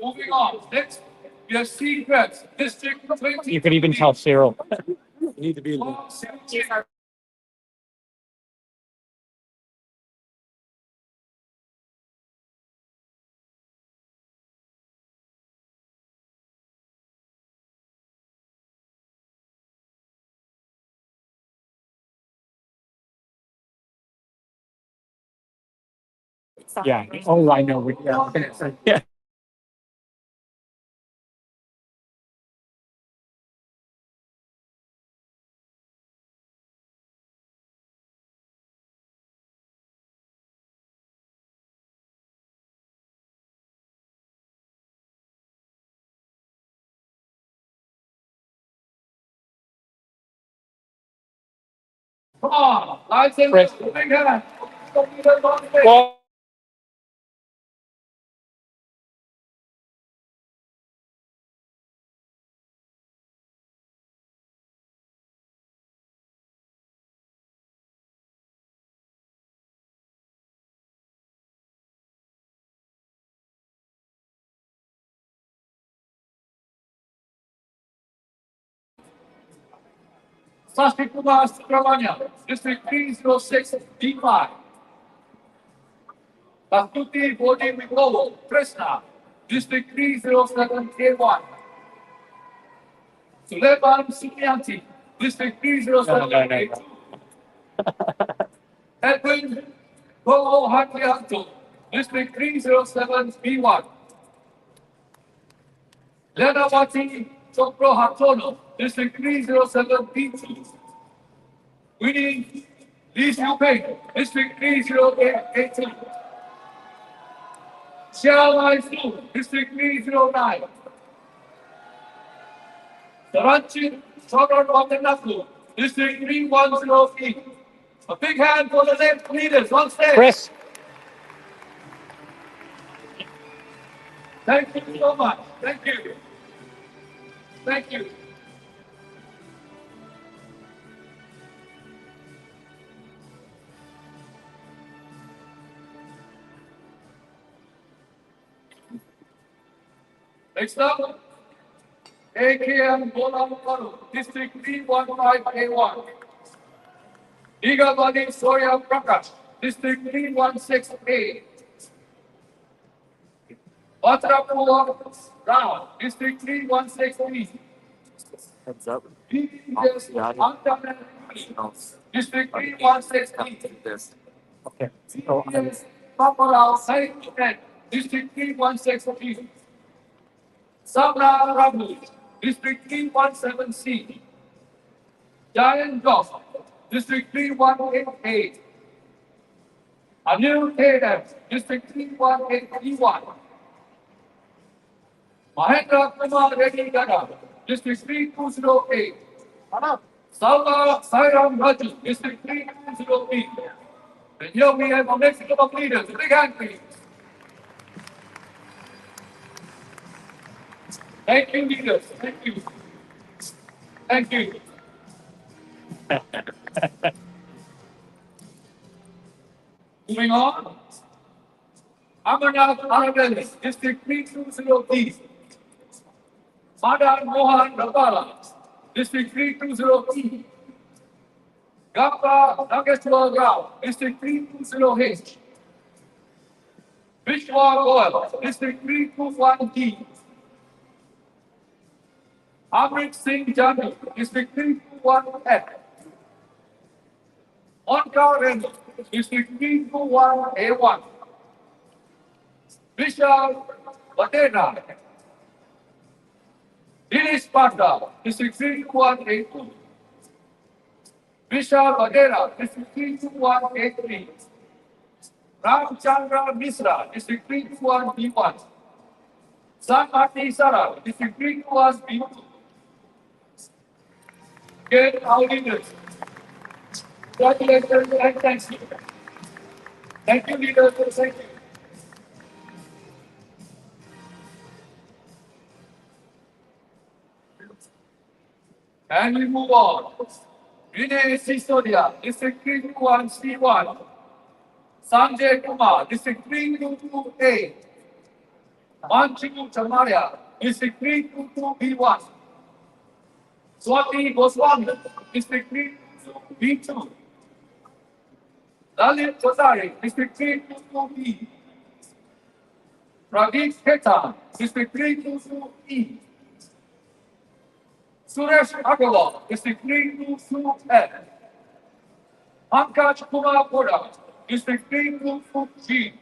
Moving on. Next, we have Secrets, District 20. You could even tell Cyril. You need to be in the Yeah. Oh, I know. Yeah. Come on, lights and Chris. big hand. Well, Saskia Kumar Subramanya, District 306 D5. Kastuti Bodhi Vikovo, Krishna, District 307 K1. Suleban Sukyanti, District 307 K2. Edwin Gogo Hakianto, District 307 B1. Lenawati Chokro Hatono, District 307 B2. Winnie Lee Xiu Pei, District 308 A2. Xiao Mai Su, District 309. Saranchit Soron Wanganaku, District 310E. A big hand for the left leaders on stage. Chris. Thank you so much. Thank you. Thank you. Next up, AKM Bolamakaru, District 315A1. Digabadi Surya Prakash, District 316A. Vatrapur Rao, District 316B. heads up. District 316B. Okay. So Paparao Said, District 316B. Sabra Rabu, District 317C. Giant Goff, District 318A. Anil Kedem, District 318E1. Mahendra Kumar Reddy Gaga, District 3208. Salva Sairam Raju, District 320B. And here we have a Mexican of leaders. A big hand, please. Thank you, leaders. Thank you. Thank you. Moving on. Amarnath Arabelis, District 320B. Madan Mohan Rapala, District 320E. Gappa Nageswar Rao, District 320H. Vishwa Goel, District 321D. Amrit Singh Jani, District 321F. Onkar Rendu, District 321A1. Vishal Vadena. Dinesh Panda, District 321A2. Vishal Vadera, District 321A3. Ramchandra Misra, District 321B1. Sanmati Sara, District 321B2. Get our leaders. Congratulations and thank you. Thank you, leaders. Thank you. And we move on. Vinay Sisodia, District 321C1. Sanjay Kumar, District 322A. Manchu Chamaria, District 322B1. Swati Goswami, District 322B2. Lalit Chotari, District 322B. Pradeep Kheta, District 322E. Suresh Agarwal, District 322F. Pankaj Kumar Pura, District 322G.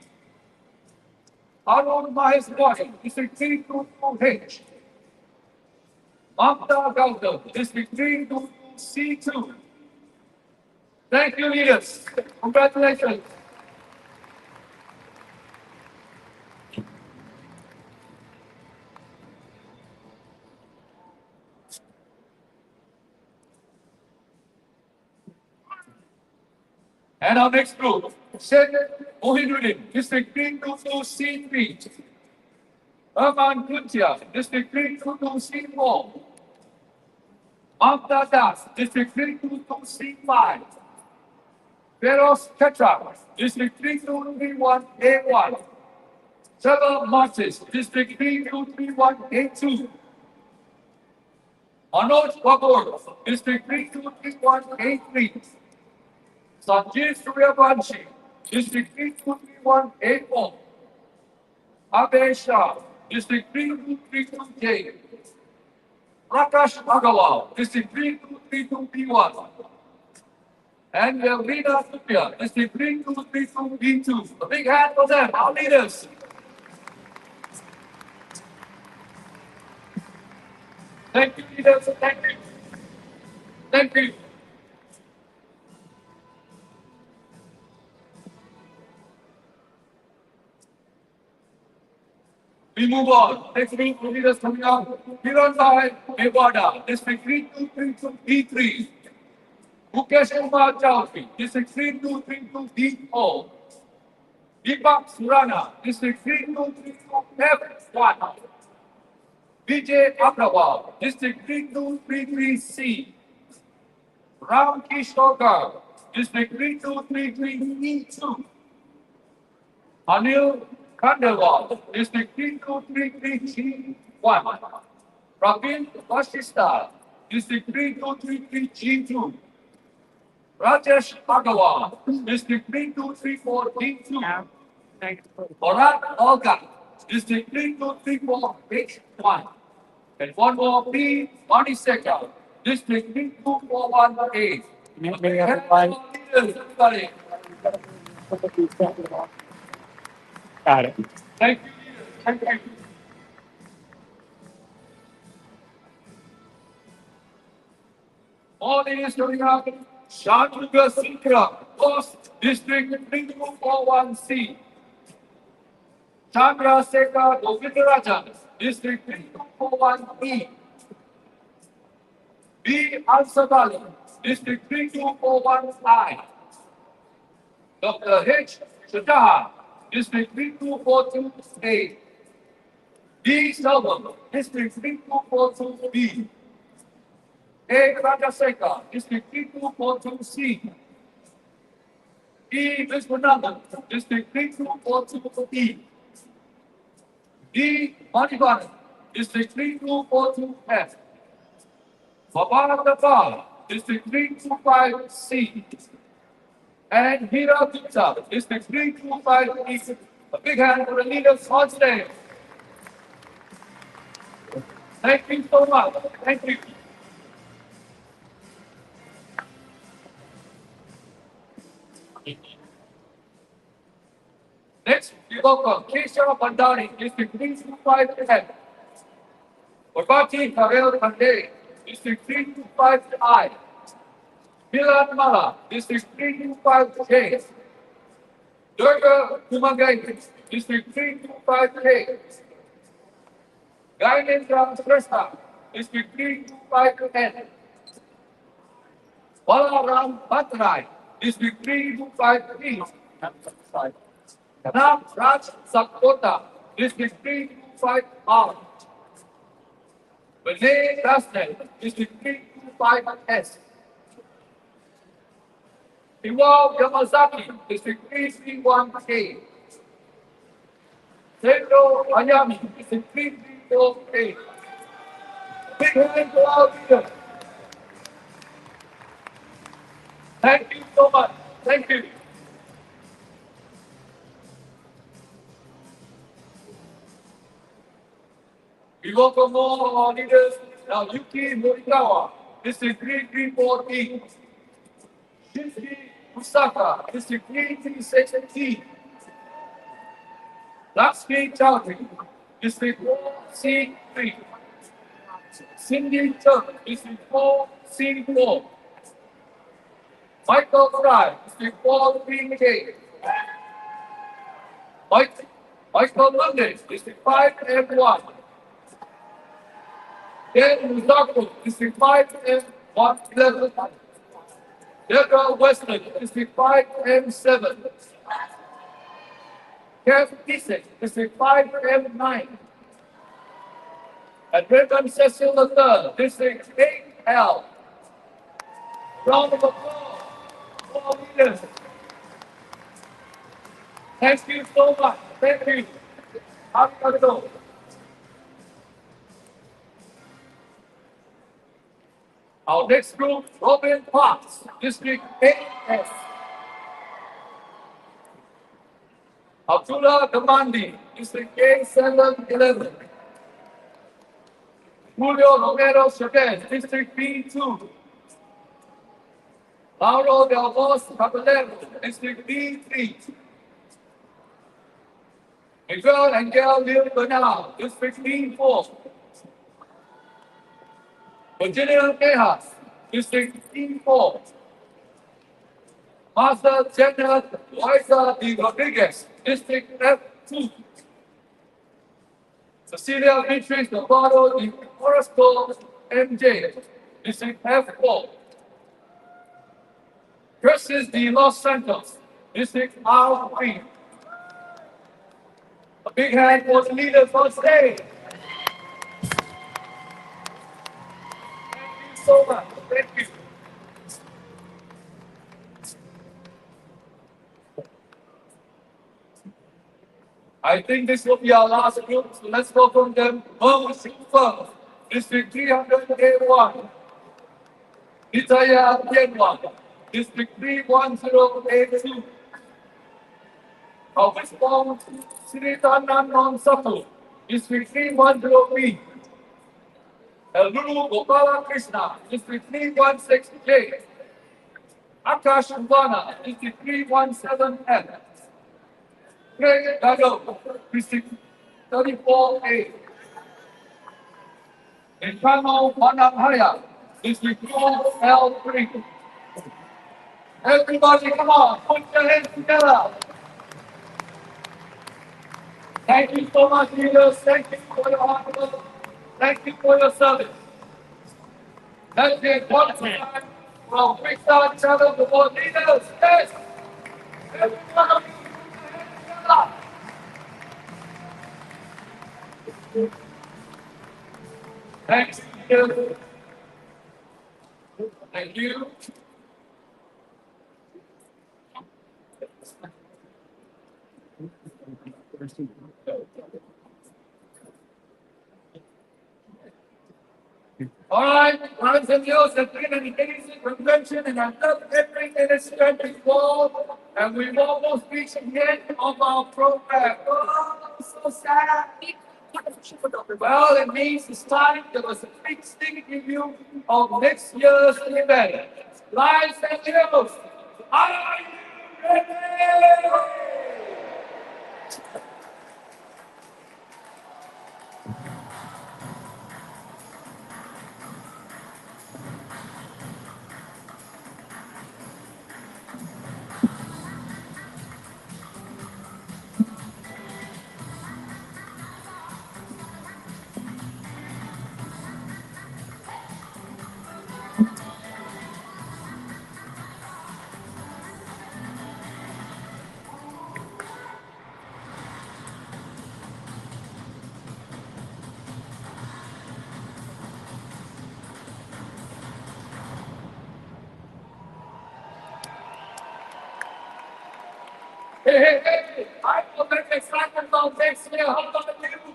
Arun Mahesh Body, District 322H. Mamta Gautam, District 322C2. Thank you, leaders. Congratulations. And our next group, Sheikh Mohinuddin, District 322C3. Rahman Kuntia, District 322C4. Mamta Das, District 322C5. Feroz Petra, District 3231A1. Trevor Martis, District 3231A2. Manoj Babur, District 3231A3. Sanjeev Suryavanshi, District 3231A4. Abhay Shah, District 3232J. Prakash Agarwal, District 3232B1. And Rina Supia, District 3232B2. A big hand for them, our leaders. Thank you, leaders. Thank you. Thank you. We move on. Next week, leaders coming up. Kiran Bhai, Nevada, District 3232B3. Mukesh Kumar Chowdhury, District 3232D4. Deepak Surana, District 3232F1. Vijay Agrawal, District 3233C. Ram Kishore Garg, District 3233E2. Anil Khandelwal, District 3233G1. Praveen Vashishta, District 3233G2. Rajesh Agarwal, District 3234D2. Bharat Olga, District 3234H1. And one more P. Maniseka, District 3241A. Everybody. Got it. Thank you. Thank you. All is coming up. Shanmuga Sikra, Post District 3241C. Chandra Sekar Govindarajan, District 3241E. B. Al-Sabali, District 3241I. Dr. H. Shataha, District 3242A. D. Selvam, District 3242B. A. Rajasekar, District 3242C. E. Vishwanathan, District 3242E. D. Manivan, District 3242F. Babak Dafar, District 325C. And Hira Gupta, District 325E. A big hand for the leaders on stage. Thank you so much. Thank you. Next, we welcome Keshav Bandari, District 325F. Barbati Karel Pandey, District 325I. Milan Mala, District 325K. Durga Kumagai, District 325K. Gainendra Krishna, District 325N. Balaram Bhatrai, District 325P. Ram Raj Sakota, District 325R. Vinay Rasnel, District 325S. Iwao Yamazaki, District 331A. Pedro Ayami, District 3348. Big hand to our leader. Thank you so much. Thank you. We welcome all of our leaders. Now, Yuki Morikawa, District 3314. Shinji Osaka, District 336T. Lakshmi Chowdhury, District 4C3. Cindy Turk, District 4C4. Michael Fry, District 43K. Michael Monday, District 5M1. Dan Muzako, District 5M111. Deborah Westland, District 5M7. Kev Kisek, District 5M9. And Redmond Cecil III, District 8L. Round of applause for our leaders. Thank you so much. Thank you. Arigato. Our next group, Robin Potts, District 8S. Abdullah Gamandi, District A711. Julio Romero Chavez, District B2. Mauro Del Vos Caballero, District B3. Miguel Angel Lil Bernal, District B4. Virginia Tejas, District B4. Master General Liza D. Rodriguez, District F2. Cecilia Beatriz Navarro de Orozco, MJ, District F4. Justice D. Los Santos, District R3. A big hand for the leaders on stage. Thank you so much. Thank you. I think this will be our last group, so let's welcome them. Super, District 301. Itaya Tianwan, District 31082. Our response, Sritanan Non Sapu, District 310B. Eluru Gopala Krishna, District 316J. Akash Uvana, District 317F. Greg Gado, District 34A. Enchano Manamhaya, District 4L3. Everybody, come on, put your hands together. Thank you so much, leaders. Thank you for your hard work. Thank you for your service. Let's get one time from Big Star Channel to more leaders. Yes. Everyone, thanks, leaders. Thank you. All right, brothers and girls, it's been an amazing convention, and I love every minister involved. And we've almost reached the end of our program. Oh, I'm so sad. Well, it means it's time. There was a big sneak preview of next year's event. Lives and heroes, are you ready? hey, I will make excitement about next year. How about you?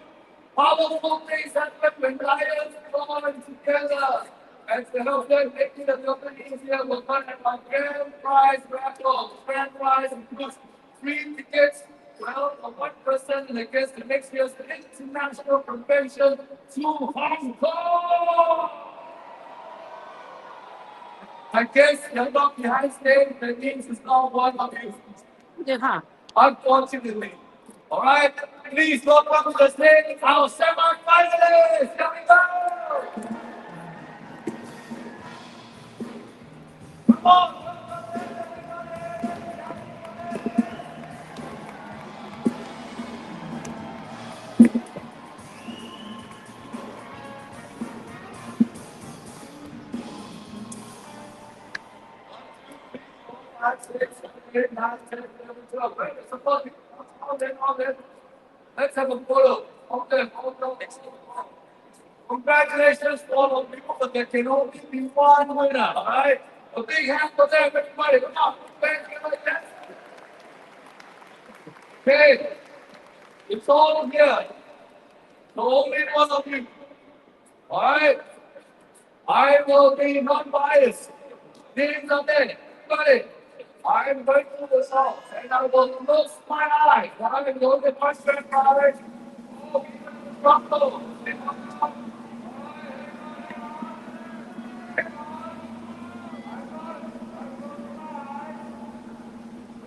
Powerful things happen when lions join together. And to help them make it a little bit easier, we're going to have a grand prize raffle. Grand prize includes free tickets, well, for one person and against the next year's international convention to Hong Kong. I guess you're not behind stage, that means it's not one of you. Yeah. Unfortunately. All right, please welcome to the stage our semi-finalists. Here we go. Come on. Five, six, seven, 8, 9, 10, 11, 12. Wait, it's supposed to be all that. Let's have a photo. Okay, photo. Congratulations to all of you, but there can only be one winner, all right? A big hand for them, everybody. Come on, thank you like that. Okay, it's all here. So only one of you. All right? I will be non-biased. Names are there. Everybody. I'm going to do this all, and I will close my eyes. I'm going to look at my strength, right? Oh, Rumble.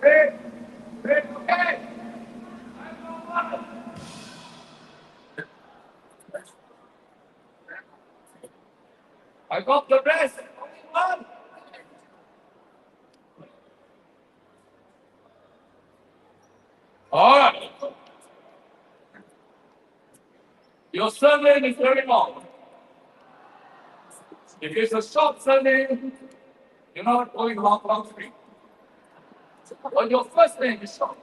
Great. Great. Okay. I got the rest. Only one. All right. Your surname is very long. If it's a short surname, you're not going long street. But your first name is short.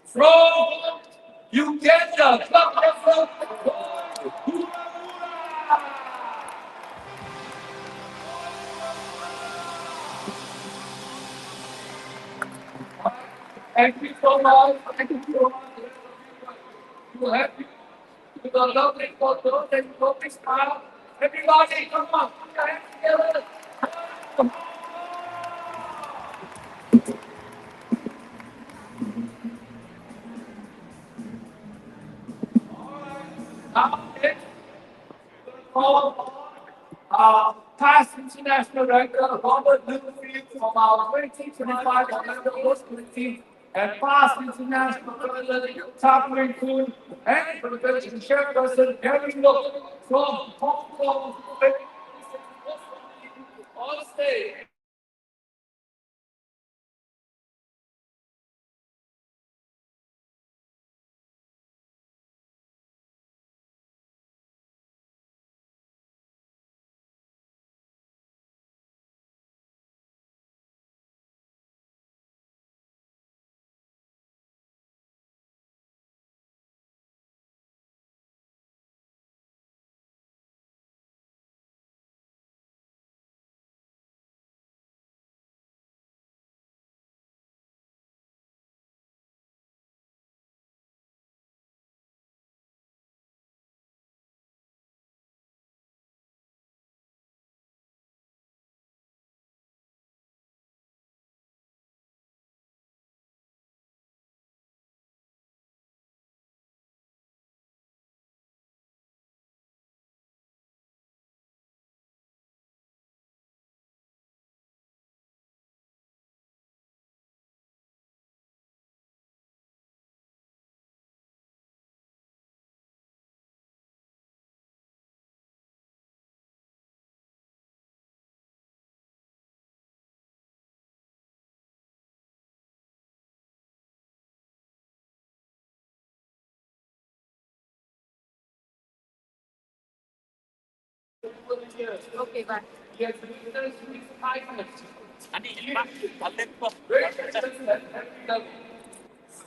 From Uganda, clap yourself. Thank you so much. Thank you so much. You happy with a lovely photo and lovely smile. Everybody, come on, put your hands together. Now, next, call past international director Robert Littlefield from our 2025 Orlando Host Committee and past international president Tapping Kuhn and president chairperson Gary Look from Hong Kong on stage. Okay, bye. Yes,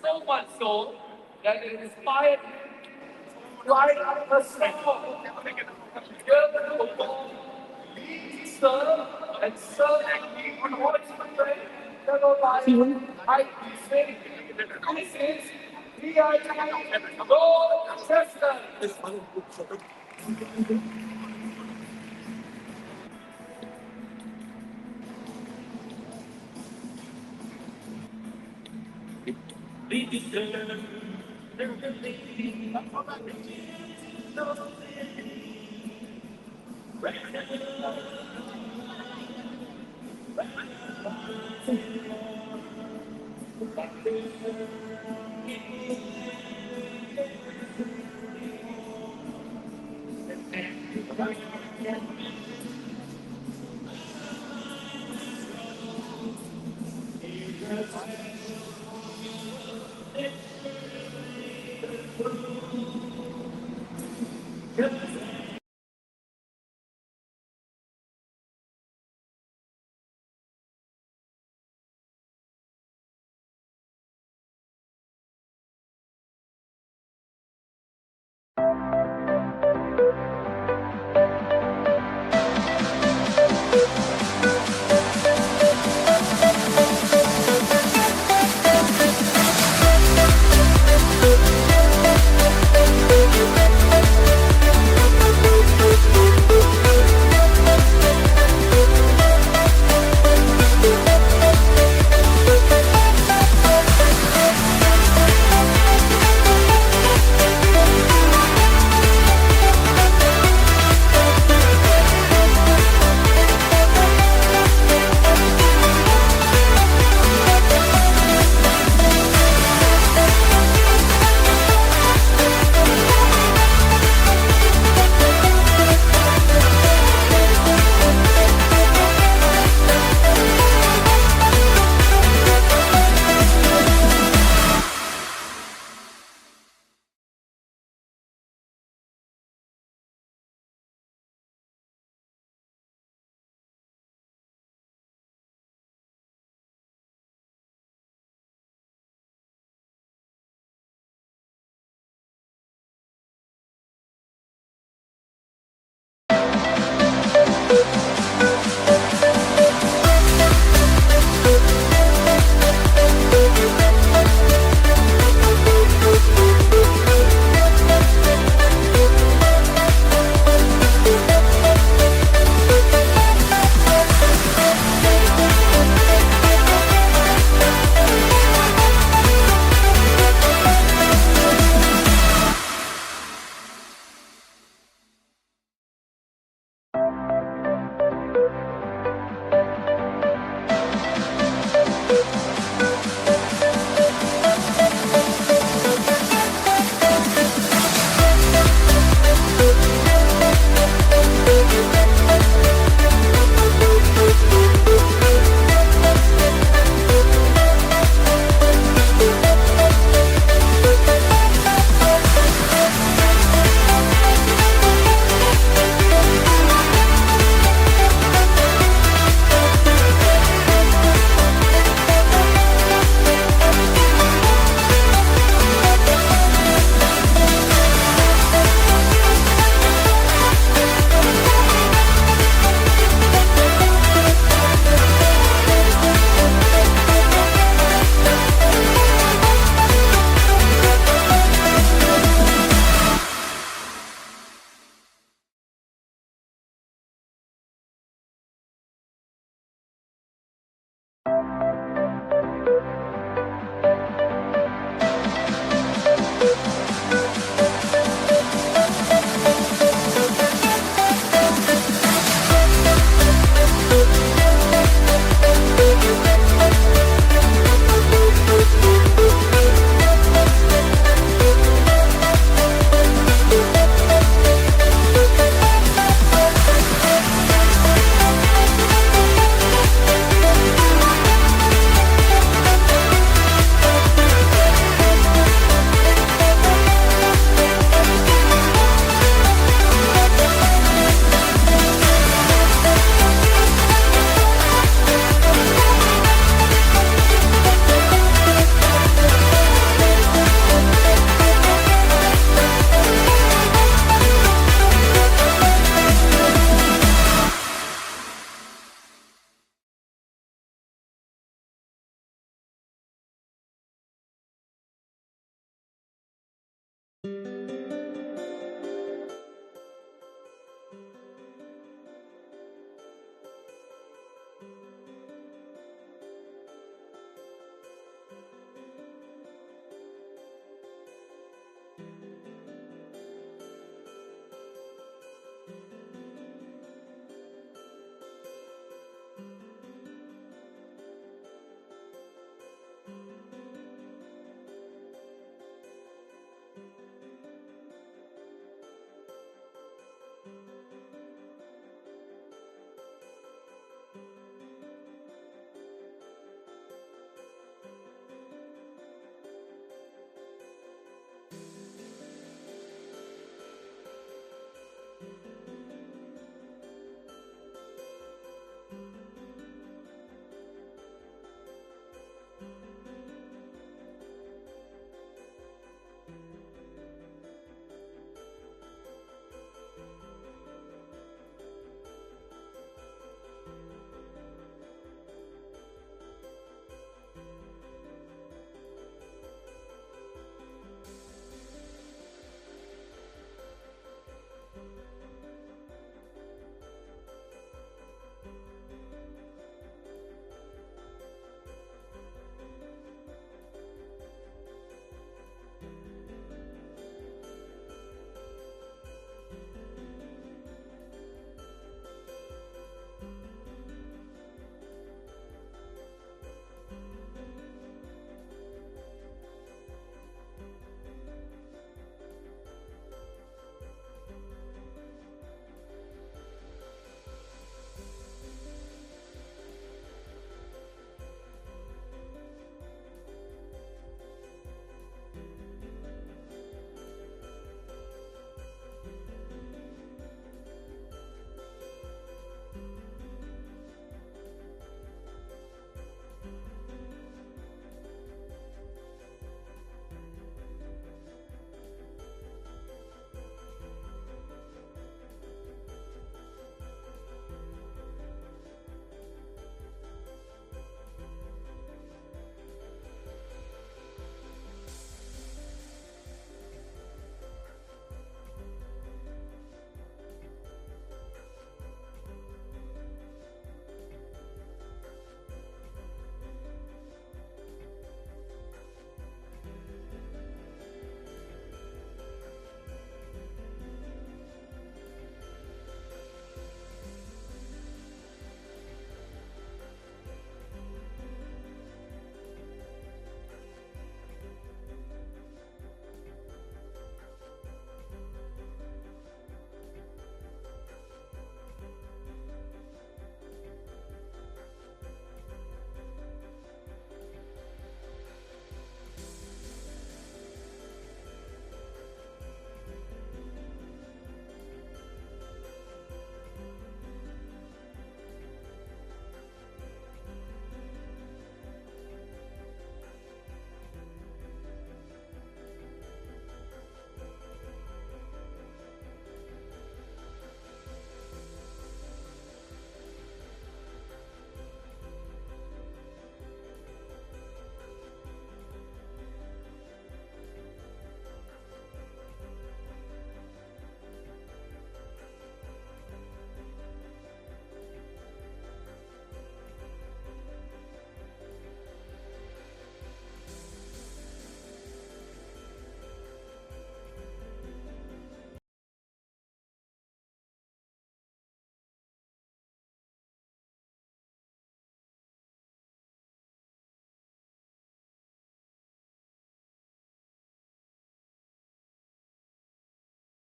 so much so that it inspired me to write a song. Sir and Sir and me, fellow lions. I say this is PII Lord Chester.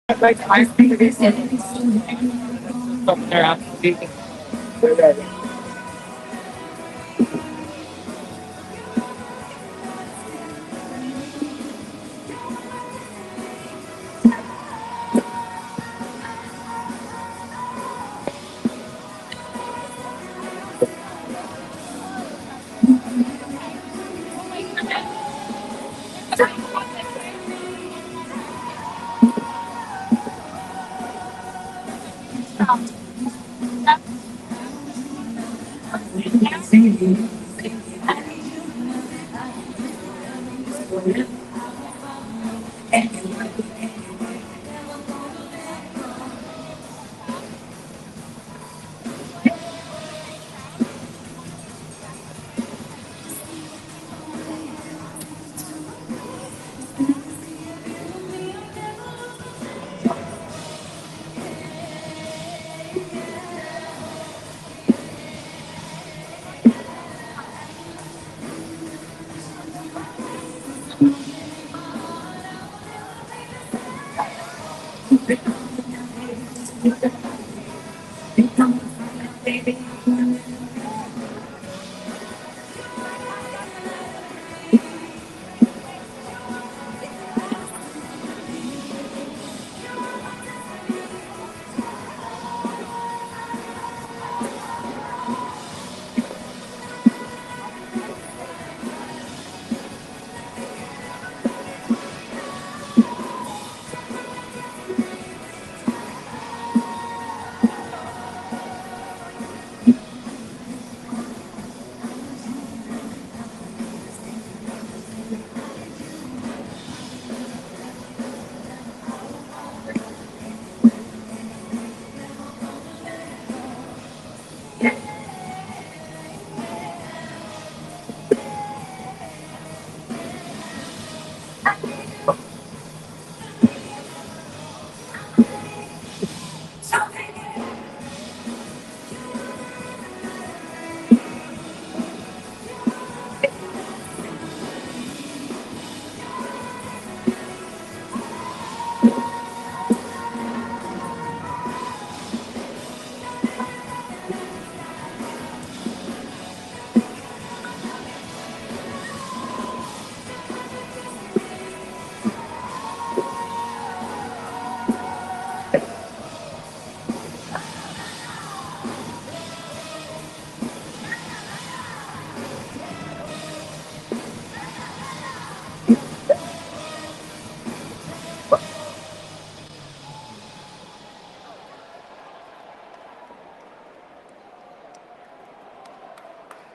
Like I think this from there.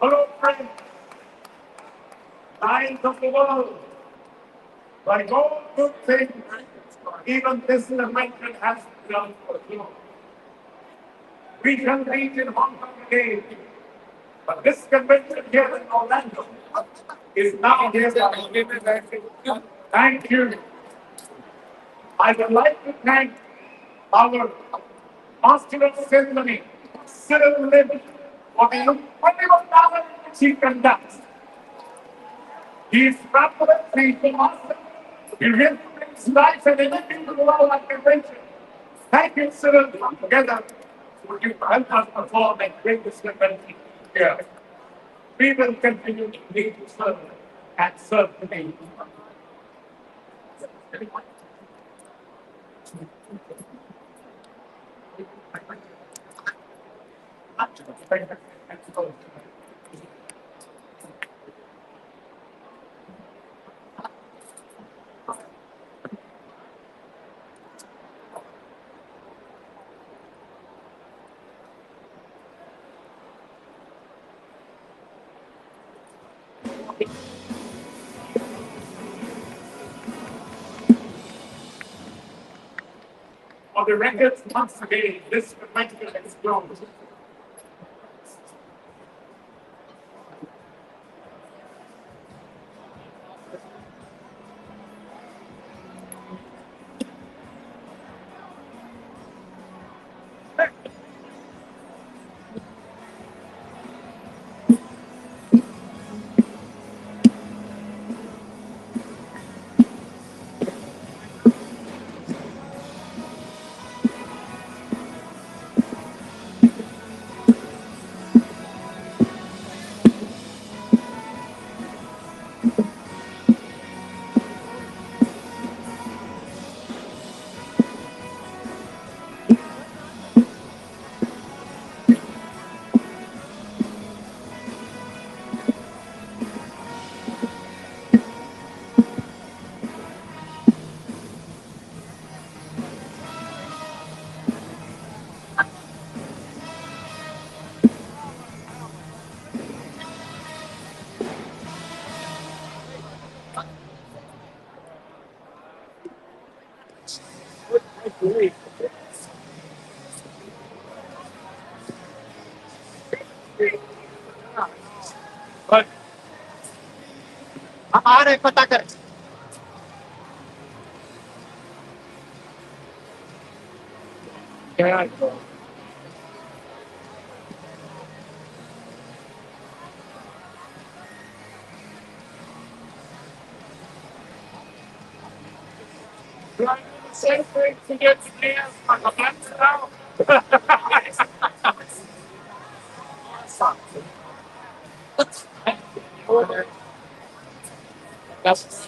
Hello, friends, lions of the world. Like all good things, even this convention has done for you. We can meet in Hong Kong again, but this convention here in Orlando is now here. Thank you. I would like to thank our Master of Ceremony, Cyril Lim, for the incredible talent which he conducts. He is rapidly the master. He really brings life and energy to the world like convention. Thank you, Cyril. Together, would you help us perform and bring this convention here? We will continue to lead to serve and serve the people. For the records, once again, this convention has grown. But yeah, trying to do the same thing to get the dance on the left now. That's